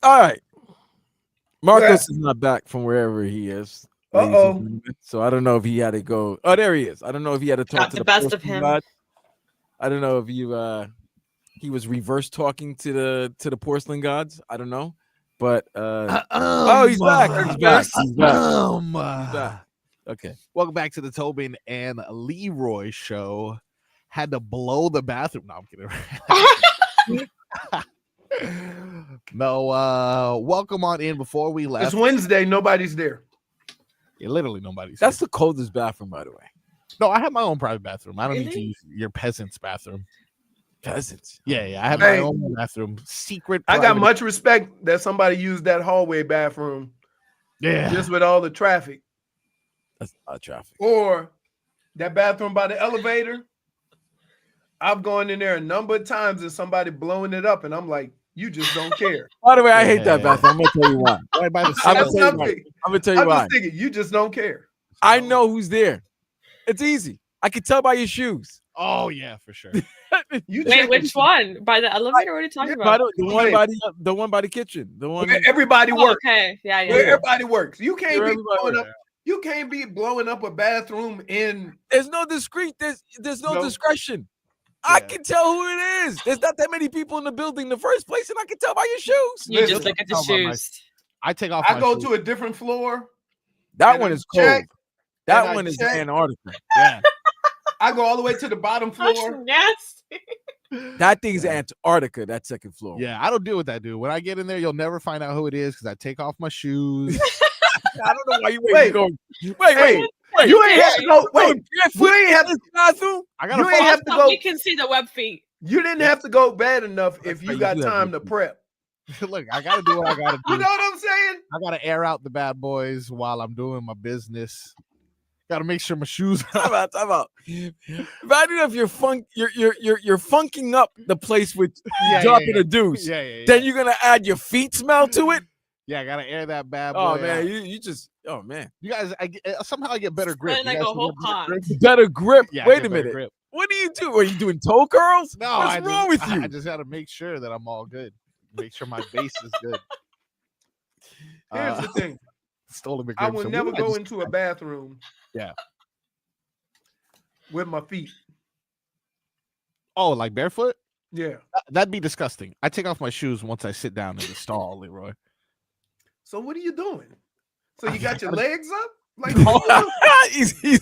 All right. Marcos Yeah. is not back from wherever he is. Uh-oh. So I don't know if he had to go. Oh, there he is. I don't know if he had to talk Got to the best of porcelain him. god. I don't know if he was reverse talking to the porcelain gods. I don't know. But oh, he's back. He's back. He's back. Okay. Welcome back to the Tobin and Leroy show. Had to blow the bathroom. No, I'm kidding. No, welcome on in before we left. It's Wednesday. Nobody's there. Yeah, literally nobody's That's here. the coldest bathroom, by the way. No, I have my own private bathroom. I don't need to Really? use your peasant's bathroom. Peasants. Yeah, I have Hey. my own bathroom. Secret. I got private- much respect that somebody used that hallway bathroom Yeah. just with all the traffic. That's a lot of traffic. Or that bathroom by the elevator. I've gone in there a number of times and somebody blowing it up, and I'm like, you just don't care. By the way, I hate that Yeah. bathroom. I'm gonna tell you why. Right by the I'm That's gonna tell you why. nothing. I'm gonna tell you I'm why. just thinking, you just don't care. I know who's there. It's easy. I can tell by your shoes. Oh yeah, for sure. You Wait, check which one? By the elevator? What are you talking By about? the one by the one by the kitchen. The one. where everybody Oh, works. okay. Yeah, yeah. Where yeah. everybody works. You can't Where be everybody blowing up. works. You can't be blowing up a bathroom in. There's no discreet. There's no No. discretion. I Yeah. can tell who it is. There's not that many people in the building in the first place, and I can tell by your shoes. You Listen, just look at the tell by my- shoes. I take off. I my go shoes. to a different floor. That And one I is cold. check, That and I one is check. Antarctica. Yeah. I go all the way to the bottom That's floor. nasty. That thing's Antarctica. That second floor. Yeah, I don't deal with that, dude. When I get in there, you'll never find out who it is because I take off my shoes. I don't know why you Wait. going. Hey, Wait. you ain't have to go. Wait, You ain't have to. bathroom. I You gotta ain't follow. have to So go. we can see the web feet. You didn't have to go bad enough That's if how you you got do that, time to Ricky. prep. Look, I gotta do what I gotta do. You know what I'm saying? I gotta air out the bad boys while I'm doing my business. Gotta make sure my shoes. Time out. Imagine if you're funking up the place with dropping a deuce. Yeah. Then you're gonna add your feet smell to it. Yeah, I gotta air that bad boy. Oh man, out. you just man, You guys, somehow I get better grip. Spreading You like guys a can whole get better pond. grip? better grip. Yeah, I Wait get a better minute. grip. What do you do? Are you doing toe curls? No, What's wrong with you? I just gotta make sure that I'm all good. Make sure my base is good. Here's the thing. Stolen I McRib. will So never we go just- into a bathroom. Yeah. With my feet. Oh, like barefoot? Yeah. That'd be disgusting. I take off my shoes once I sit down in the stall, Leroy. So what are you doing? So you got your legs up? Like He's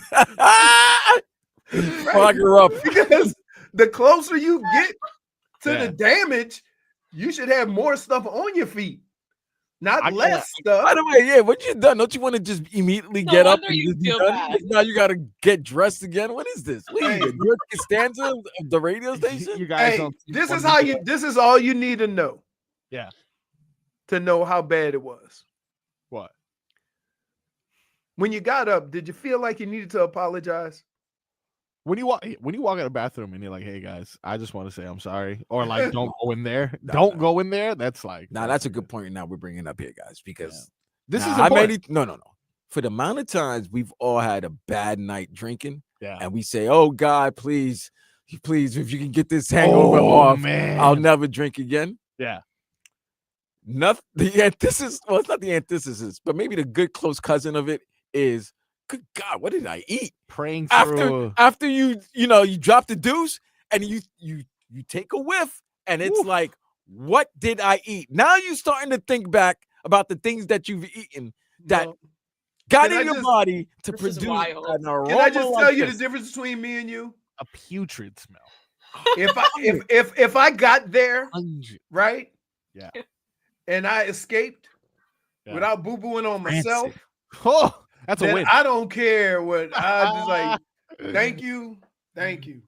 Fuck her up. because the closer you get to Yeah. the damage, you should have more stuff on your feet, not I less By stuff. the way, yeah, what you done? Don't you want to just immediately No get up wonder and you just be feel done? bad. Now you gotta get dressed again. What is this? What are Hey. you, George Costanza of the radio station? You guys Hey, don't. this is how you. This is all you need to know. Yeah. To know how bad it was. What? When you got up, did you feel like you needed to apologize? When you walk in the bathroom and you're like, "Hey guys, I just want to say I'm sorry," or like, "Don't go in there, don't go in there." That's like, Now that's a good point. Now we're bringing up here, guys, because This now, is how important. many? No. For the amount of times we've all had a bad night drinking, Yeah. and we say, "Oh God, please, if you can get this hangover off, man. I'll never drink again." Yeah. Nothing. The antithesis. Well, it's not the antithesis, but maybe the good close cousin of it is, good God, what did I eat? Praying through. After you drop the deuce and you take a whiff and it's Oof. like, what did I eat? Now you're starting to think back about the things that you've eaten that Well, got can I in your just- body to This is produce wild. an aroma. Can I just like tell you this. the difference between me and you? A putrid smell. If I got there Pungent. right, Yeah. and I escaped Yeah. without boo booing on myself, Rancid. Oh, that's a then win. I don't care what I just like. Thank you. Thank you.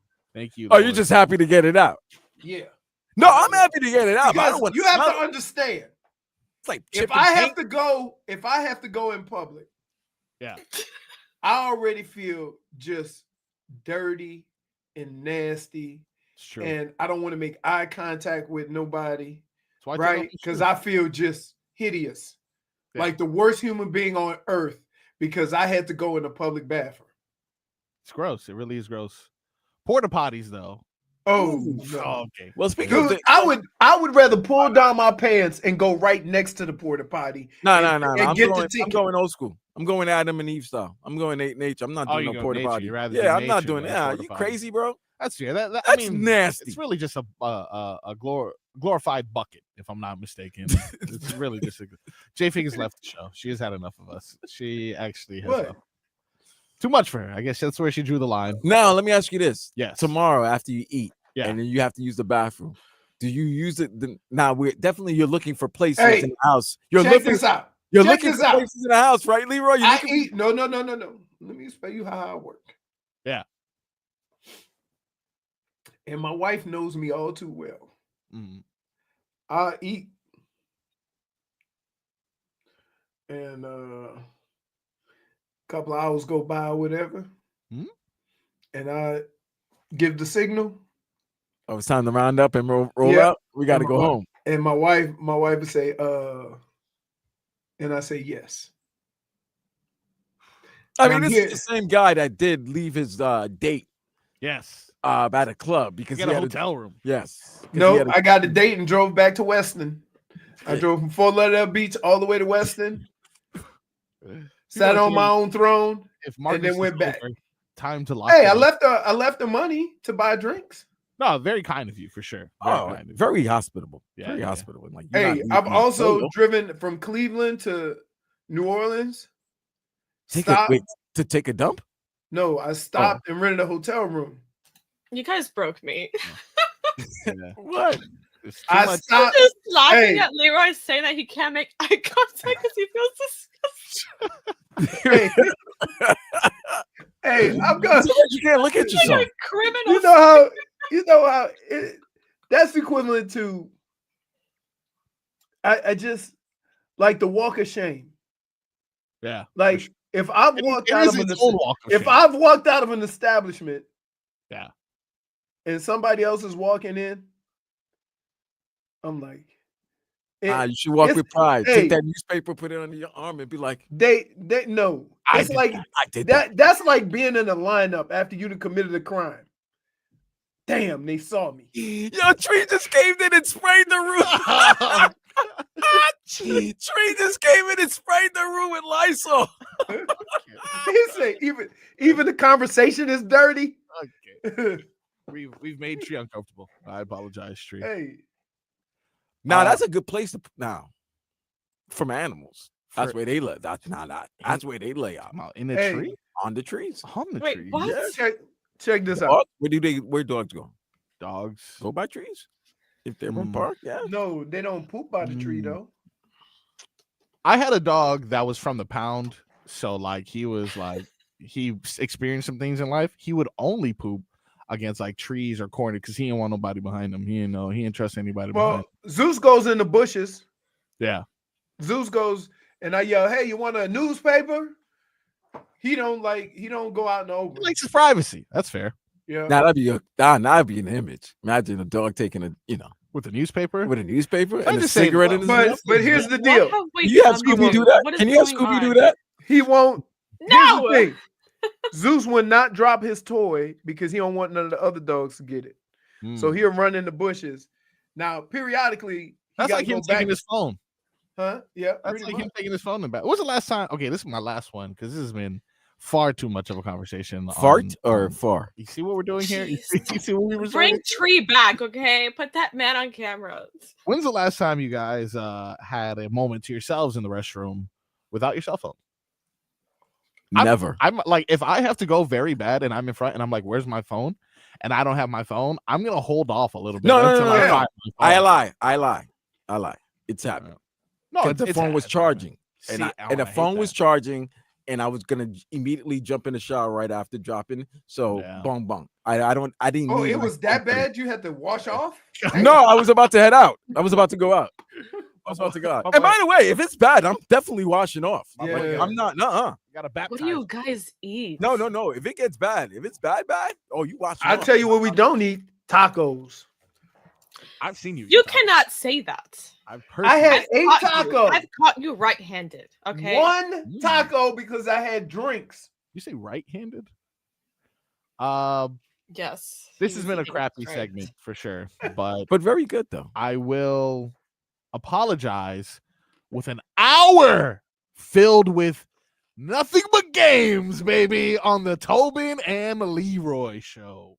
Oh, you're Lord. just happy to get it out. Yeah. No, I'm happy to get it out. But I Because don't want you have smell to it. understand. It's like If chip I and have paint. to go in public, Yeah. I already feel just dirty and nasty, It's true. and I don't want to make eye contact with nobody, That's why I take off right? the Because shoes. I feel just hideous, Yeah. like the worst human being on earth, because I had to go in a public bathroom. It's gross. It really is gross. Porta potties, though, Oh, Ooh. no. Okay. Well, speaking of Dude, I would rather pull down my pants and go right next to the porta potty. no. and I'm get the going. I'm ticket. going old school. I'm going Adam and Eve style. I'm going nature. I'm not doing you no go porta nature. potty. You'd rather do Yeah, I'm not nature doing than that. porta You potty. crazy, bro? That's fair. I That's mean, nasty. It's really just a glorified bucket, if I'm not mistaken. It's really just JFig has left the show. She has had enough of us. She actually has What? left. Too much for her. I guess that's where she drew the line. Now, let me ask you this. Yes. Tomorrow, after you eat, Yeah. and then you have to use the bathroom, do you use it? Now, you're looking for places Hey, in the house. You're Check looking. this out. You're Check looking this for out. places in the house, right, Leroy? You're I looking. eat. No. Let me explain you how I work. Yeah. And my wife knows me all too well. Mm. I eat. And a couple of hours go by or whatever. Hmm? And I give the signal. Oh, it's time to round up and roll Yeah. out. We got to And go home. And my wife would say, and I say yes. I And mean, I'm this here. is the same guy that did leave his date Yes. at a club because Get he a had hotel room. Yes. 'cause he No, had a- I got a date and drove back to Weston. I drove from Fort Lauderdale Beach all the way to Weston. Sat on my own throne, If and then is went back. over, time to lock. Hey, it I up. left the money to buy drinks. No, very kind of you for sure. Very kind of you. very hospitable. Yeah, Very yeah. hospitable. Like, you're Hey, not I've leaving also solo. driven from Cleveland to New Orleans. Wait, to take a dump. No, I stopped and rented a hotel room. You guys broke me. Yeah. What? It's too I much. stopped. Just laughing Hey. at Leroy saying that he can't make eye contact because he feels disgusting. Hey, I'm going. You can't look at yourself. Like a criminal. You know how that's equivalent to. I just like the walk of shame. Yeah. Like sure. if I've It walked is out of its own walk of if shame. I've walked out of an establishment, Yeah. and somebody else is walking in, I'm like, You should walk it's- with pride. hey. Take that newspaper, put it under your arm, and be like, they no. I It's did like that. I did that. that's like being in a lineup after you'd committed a crime. Damn, they saw me. Yo, Tree just came in and sprayed the room. Tree just came in and sprayed the room with Lysol. He say even the conversation is dirty. Okay. We've made Tree uncomfortable. I apologize, Tree. Hey, Now that's a good place to now from animals. That's where they lay. That's where they lay out In the Hey. tree? on the trees. On the Wait, tree. what? Yeah. check this out. Dog? Where dogs go? Dogs. Go by trees. If they're in Mm. park, yeah. No, they don't poop by the tree though. I had a dog that was from the pound. So like he experienced some things in life. He would only poop against like trees or corner because he didn't want nobody behind him. He didn't trust anybody behind him. Well, Zeus goes in the bushes. Yeah. Zeus goes and I yell, "Hey, you want a newspaper?" He don't go out in the He open. likes his privacy. That's fair. Yeah. Now that'd be an image. Imagine a dog taking With a newspaper? with a newspaper I'm and a just saying, cigarette in his mouth. But here's the What deal. have we You have done Scooby do wrong? that? What is Can you have going Scooby do on? that? He won't. No. Here's the thing. Zeus would not drop his toy because he don't want none of the other dogs to get it. So he'll run in the bushes. Now, periodically, he that's gotta like him go back. taking his phone. Huh? Yeah. That's pretty like much. him taking his phone back. What was the last time? Okay, this is my last one because this has been far too much of a conversation. Fart or far? You see what we're doing here? You Jeez. see what we were Bring doing? Tree back, okay? Put that man on camera. When's the last time you guys had a moment to yourselves in the restroom without your cell phone? Never. I'm like, if I have to go very bad and I'm in front and I'm like, where's my phone? And I don't have my phone, I'm gonna hold off a little bit. No. until I no. find my phone. I lie. It's happened. No, Because the phone was charging, and See, the I hate phone was that. charging, and I was gonna immediately jump in the shower right after dropping. So Yeah. bong. I didn't. Oh, need it my was phone that for the- bad? You had to wash off? No, I was about to head out. I was about to go out. I was about to go out. And by the way, if it's bad, I'm definitely washing off. Yeah. I'm not. You gotta baptize. What do you guys eat? No. If it gets bad, if it's bad, oh, you wash. I tell you what we don't eat: tacos. I've seen you. You eat tacos. cannot say that. I've heard. I had you. 8 Caught you. tacos. I've caught you right-handed. Okay. One taco because I had drinks. You say right-handed? Yes. This he has was been a eating crappy stripes. segment for sure, but But very good though. I will apologize with an hour filled with nothing but games, baby, on the Tobin and Leroy show.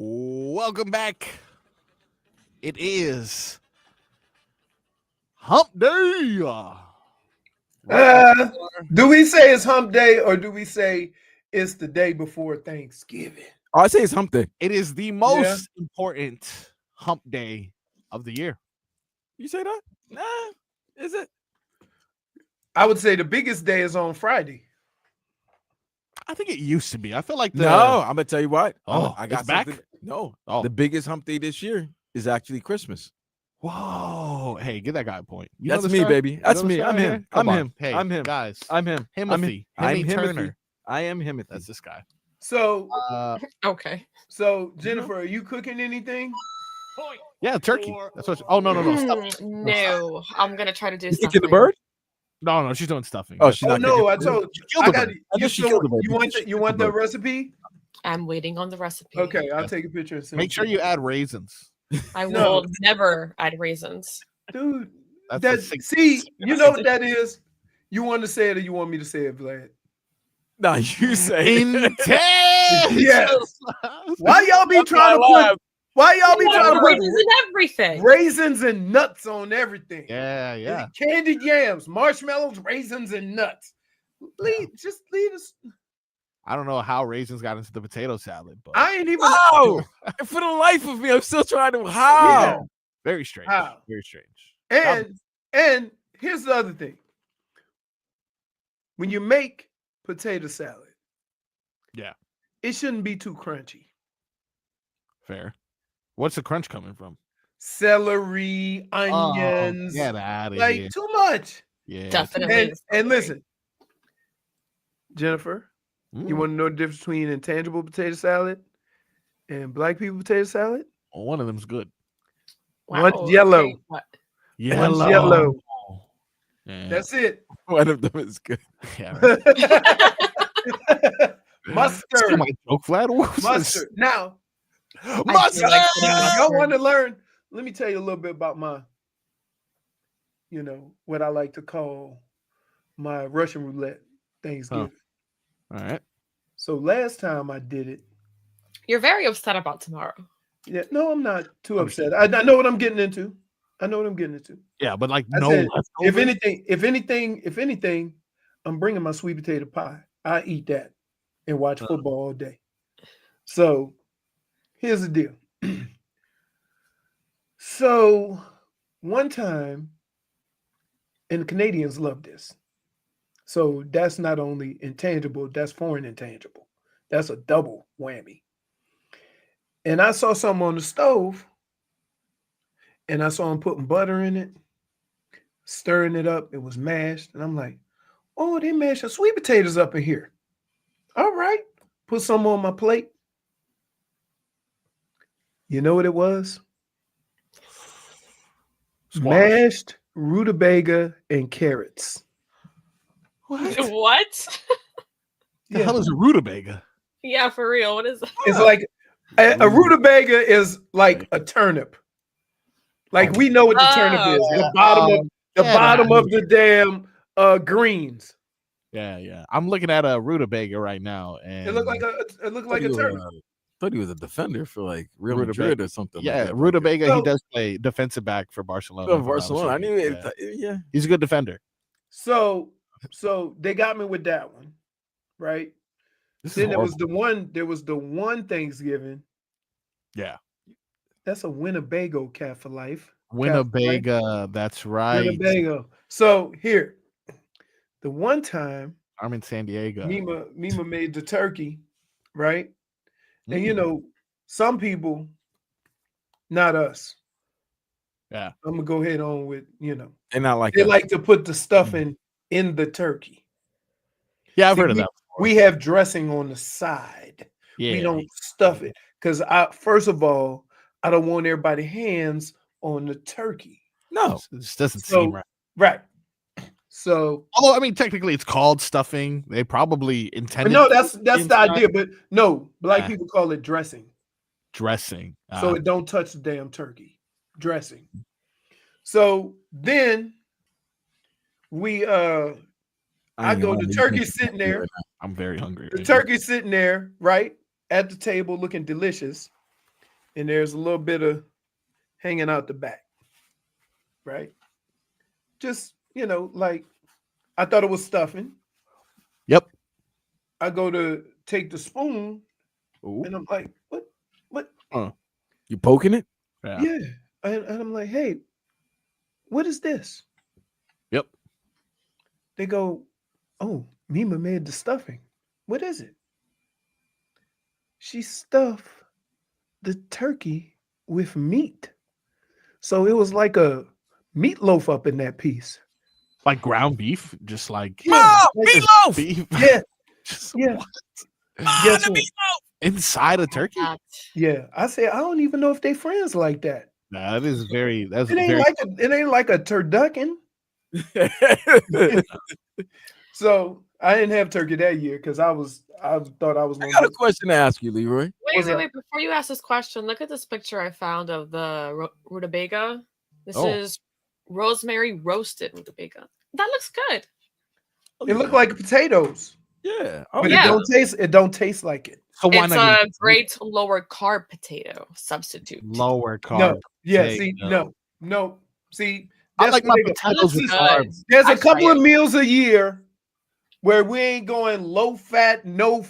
Welcome back. It is Hump Day. Do we say it's Hump Day or do we say it's the day before Thanksgiving? Oh, I say it's Hump Day. It is the most important hump day of the year. You say that? Nah, is it? I would say the biggest day is on Friday. I think it used to be. I feel like No, I'm gonna tell you what. Oh, I got it's back? something. No, Oh. the biggest Hump Day this year is actually Christmas. Whoa. Hey, get that guy a point. You That's know the me, star? baby. You That's know the me. star I'm here? him. Come I'm on. him. Hey, I'm him. guys. I'm him. Himothy. I'm Himmy Himothy. Turner. I am him. That's this guy. So, Okay. so Jennifer, are you cooking anything? Yeah, turkey. That's what. Oh no. No, I'm gonna try to do You stuff. kicking the bird? No, she's doing stuffing. Oh, she's Oh not. no, I kicking- told killed I the got bird. I you. know she killed the bird. You want the recipe? I'm waiting on the recipe. Okay, I'll take a picture and send Make it sure to you add raisins. I No. will never add raisins. dude. That's That the six- see, you know what that is? You want to say it or you want me to say it, Vlad? Nah, you say. Intense. Yes. Why y'all be trying to put? Why y'all be You trying to want put raisins and everything. raisins and nuts on everything? Yeah. Candied yams, marshmallows, raisins, and nuts. Just leave us. I don't know how raisins got into the potato salad, but I ain't even. How? For the life of me, I'm still trying to. How? Yeah. very strange. How? Very strange. And here's the other thing. When you make potato salad, Yeah. it shouldn't be too crunchy. Fair. What's the crunch coming from? Celery, onions, Get out of like here. too much. Yeah. Definitely. And listen, Jennifer, you Mm. want to know the difference between intangible potato salad and black people potato salad? Well, one of them's good. One's yellow. okay, what? One's yellow. Yeah. That's it. One of them is good. yeah. Right. Steal Mustard. my joke, Vlad. What's this? Mustard. Now, I do Mustard. like putting y'all mustard. want to learn? Let me tell you a little bit about my, what I like to call my Russian roulette Thanksgiving. All right. So last time I did it, You're very upset about tomorrow. yeah, no, I'm not too upset. I know what I'm getting into. Yeah, but like I no. said, if leftovers? anything, I'm bringing my sweet potato pie. I eat that and watch football all day. So here's the deal. So one time, and the Canadians love this. So that's not only intangible, that's foreign intangible. That's a double whammy. And I saw something on the stove, and I saw him putting butter in it, stirring it up. It was mashed. And I'm like, oh, they mashed the sweet potatoes up in here. All right. Put some on my plate. You know what it was? Squash. Mashed rutabaga and carrots. What? What? The hell is a rutabaga? Yeah, for real. What is that? It's like a rutabaga is like a turnip. Like we know what the turnip is. The bottom of the damn greens. Yeah. I'm looking at a rutabaga right now, and It looked like a turnip. Thought he was a defender for like Real Rutabaga. Madrid or something. yeah, like that. rutabaga. So- he does play defensive back for Barcelona. Oh, if I'm not Barcelona. I knew mistaken. it. Yeah. He's a good defender. So they got me with that one, right? This is Then there was horrible. the one Thanksgiving. Yeah. That's a Winnebago cat for life. Winnebago. That's right. Winnebago. So here, the one time I'm in San Diego. Mima made the turkey, right? And some people, not us. Yeah. I'm gonna go ahead on with And not like they that. like to put the stuffing in the turkey. Yeah, I've See, heard of that. We have dressing on the side. Yeah. We don't stuff it because first of all, I don't want everybody's hands on the turkey. No. This doesn't So- seem right. Right. So Although, I mean, technically, it's called stuffing. They probably intended. no, that's the inside idea. But no, black Yeah. people call it dressing. dressing. So it don't touch the damn turkey. Dressing. So then we I go, the turkey's sitting there. I'm very hungry. The turkey's sitting there, right? At the table looking delicious. and there's a little bit of hanging out the back, right? Just, like I thought it was stuffing. Yep. I go to take the spoon, Ooh. and I'm like, what? You poking it? Yeah. And I'm like, hey, what is this? Yep. They go, oh, Mima made the stuffing. What is it? She stuffed the turkey with meat. So it was like a meatloaf up in that piece. Like ground beef, just like Meatloaf! beef. Yeah. Just Yeah. what? Guess the what? meatloaf! Inside a turkey? Yeah. I said, I don't even know if they friends like that. Nah, that's It very ain't like a turducken. So I didn't have turkey that year because I thought I was I gonna got a get question to ask you, Leroy. Wait. Before you ask this question, look at this picture I found of the rutabaga. This is rosemary roasted rutabaga. That looks good. it looked like potatoes. Yeah. But yeah. it don't taste like it. So why It's not a great lower carb potato substitute. lower carb? No. Yeah, potato? see, no. See, I that's like what my they go. potatoes with Good. carbs. There's a I try couple of it. meals a year where we ain't going low fat, no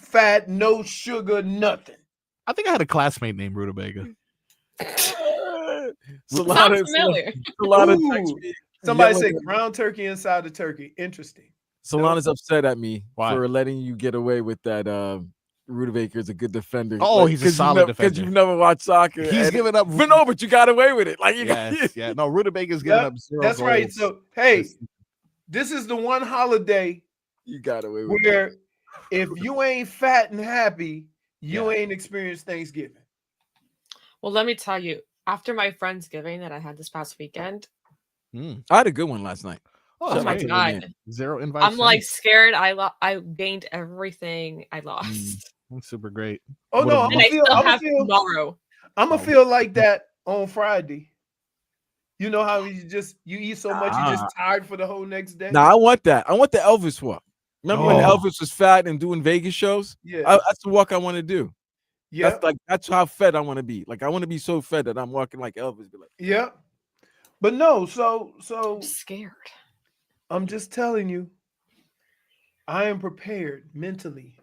sugar, nothing. I think I had a classmate named Rutabaga. Sounds familiar. Ooh, somebody said ground turkey inside the turkey. Interesting. Solana's upset at me Why? for letting you get away with that. Rutabaga is a good defender. Oh, he's a solid defender. Because you've never watched soccer. He's giving up. But no, but you got away with it. Like you Yeah. No, Rutabaga's giving up 0 That's right. goals. So, hey, this is the one holiday you got away with where if you ain't fat and happy, you ain't experienced Thanksgiving. Well, let me tell you, after my Friendsgiving that I had this past weekend, I had a good one last night. oh my God. 0 invites. I'm like scared. I gained everything I lost. That's super great. Oh no, I'm And I still have tomorrow. I'm gonna feel like that on Friday. You know how you eat so much, you're just tired for the whole next day. Nah, I want that. I want the Elvis walk. Remember when Elvis was fat and doing Vegas shows? Yeah, that's the walk I want to do. Yeah, that's how fed I want to be. Like I want to be so fed that I'm walking like Elvis. Be like, yeah, but no. So I'm scared. I'm just telling you, I am prepared mentally.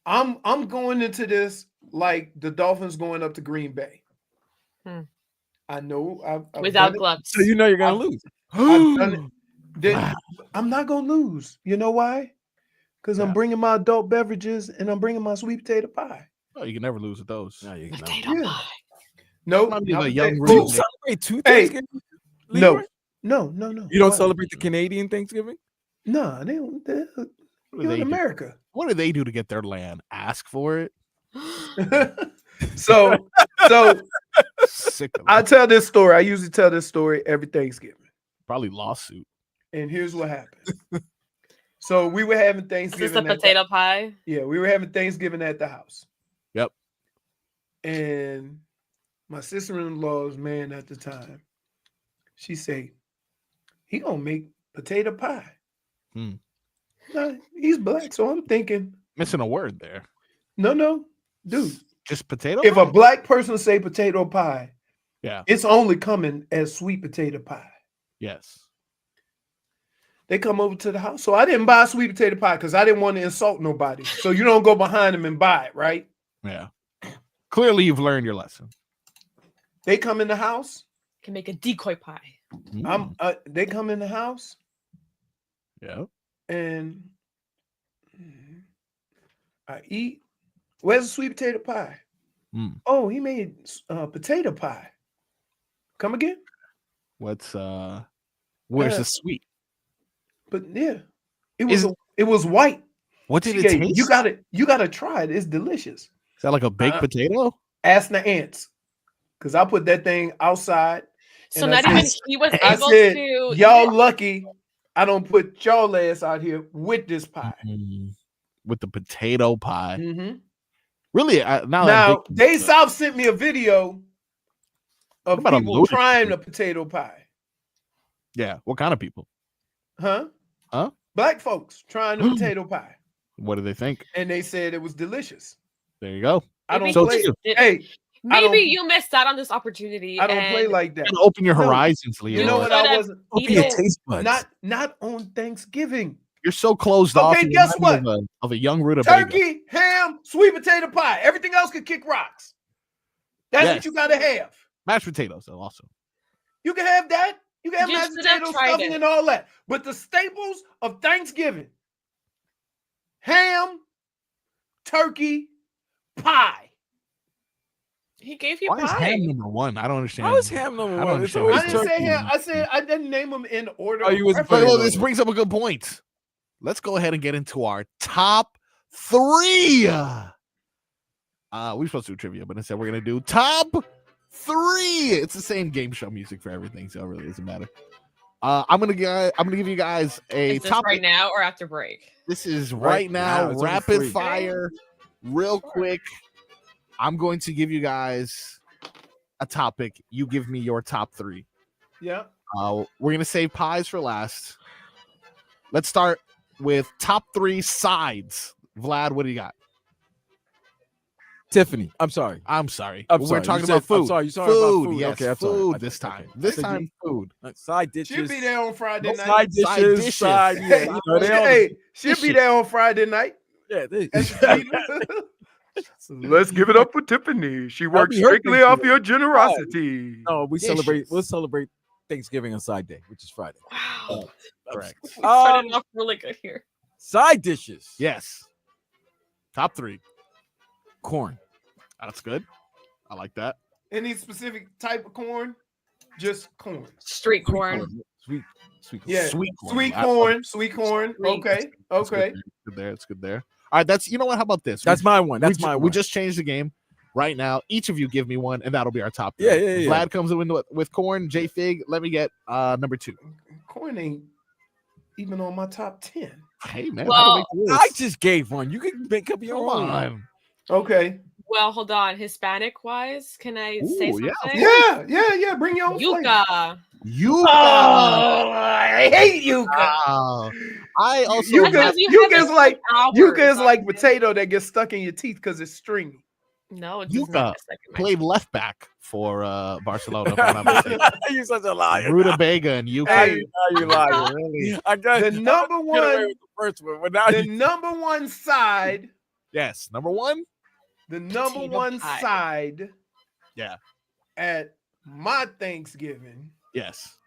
I'm going into this like the Dolphins going up to Green Bay. I know I've without gloves. So you know you're gonna lose. I've done it. I'm not gonna lose. You know why? Because I'm bringing my adult beverages and I'm bringing my sweet potato pie. Oh, you can never lose with those. No, you can Potato pie. No, Might be not the young potato- Do you Hey. celebrate two Hey, Thanksgiving? no, Leroy? no. You don't Why? celebrate the Canadian Thanksgiving? No, they don't. What do You're they in do? America. What do they do to get their land? Ask for it. so Sick of I it. tell this story. I usually tell this story every Thanksgiving. Probably lawsuit. And here's what happened. So we were having Is this Thanksgiving. the potato pie? Yeah, we were having Thanksgiving at the house. Yep. And my sister-in-law's man at the time, she said, he gonna make potato pie. Nah, he's black, so I'm thinking, Missing a word there. no, dude. Just potato. If pie? a black person say potato pie, Yeah. it's only coming as sweet potato pie. Yes. They come over to the house. So I didn't buy sweet potato pie because I didn't want to insult nobody. So you don't go behind them and buy it, right? Yeah. Clearly, you've learned your lesson. They come in the house. Can make a decoy pie. They come in the house. Yeah. And I eat. Where's the sweet potato pie? Oh, he made potato pie. Come again? What's where's the sweet? But yeah, it was white. What did it TK, taste? You gotta try it. It's delicious. Is that like a baked potato? Ask the ants. Because I put that thing outside. So not even he was I able said, to. y'all lucky I don't put y'all ass out here with this pie. With the potato pie. Mm-hmm. Really? Now, Dave South sent me a video of What about people trying the potato pie. Yeah. What kind of people? Huh? Huh? Black folks trying the potato pie. What do they think? And they said it was delicious. There you go. I don't So play. it's- Hey, Maybe you missed out on this opportunity. I don't play like that. Open your horizons, Leroy. You know what? I wasn't. Open your taste buds. Not on Thanksgiving. You're so closed off. Okay, guess what? Of a young rutabaga. Turkey, ham, sweet potato pie. Everything else could kick rocks. That's what you gotta have. Mashed potatoes, though, also. You can have that. You can have You mashed should have potatoes, tried stuffing, it. and all that. But the staples of Thanksgiving: ham, turkey, pie. He gave you Why is pie. ham number one? I don't understand. How is ham number I don't one? It's understand. always I didn't say turkey. ham. I said I didn't name them in order. Oh, you was of playing preference. Well, this brings up a good point. Let's go ahead and get into our top 3. We're supposed to do trivia, but instead we're gonna do top 3. It's the same game show music for everything, so it really doesn't matter. I'm gonna give you guys a Is this top right now or after break? This is right now, now, it's only rapid free. fire, real quick. I'm going to give you guys a topic. You give me your top 3. Yeah. We're gonna save pies for last. Let's start with top 3 sides. Vlad, what do you got? Tiffany. I'm sorry. I'm sorry. I'm We're sorry. talking You about said- food. I'm sorry. You're talking about food. Yes, Okay, I'm sorry. food I- this okay. time. This I said time, food. Side dishes. She'll be there on Friday night. Side dishes. Side, yeah, you know, they all- Hey, she'll be there on Friday night. yeah, they- Let's give it up for Tiffany. She works be her strictly Thanksgiving. off your generosity. No, Dishes. we'll celebrate Thanksgiving on side day, which is Friday. Wow. Correct. We started off really good here. Side dishes. Yes. Top 3. Corn. That's good. I like that. Any specific type of corn? Just corn. Street corn. Sweet corn. Yeah. Sweet corn. Sweet I- corn. Sweet corn. Sweet. Okay. That's Okay. good there. It's good there. All right. That's, you know what? How about this? That's my one. That's we, my we one. just changed the game right now. Each of you give me one, and that'll be our top 3. Yeah. Vlad comes in with corn. JFig, let me get number 2. Corn ain't even on my top 10. Hey man, Well, I just gave one. You can make up your come own. on. Okay. Well, hold on. Hispanic wise, can I say Ooh, something? yeah. Yeah. Bring your own flavor. Yuca. Yuca. I hate yuca. I also Yuca- Because you Yuca have is it like- for hours Yuca is on like it. potato that gets stuck in your teeth because it's stringy. No, it Yuca does not. It's like in my played left back for Barcelona. If I'm not mistaken. You're such a liar. Rutabaga and Yuca. Hey, Now you lying. Really? I got the number get away one, with the first one, but now the you number one side, Yes, number 1. the number Potato one pie. side. Yeah. At my Thanksgiving, Yes.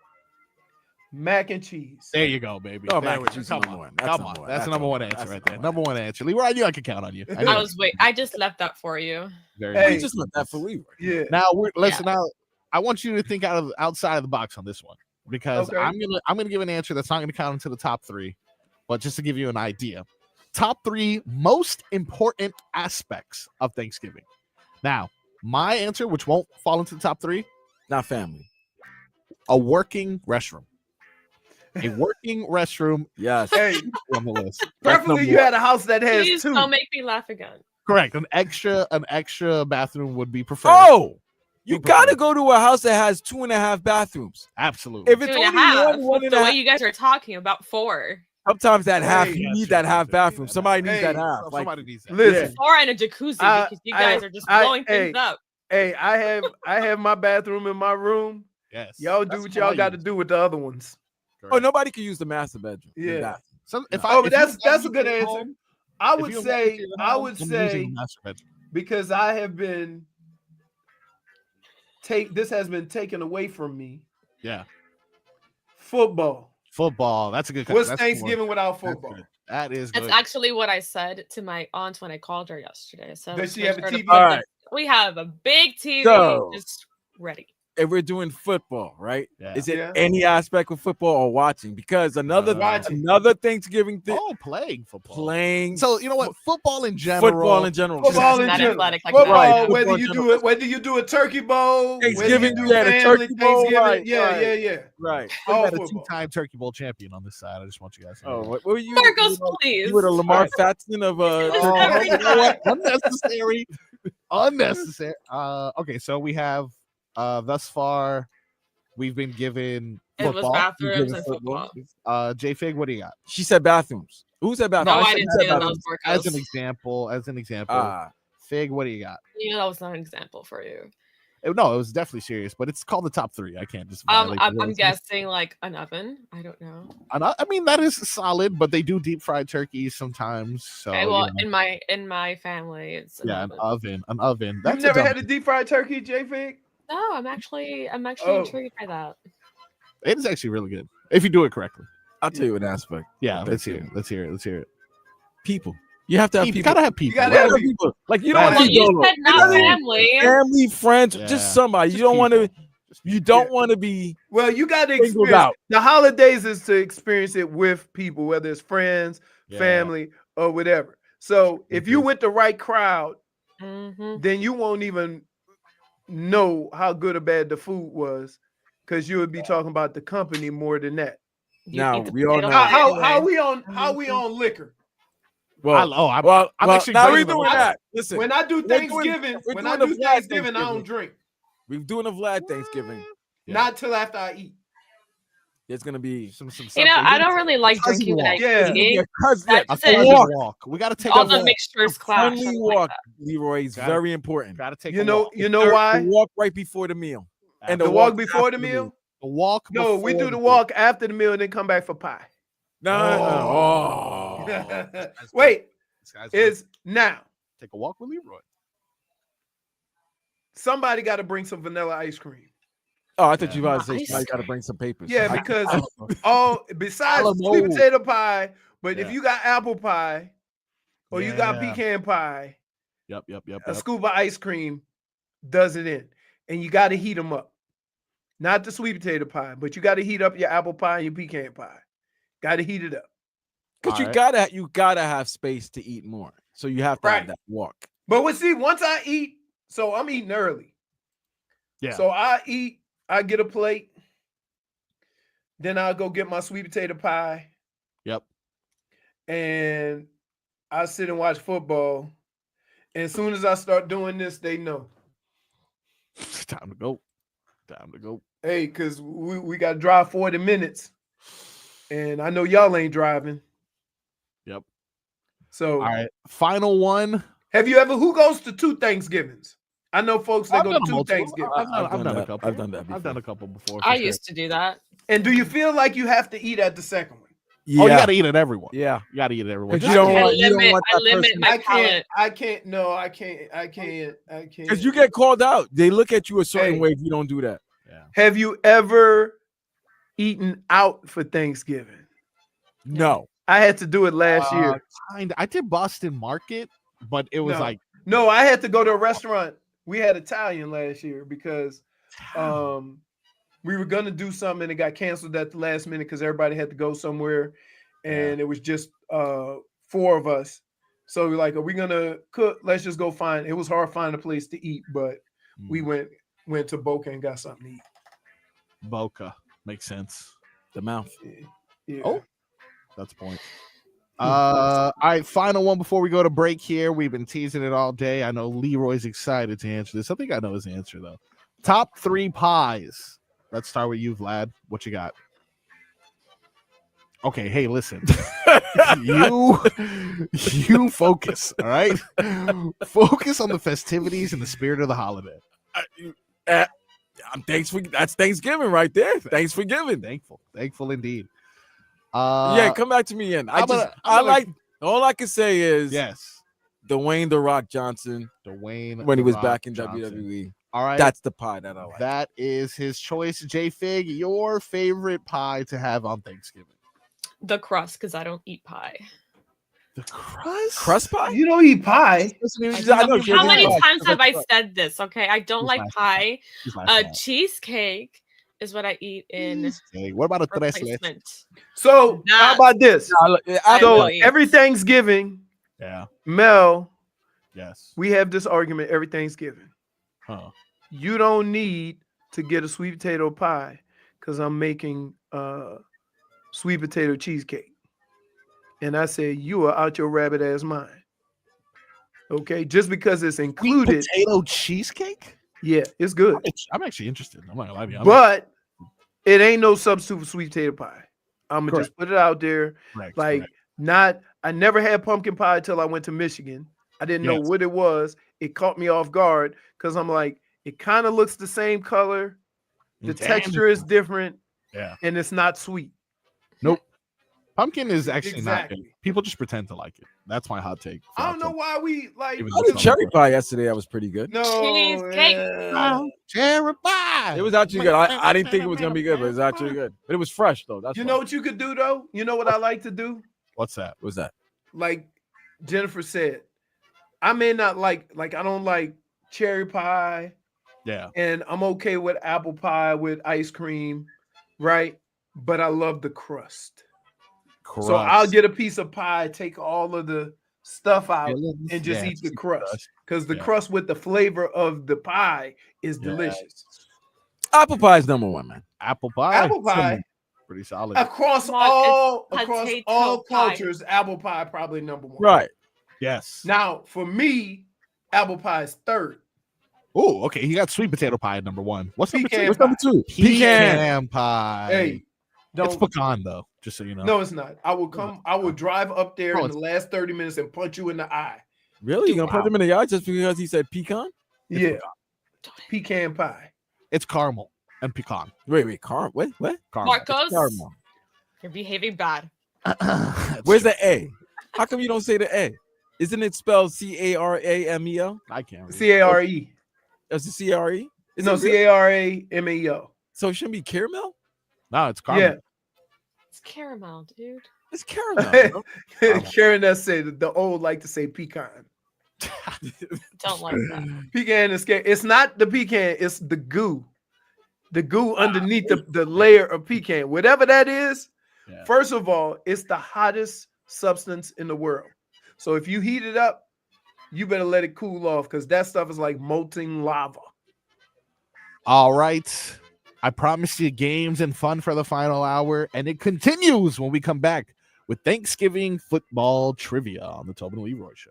mac and cheese. There you go, baby. Oh, There mac we and go. cheese Come number on. one. That's Come number on. one. That's the That's number 1 number answer one. right That's there. number Number 1 answer. Leroy, I knew I could count on you. I knew I it. was I just left that for you. Very Hey. We nice. just left that for Leroy. Yeah. Now now I want you to think outside of the box on this one, because Okay. I'm gonna give an answer that's not gonna count into the top 3, but just to give you an idea. Top 3 most important aspects of Thanksgiving. Now, my answer, which won't fall into the top 3, Not family. a working restroom. A working restroom Yes. Hey, on the list. preferably you had a house that has Please 2. don't make me laugh again. Correct. An extra bathroom would be preferred. Oh, you Super gotta good. go to a house that has 2.5 bathrooms. Absolutely. If it's 2.5. only one and The a way half, you guys are talking about 4. sometimes that half, Hey. you That's need true, that that's half true. bathroom. Somebody needs Hey. that half. Like, Somebody needs that. Listen, 4 and a jacuzzi because you guys are just blowing things up. Hey, I have my bathroom in my room. Yes. Y'all do That's what y'all I got to use. do with the other ones. oh, nobody can use the master bedroom. The Yeah. bathroom. So if Oh, but if you that's invite a me good to your answer. home, I if would you invite me say to your I home, would I'm using say the master bedroom. because I have been this has been taken away from me. Yeah. Football. Football. That's a good. What's that's a good one. Thanksgiving without That's football? good. That is That's good. actually what I said to my aunt when I called her yesterday. So Does she make have a sure to TV? put All the- right. We have a big TV So- just ready. If we're doing football, right? Yeah. Is it Yeah. any aspect of football or watching? Because another Watching. Thanksgiving thing, playing football. playing. So you know what? Football in general. Football in general. Football in Not general. athletic like Football, that. whether Football you in do general. it, whether you do a turkey bowl, Thanksgiving, whether you do yeah, the family turkey bowl, Thanksgiving, right, yeah. Right. We All had a football. 2-time Turkey Bowl champion on this side. I just want you guys to know. Oh, what were you? Marcos, please. You were the Lamar Fatson of Oh, every you know what? time. Unnecessary. Unnecessary. Okay, so we have thus far we've been given It was football. bathrooms and football. JFig, what do you got? She said bathrooms. Who said bathrooms? No, I said didn't say that. That bathrooms. was As an Marcos. example, Fig, what do you got? That was not an example for you. No, it was definitely serious, but it's called the top 3. I can't just violate the I'm rules. guessing like an oven. I don't know. I mean, that is solid, but they do deep fried turkeys sometimes. So Okay, well, in my family, it's an oven. An oven. You've never had a deep fried turkey, JFig? No, I'm actually intrigued by that. It is actually really good if you do it correctly. I'll tell you an aspect. Yeah, let's hear it. People. You have to have people. You gotta have people. You gotta have people. Like you don't want to you said not family, friends, just somebody. You don't want to. You don't want to be. Well, you got to experience the holidays is to experience it with people, whether it's friends, family, or whatever. So if you with the right crowd, then you won't even know how good or bad the food was, because you would be talking about the company more than that. Now we all know how we on liquor. Well, I'm actually now we're doing that. Listen, when I do Thanksgiving, I don't drink. We're doing a Vlad Thanksgiving. Not till after I eat. There's gonna be some. I don't really like drinking when I eat. Walk. We gotta take all the mixtures clash. Walk, Leroy, is very important. Gotta take. You know why? The walk right before the meal, and the walk before the meal. The walk. No, we do the walk after the meal and then come back for pie. No. Wait. Is now. Take a walk with Leroy. Somebody got to bring some vanilla ice cream. Oh, I thought you were saying somebody got to bring some papers. Yeah, because besides sweet potato pie, but if you got apple pie or you got pecan pie, a scoop of ice cream does it in, and you got to heat them up. Not the sweet potato pie, but you got to heat up your apple pie and your pecan pie. Got to heat it up. Because you gotta have space to eat more. So you have to have that walk. But once I eat, so I'm eating early. Yeah. So I eat, I get a plate. Then I'll go get my sweet potato pie. Yep. And I sit and watch football. And as soon as I start doing this, they know. Time to go. Hey, because we got to drive 40 minutes. And I know y'all ain't driving. Yep. So, all right. Final one. Who goes to 2 Thanksgivings? I know folks that go to 2 Thanksgivings. I've done a couple. I've done that before. I've done a couple before. I used to do that. And do you feel like you have to eat at the second one? Yeah. Oh, you got to eat at everyone. Yeah. You got to eat at everyone. You don't want I limit my palate. I can't. Because you get called out. They look at you a certain way if you don't do that. Yeah. Have you ever eaten out for Thanksgiving? No. I had to do it last year. I did Boston Market, but it was no, I had to go to a restaurant. We had Italian last year because we were gonna do something and it got canceled at the last minute because everybody had to go somewhere, and it was just 4 of us. So we're like, are we gonna cook? Let's just go find. It was hard finding a place to eat, but we went to Boca and got something to eat. Boca makes sense. The mouth. Yeah. Oh, that's a point. All right, final one before we go to break here. We've been teasing it all day. I know Leroy's excited to answer this. I think I know his answer though. Top 3 pies. Let's start with you, Vlad. What you got? Okay, hey, listen. you focus, all right? Focus on the festivities and the spirit of the holiday. That's Thanksgiving right there. Thanks for giving. Thankful indeed. Come back to me again. All I can say is Dwayne "The Rock" Johnson. When he was back in WWE. All right. That's the pie that I like. That is his choice. JFig, your favorite pie to have on Thanksgiving? The crust, because I don't eat pie. The crust? Crust pie? You don't eat pie. How many times have I said this? Okay, I don't like pie. Cheesecake is what I eat in. What about a tres leches? So how about this? So every Thanksgiving, Mel, we have this argument every Thanksgiving. You don't need to get a sweet potato pie because I'm making sweet potato cheesecake. And I said, you are out your rabbit ass mind. Okay, just because it's included. Sweet potato cheesecake? Yeah, it's good. I'm actually interested. I'm not gonna lie to you. But it ain't no substitute for sweet potato pie. I'm gonna just put it out there. I never had pumpkin pie until I went to Michigan. I didn't know what it was. it caught me off guard because I'm like, it kind of looks the same color. The texture is different. Yeah. And it's not sweet. Nope. Pumpkin is actually Exactly. not. People just pretend to like it. That's my hot take. I don't know why we like. Even I did cherry pie yesterday. That was pretty good. No, Cheesecake. Cherry pie. It was actually good. I didn't think it was gonna be good, but it was actually good. But it was fresh though. That's You why. know what you could do though? You know what I like to do? What's that? What's that? Like Jennifer said, I may not like I don't like cherry pie, Yeah. and I'm okay with apple pie with ice cream, right? But I love the crust. So I'll get a piece of pie, take all of the stuff out, and just eat the crust. Because the crust with the flavor of the pie is delicious. Apple pie is number one, man. Apple pie. Apple pie. Pretty solid. Across Come on, all potato pie. cultures, apple pie probably number one. Right. Yes. Now, for me, apple pie is third. Oh, okay. He got sweet potato pie at number one. What's number two? Pecan What's number two? Pecan pie. Hey, it's pecan though, just so you know. No, it's not. I will drive up there in the last 30 minutes and punch you in the eye. Really? You gonna put him in the yard just because he said pecan? Yeah. Pecan pie. It's caramel and pecan. Wait, caramel. What? Caramel. Marcos, Caramel. you're behaving bad. Where's the A? How come you don't say the A? Isn't it spelled Caramel? I can't read. C-A-R-E. That's the C-R-E? No, C-A-R-A-M-A-O. So it shouldn't be caramel? No, it's caramel. Yeah. It's caramel, dude. It's caramel. Karen does say that the old like to say pecan. Don't like that. Pecan is scared. It's not the pecan, it's the goo. The goo underneath the layer of pecan. Whatever that is, first of all, it's the hottest substance in the world. So if you heat it up, you better let it cool off because that stuff is like molten lava. All right. I promised you games and fun for the final hour, and it continues when we come back with Thanksgiving football trivia on the Tobin and Leroy Show.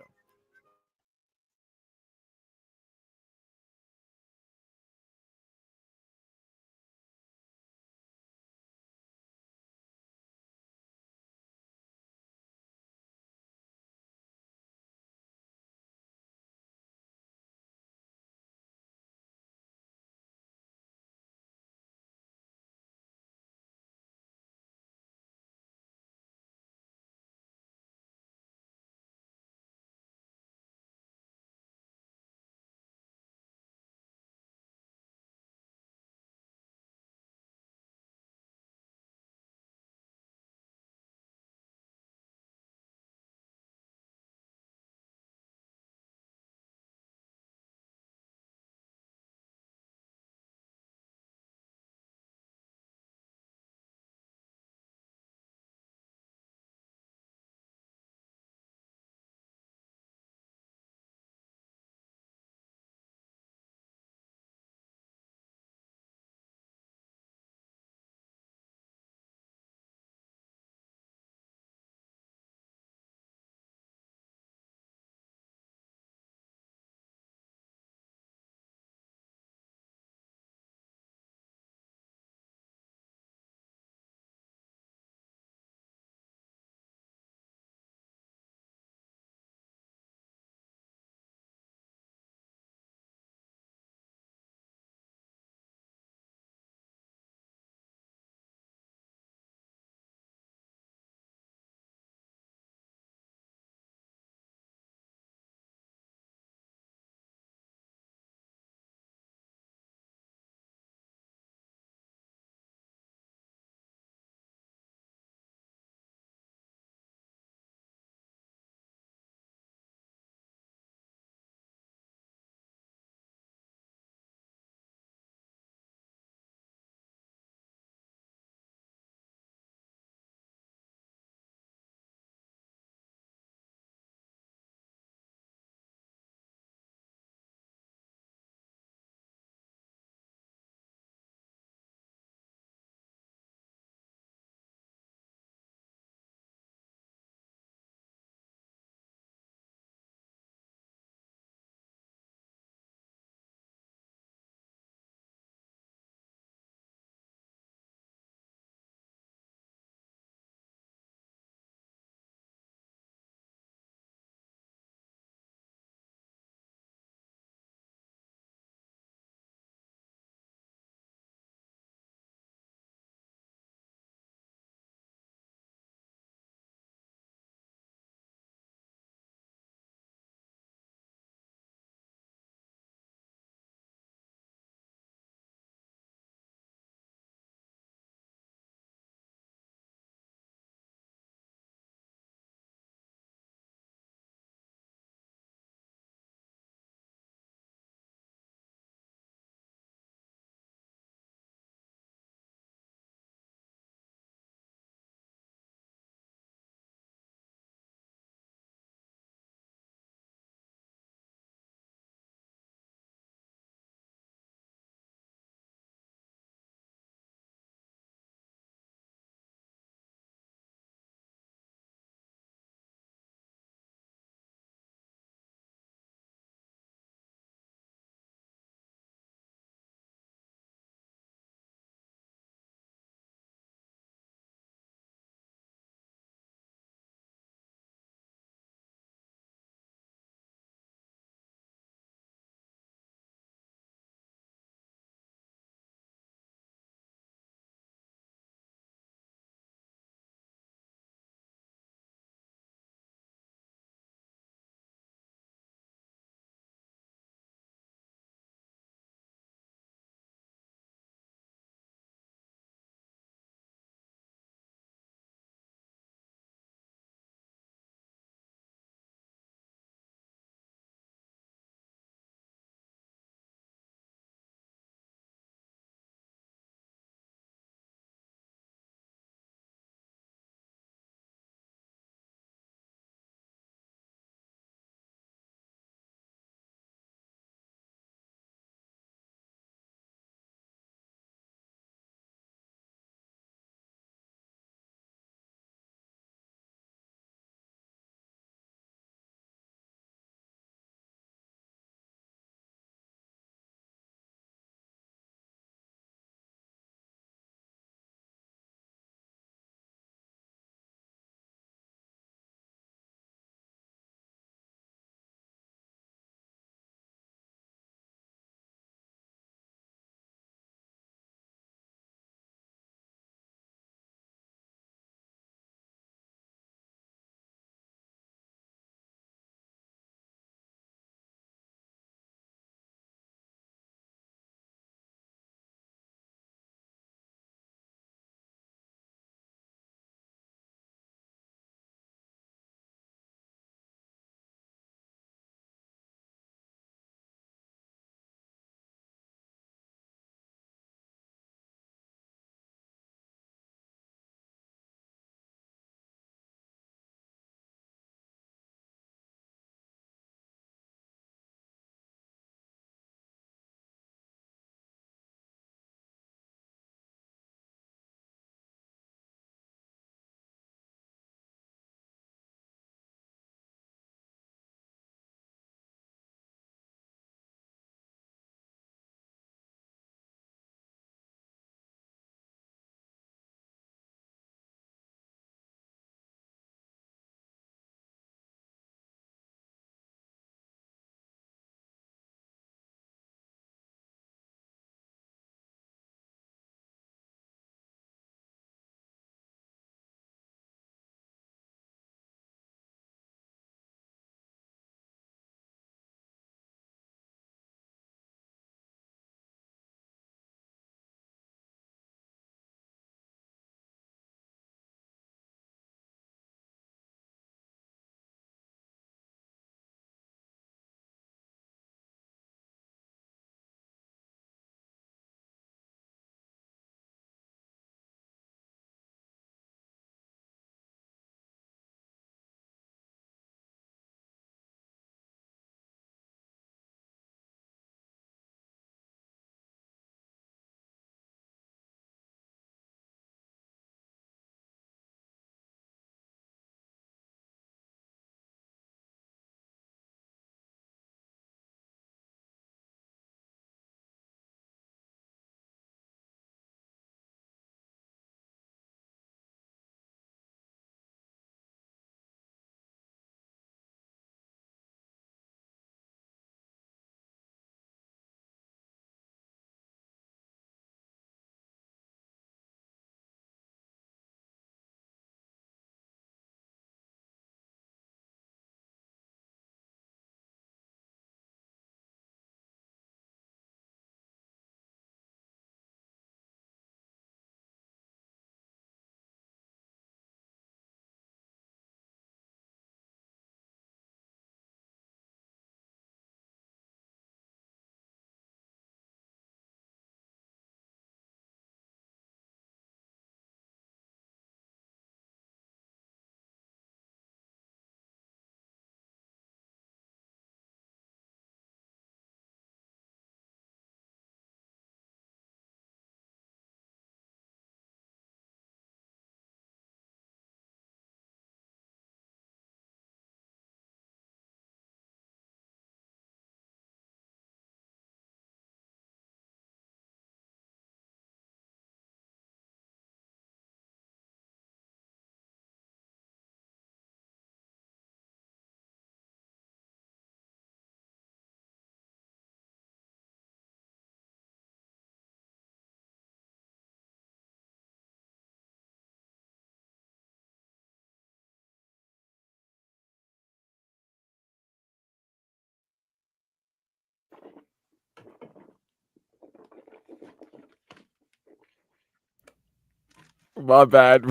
My bad.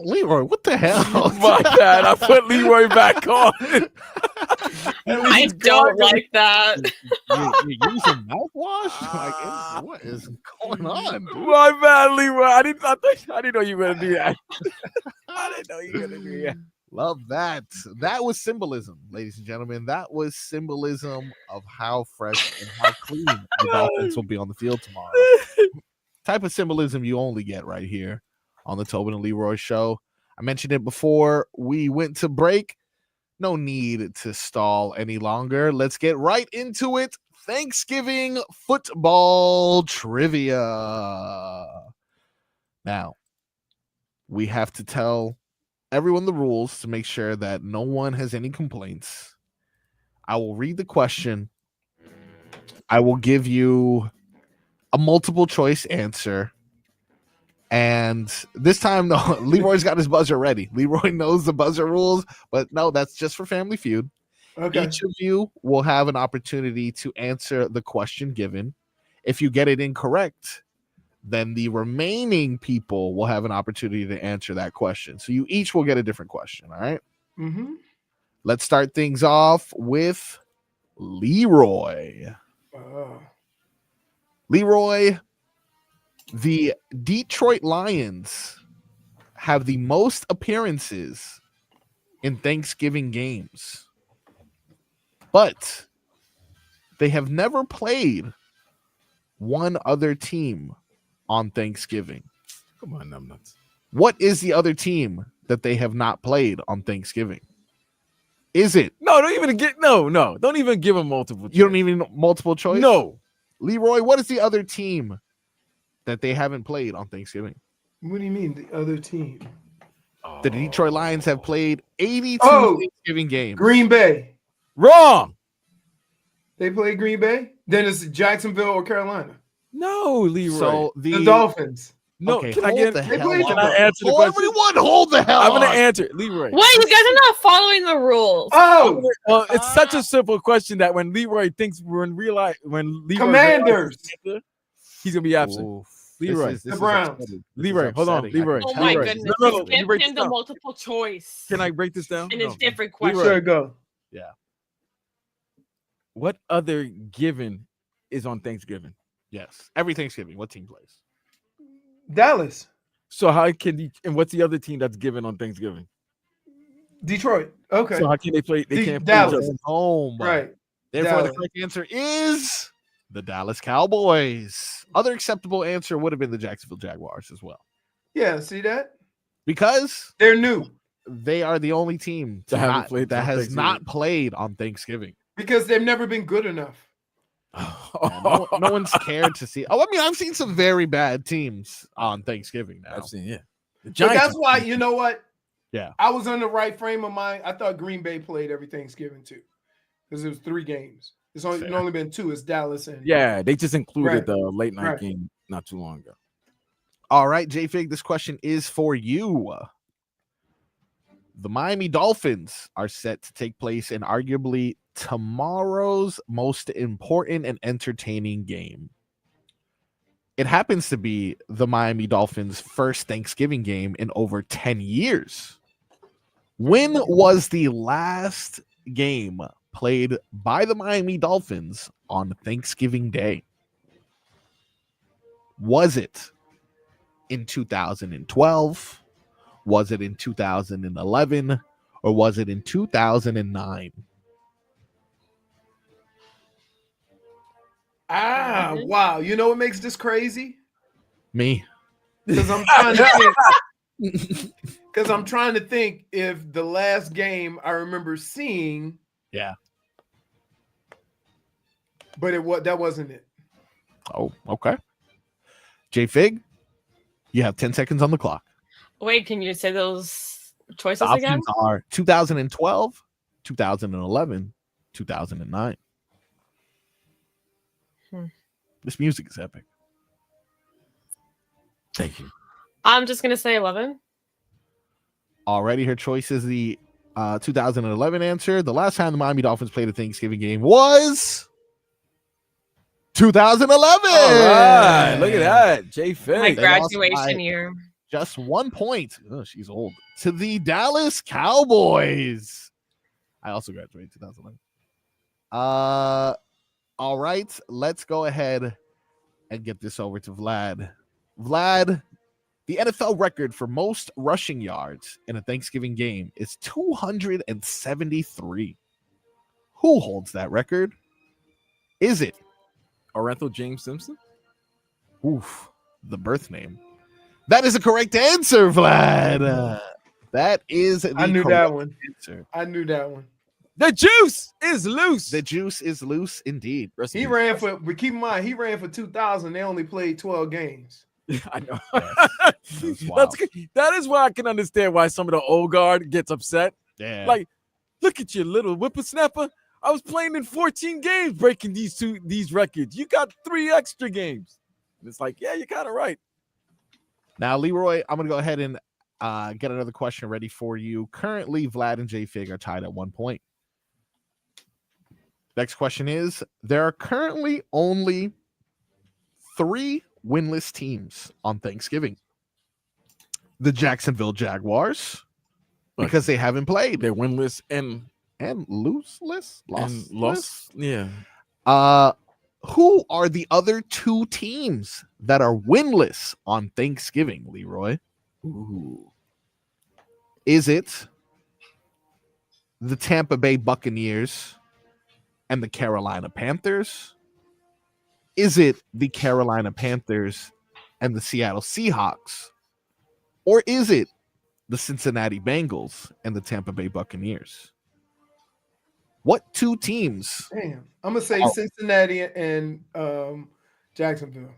Leroy, what the hell? My bad. I put Leroy back on. I don't like that. You're using mouthwash? Like, what is going on, dude? My bad, Leroy. I didn't know you were gonna do that. I didn't know you were gonna do that. Love that. That was symbolism, ladies and gentlemen. That was symbolism of how fresh and how clean the Dolphins will be on the field tomorrow. Type of symbolism you only get right here on the Tobin and Leroy show. I mentioned it before we went to break. No need to stall any longer. Let's get right into it. Thanksgiving football trivia. Now, we have to tell everyone the rules to make sure that no one has any complaints. I will read the question. I will give you a multiple choice answer. And this time, no, Leroy's got his buzzer ready. Leroy knows the buzzer rules, but no, that's just for Family Feud. Okay. Each of you will have an opportunity to answer the question given. If you get it incorrect, then the remaining people will have an opportunity to answer that question. So you each will get a different question, all right? Mm-hmm. Let's start things off with Leroy. Leroy, the Detroit Lions have the most appearances in Thanksgiving games, but they have never played one other team on Thanksgiving. Come on, numbnuts. What is the other team that they have not played on Thanksgiving? Is it? No, don't even don't even give them multiple choice. You don't even multiple choice? No. Leroy, what is the other team that they haven't played on Thanksgiving? What do you mean, the other team? The Detroit Lions have played 82 Thanksgiving games. Green Bay. Wrong. They played Green Bay? Then it's Jacksonville or Carolina. No, Leroy. So the Dolphins. No, okay, can I get the hell on. Can I answer the question? Everyone hold the hell I'm going to on. answer. Leroy. Wait, you guys are not following the rules. Oh, well, it's such a simple question that when Leroy thinks when Leroy Commanders, he's gonna be absent. Oof, Leroy, the Browns. Leroy, hold on, Leroy. Oh my Leroy. goodness! No, Give him the multiple choice. Can I break this down? And it's different questions. Sure, go. Yeah. What other given is on Thanksgiving? Yes, every Thanksgiving. What team plays? Dallas. So how can and what's the other team that's given on Thanksgiving? Detroit. Okay. So how can they play? They can't Dallas. play each other. Home. Right. Therefore, Dallas. the correct answer is the Dallas Cowboys. Other acceptable answer would have been the Jacksonville Jaguars as well. Yeah, see that? Because they're new. They are the only team that has not played on Thanksgiving. Because they've never been good enough. Yeah, no one's cared to see. Oh, I mean, I've seen some very bad teams on Thanksgiving now. I've seen, yeah. But that's why, you know what? Yeah. I was on the right frame of mind. I thought Green Bay played every Thanksgiving too. Because it was 3 games. It's only been 2. It's Dallas and they just included the late night game not too long ago. All right, JFig, this question is for you. The Miami Dolphins are set to take place in arguably tomorrow's most important and entertaining game. It happens to be the Miami Dolphins' first Thanksgiving game in over 10 years. When was the last game played by the Miami Dolphins on Thanksgiving Day? Was it in 2012? Was it in 2011? Or was it in 2009? Wow. You know what makes this crazy? Me. Because I'm trying to think. Because I'm trying to think if the last game I remember seeing. Yeah. But that wasn't it. Oh, okay. JFig, you have 10 seconds on the clock. Wait, can you say those choices The again? options are 2012, 2011, 2009. This music is epic. Thank you. I'm just going to say 11. Already, her choice is the 2011 answer. The last time the Miami Dolphins played a Thanksgiving game was 2011. All right, look at that. JFig. My graduation year. Just 1 point. Oh, she's old. To the Dallas Cowboys. I also graduated 2011. All right. Let's go ahead and get this over to Vlad. Vlad, the NFL record for most rushing yards in a Thanksgiving game is 273. Who holds that record? Is it Orenthal James Simpson? Oof, the birth name. That is a correct answer, Vlad. That is the I knew correct that one. answer. I knew that one. The juice is loose. The juice is loose indeed. He ran for, but keep in mind, he ran for 2,000. They only played 12 games. I know. That's wild. That is why I can understand why some of the old guard gets upset. Yeah. Like, look at you, little whippersnapper. I was playing in 14 games breaking these records. You got 3 extra games. And it's like, yeah, you're kind of right. Now, Leroy, I'm going to go ahead and get another question ready for you. Currently, Vlad and JFig are tied at 1 point. Next question is, there are currently only 3 winless teams on Thanksgiving. The Jacksonville Jaguars, because they haven't played. They're winless and lossless. Lost. Yeah. Who are the other 2 teams that are winless on Thanksgiving, Leroy? Ooh. Is it the Tampa Bay Buccaneers and the Carolina Panthers? Is it the Carolina Panthers and the Seattle Seahawks? Or is it the Cincinnati Bengals and the Tampa Bay Buccaneers? What 2 teams? Damn. I'm going to say Cincinnati and Jacksonville.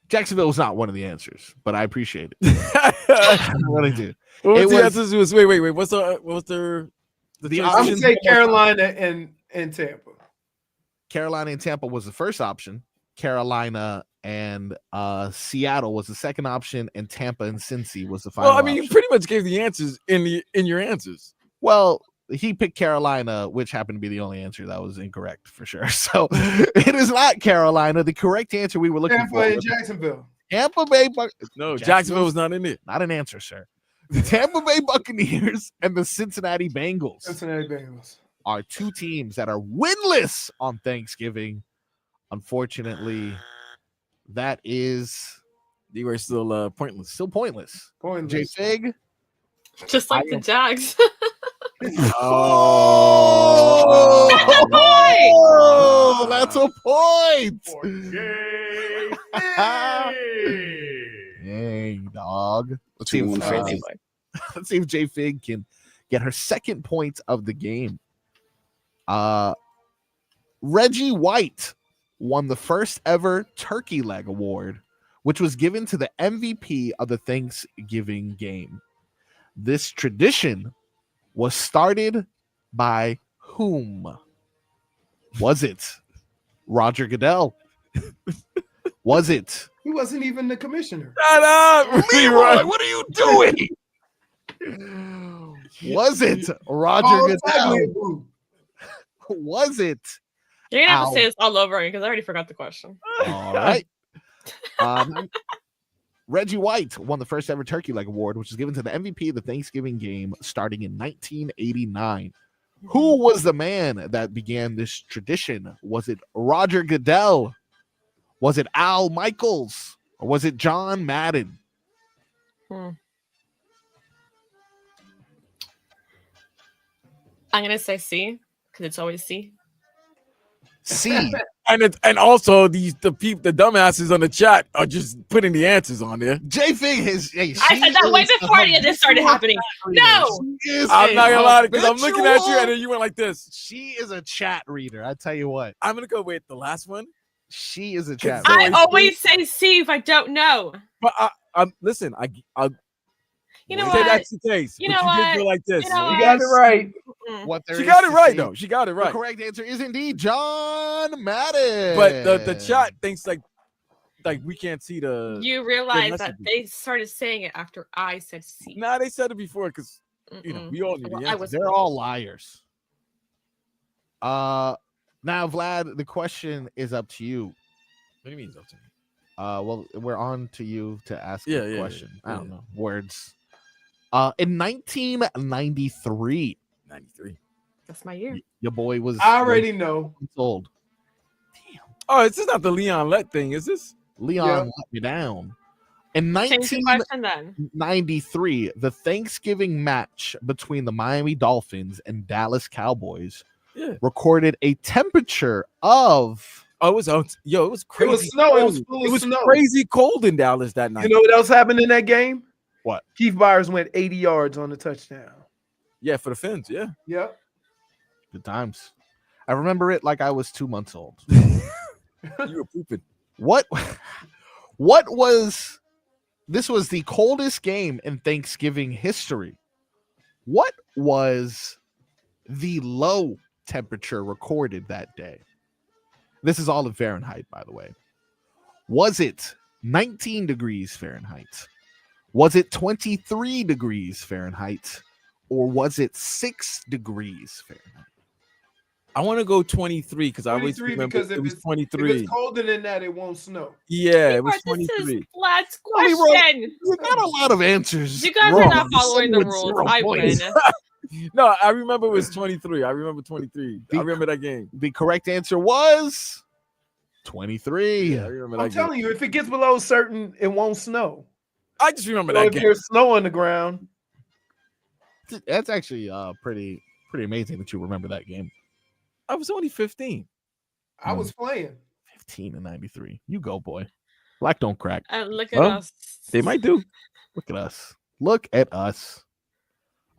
Jacksonville was not one of the answers, but I appreciate it. What I do. What was It the was- answers? Wait. What's their The I'm going options? to say Carolina and Tampa. Carolina and Tampa was the first option. Carolina and Seattle was the second option, and Tampa and Cincy was the final. Well, I mean, you option. pretty much gave the answers in your answers. Well, he picked Carolina, which happened to be the only answer that was incorrect for sure. So it is not Carolina. The correct answer we were looking Tampa for and was Jacksonville. Tampa Bay. No, Jacksonville was not in it. Not an answer, sir. The Tampa Bay Buccaneers and the Cincinnati Bengals Cincinnati Bengals are 2 teams that are winless on Thanksgiving. Unfortunately, that is They were still pointless. still pointless. Pointless. JFig. Just like the Jags. Oh, that's a point. Dang, dog. Let's see if JFig can get her second point of the game. Reggie White won the first ever turkey leg award, which was given to the MVP of the Thanksgiving game. This tradition was started by whom? Was it Roger Goodell? Was it? He wasn't even the commissioner. Shut up, Leroy, what are you doing? Was it Roger Goodell? Was it? You're gonna have to say this all over again because I already forgot the question. All right. Reggie White won the first ever turkey leg award, which was given to the MVP of the Thanksgiving game starting in 1989. Who was the man that began this tradition? Was it Roger Goodell? Was it Al Michaels? Or was it John Madden? I'm gonna say C because it's always C. C. And also the dumbasses on the chat are just putting the answers on there. JFig has. Hey, I said that way before any of this started happening. No, I'm not gonna lie because I'm looking at you and then you went like this. She is a chat reader. I tell you what. I'm gonna go with the last one. She is a chat I reader. I always say C if I don't know. But listen, I'll You know say what? that's the case. You but know you did what? go like this. You know You got it right. What there She is got it to right see. though. She got it The right. correct answer is indeed John Madden. But the chat thinks like we can't see the. You realize that messages. they started saying it after I said C. Nah, they said it before because we all knew the I answer. was- They're all liars. Now Vlad, the question is up to you. What do you mean it's up to me? Well, we're on to you to ask Yeah, a yeah, question. yeah, I don't yeah. know. Words. In 1993, 93. That's my year. your boy was I already know. old. Oh, this is not the Leon Lett thing, is this? Leon let me down. In Change the question then. 1993, the Thanksgiving match between the Miami Dolphins and Dallas Cowboys recorded a temperature of. Oh, it was it was crazy. It was snow. Cold. It was full of It was snow. crazy cold in Dallas that night. You know what else happened in that game? What? Keith Byers went 80 yards on the touchdown. Yeah, for the Fins. Yeah. Yep. Good times. I remember it like I was 2 months old. You were pooping. What was this was the coldest game in Thanksgiving history. What was the low temperature recorded that day? This is all in Fahrenheit, by the way. Was it 19 degrees Fahrenheit? Was it 23 degrees Fahrenheit? Or was it 6 degrees Fahrenheit? I want to go 23 because I always 23 remember because it if was it's 23. If it's colder than that, it won't snow. Yeah, it was Leroy, this 23. is Vlad's Leroy, question. You got a lot of answers. You guys wrong. are not following the With rules. 0 I points. win. No, I remember it was 23. I remember 23. I remember that game. The correct answer was 23. Yeah, I remember I'm that game. telling you, if it gets below certain, it won't snow. I just remember So that if game. there's snow on the ground, That's actually pretty amazing that you remember that game. I was only 15. I was playing. 15 and 93. You go, boy. Black don't crack. And look at Well, us. They might do. Look at us. Look at us.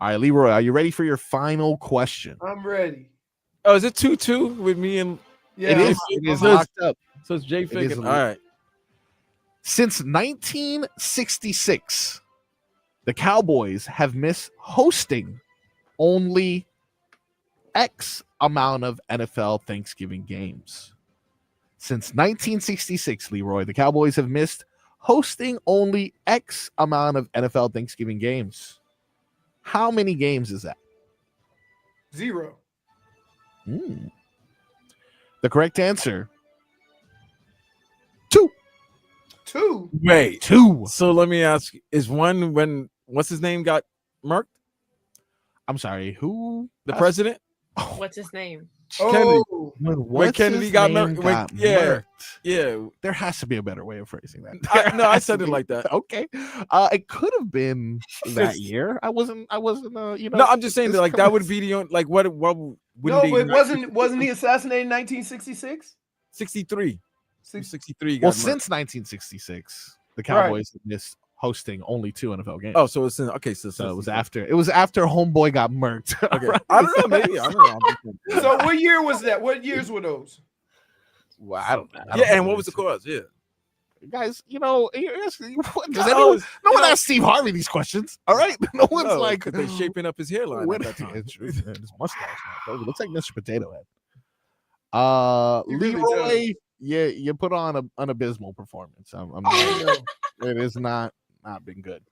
All right, Leroy, are you ready for your final question? I'm ready. Oh, is it 2-2 with me and Yeah, It is So it's- locked up. so it's JFig? is All right. Since 1966, the Cowboys have missed hosting only X amount of NFL Thanksgiving games. Since 1966, Leroy, the Cowboys have missed hosting only X amount of NFL Thanksgiving games. How many games is that? 0. The correct answer, 2. 2. Wait. 2. So let me ask you, is one when what's his name got murked? I'm sorry, who? The president? What's his name? Kennedy. Oh, When Kennedy got murked. Yeah. Yeah. There has to be a better way of phrasing that. I said it like that. Okay. It could have been that year. I wasn't you know. No, I'm just saying that, like, that would this- be the only, like, what no, wouldn't but wasn't he assassinated in 1966? 63. 63 got Well, murked. since 1966, the Cowboys have missed hosting only 2 NFL games. Oh, so it's okay. So it was after homeboy got murked. Okay. I don't know. Maybe I don't know. So what year was that? What years were those? Well, I don't know. Yeah, and what was the cause? Yeah. Guys, you know, does No, anyone, no one asked Steve Harvey these questions. All right, no one's No, like 'cause they shaping up his hairline what at that time. his mustache now. It looks like Mr. Potato Head. He really Leroy, you put on an abysmal performance. It has not been good.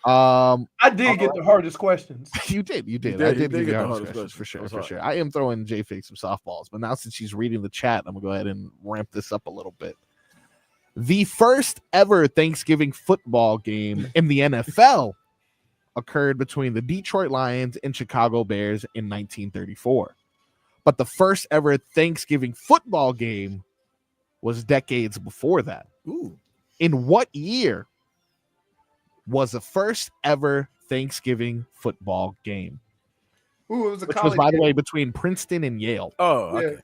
I did get the hardest questions. You did. I did give you the hardest questions for sure. I am throwing JFig some softballs, but now since she's reading the chat, I'm gonna go ahead and ramp this up a little bit. The first ever Thanksgiving football game in the NFL occurred between the Detroit Lions and Chicago Bears in 1934. But the first ever Thanksgiving football game was decades before that. Ooh. In what year was the first ever Thanksgiving football game? Ooh, it was a Which college was, by the game. way, between Princeton and Yale. Oh, Yeah. okay.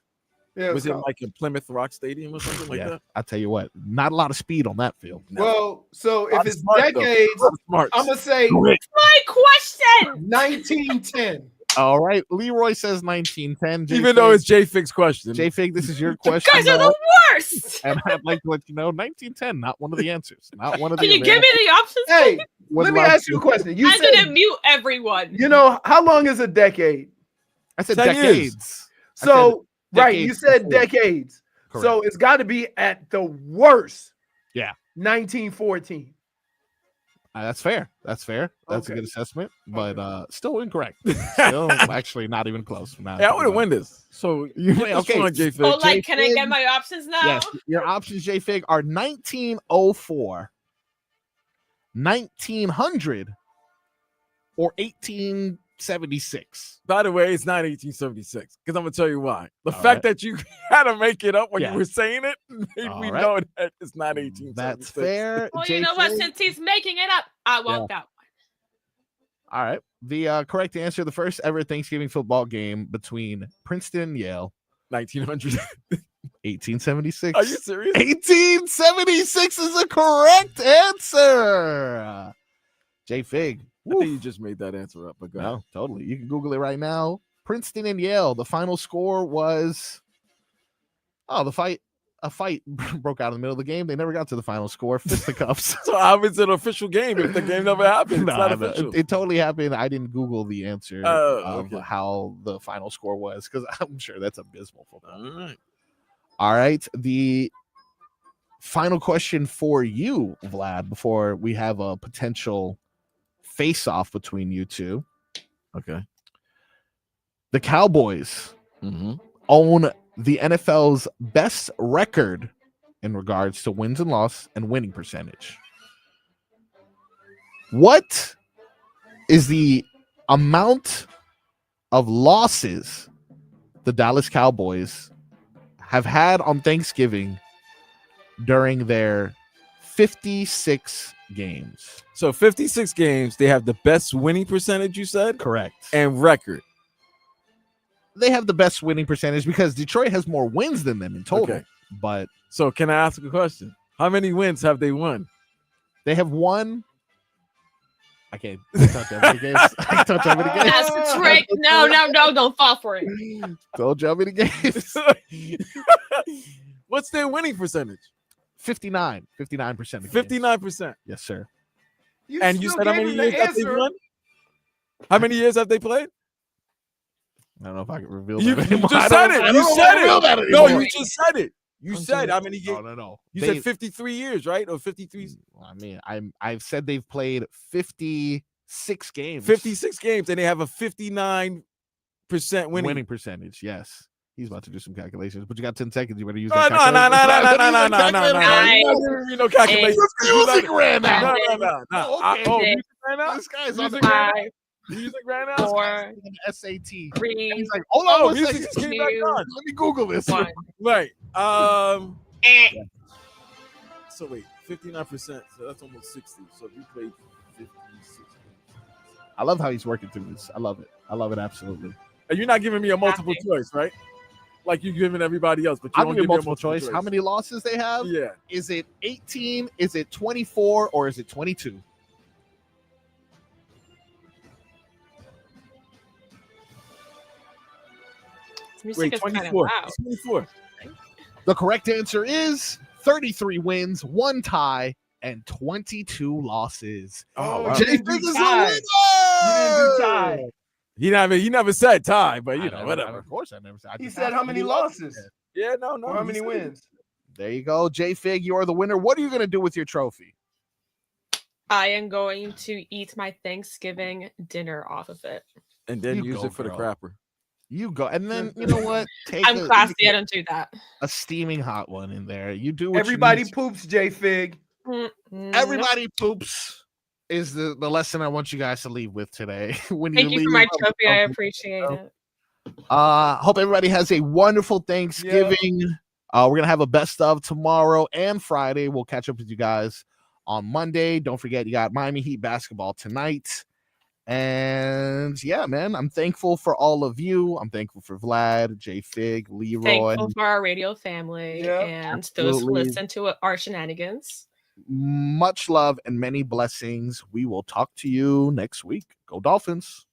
Yeah, Was it college. like in Plymouth Rock Stadium or something like that? I tell you what, not a lot of speed on that field. Well, so if it's Smart, though. decades, Smart. I'm gonna say My question. 1910. All right, Leroy says 1910. Even though it's JFig's question. JFig, this is your You question. guys are the worst. And I'd like to let you know 1910, not one of the answers. Not one of the Can you give me the options? Hey, Would let me love ask to. you a question. You I'm gonna said, mute everyone. you know, how long is a decade? I said 10 years. decades. I So, said right, you decades said before. decades. Correct. So it's got to be at the worst. Yeah. 1914. That's fair. That's fair. That's a Okay. good assessment, but still incorrect. Still actually not even close. Hey, I would have won this. So You get okay? this one, JFig. Oh, like, can I get my options now? Yes, your options, JFig, are 1904, 1900, or 1876. By the way, it's not 1876 because I'm gonna tell you why. The fact that you had to make it up when you were saying it made me know that it's not 1876. That's fair. Well, you know what? Since he's making it up, I want that one. All right. The correct answer, the first ever Thanksgiving football game between Princeton and Yale. 1900. 1876. Are you serious? 1876 is the correct answer. JFig. I think you just made that answer up. But go ahead. No, totally. You can Google it right now. Princeton and Yale. The final score was a fight broke out in the middle of the game. They never got to the final score. Fisticuffs. So how is it an official game if the game never happened? It's not official. It totally happened. I didn't Google the answer of okay. how the final score was because I'm sure that's abysmal football. All right. All right. The final question for you, Vlad, before we have a potential face-off between you two. Okay. The Cowboys own the NFL's best record in regards to wins and loss and winning percentage. What is the amount of losses the Dallas Cowboys have had on Thanksgiving during their 56 games? So 56 games, they have the best winning percentage, you said? Correct. And record. They have the best winning percentage because Detroit has more wins than them in total. Okay. But so can I ask a question? How many wins have they won? They have won. I can't touch how many games. I can't touch how many games. That's the trick. No, don't fall for it. Told you how many games. What's their winning percentage? 59%. 59%. Yes, sir. You said how many years have they won? How many years have they played? I don't know if I can reveal you, that. You just said it. You said it. No, you just said it. You said how many years? No. You said 53 years, right? Or 53? I mean, I've said they've played 56 games. 56 games, and they have a 59% winning percentage. Yes. He's about to do some calculations, but you got 10 seconds. You better use No, that no calculations. Music ran out. No. Music ran out? This guy's on the music ran out? 4, SAT. 3. He's like, hold on, music just came back on. Let me Google this. 1. Right. So wait, 59%. So that's almost 60. So if you played 56 games. I love how he's working through this. I love it. I love it absolutely. And you're not giving me a multiple choice, right? Like you're giving everybody else, but you I'll don't give give you me a multiple choice. How many losses they have? Yeah. Is it 18? Is it 24? Or is it 22? Wait, 24. Kind of 24. The correct answer is 33 wins, 1 tie, and 22 losses. Oh, wow. JFig is the winner! He never said tie, but whatever. Of course, I never said. He said how many losses? Yeah, no. Or how many wins? There you go, JFig. You are the winner. What are you going to do with your trophy? I am going to eat my Thanksgiving dinner off of it, and then use it for the crapper. You go, and then you know what? I'm classy. I don't do that. A steaming hot one in there. You do. What Everybody poops, JFig. Everybody poops. Is the lesson I want you guys to leave with today. Thank you for my trophy. I appreciate it. Hope everybody has a wonderful Thanksgiving. We're gonna have a best of tomorrow and Friday. We'll catch up with you guys on Monday. Don't forget, you got Miami Heat basketball tonight. And yeah, man, I'm thankful for all of you. I'm thankful for Vlad, JFig, Leroy. Thankful for our radio family and those who listen to our shenanigans. Much love and many blessings. We will talk to you next week. Go Dolphins.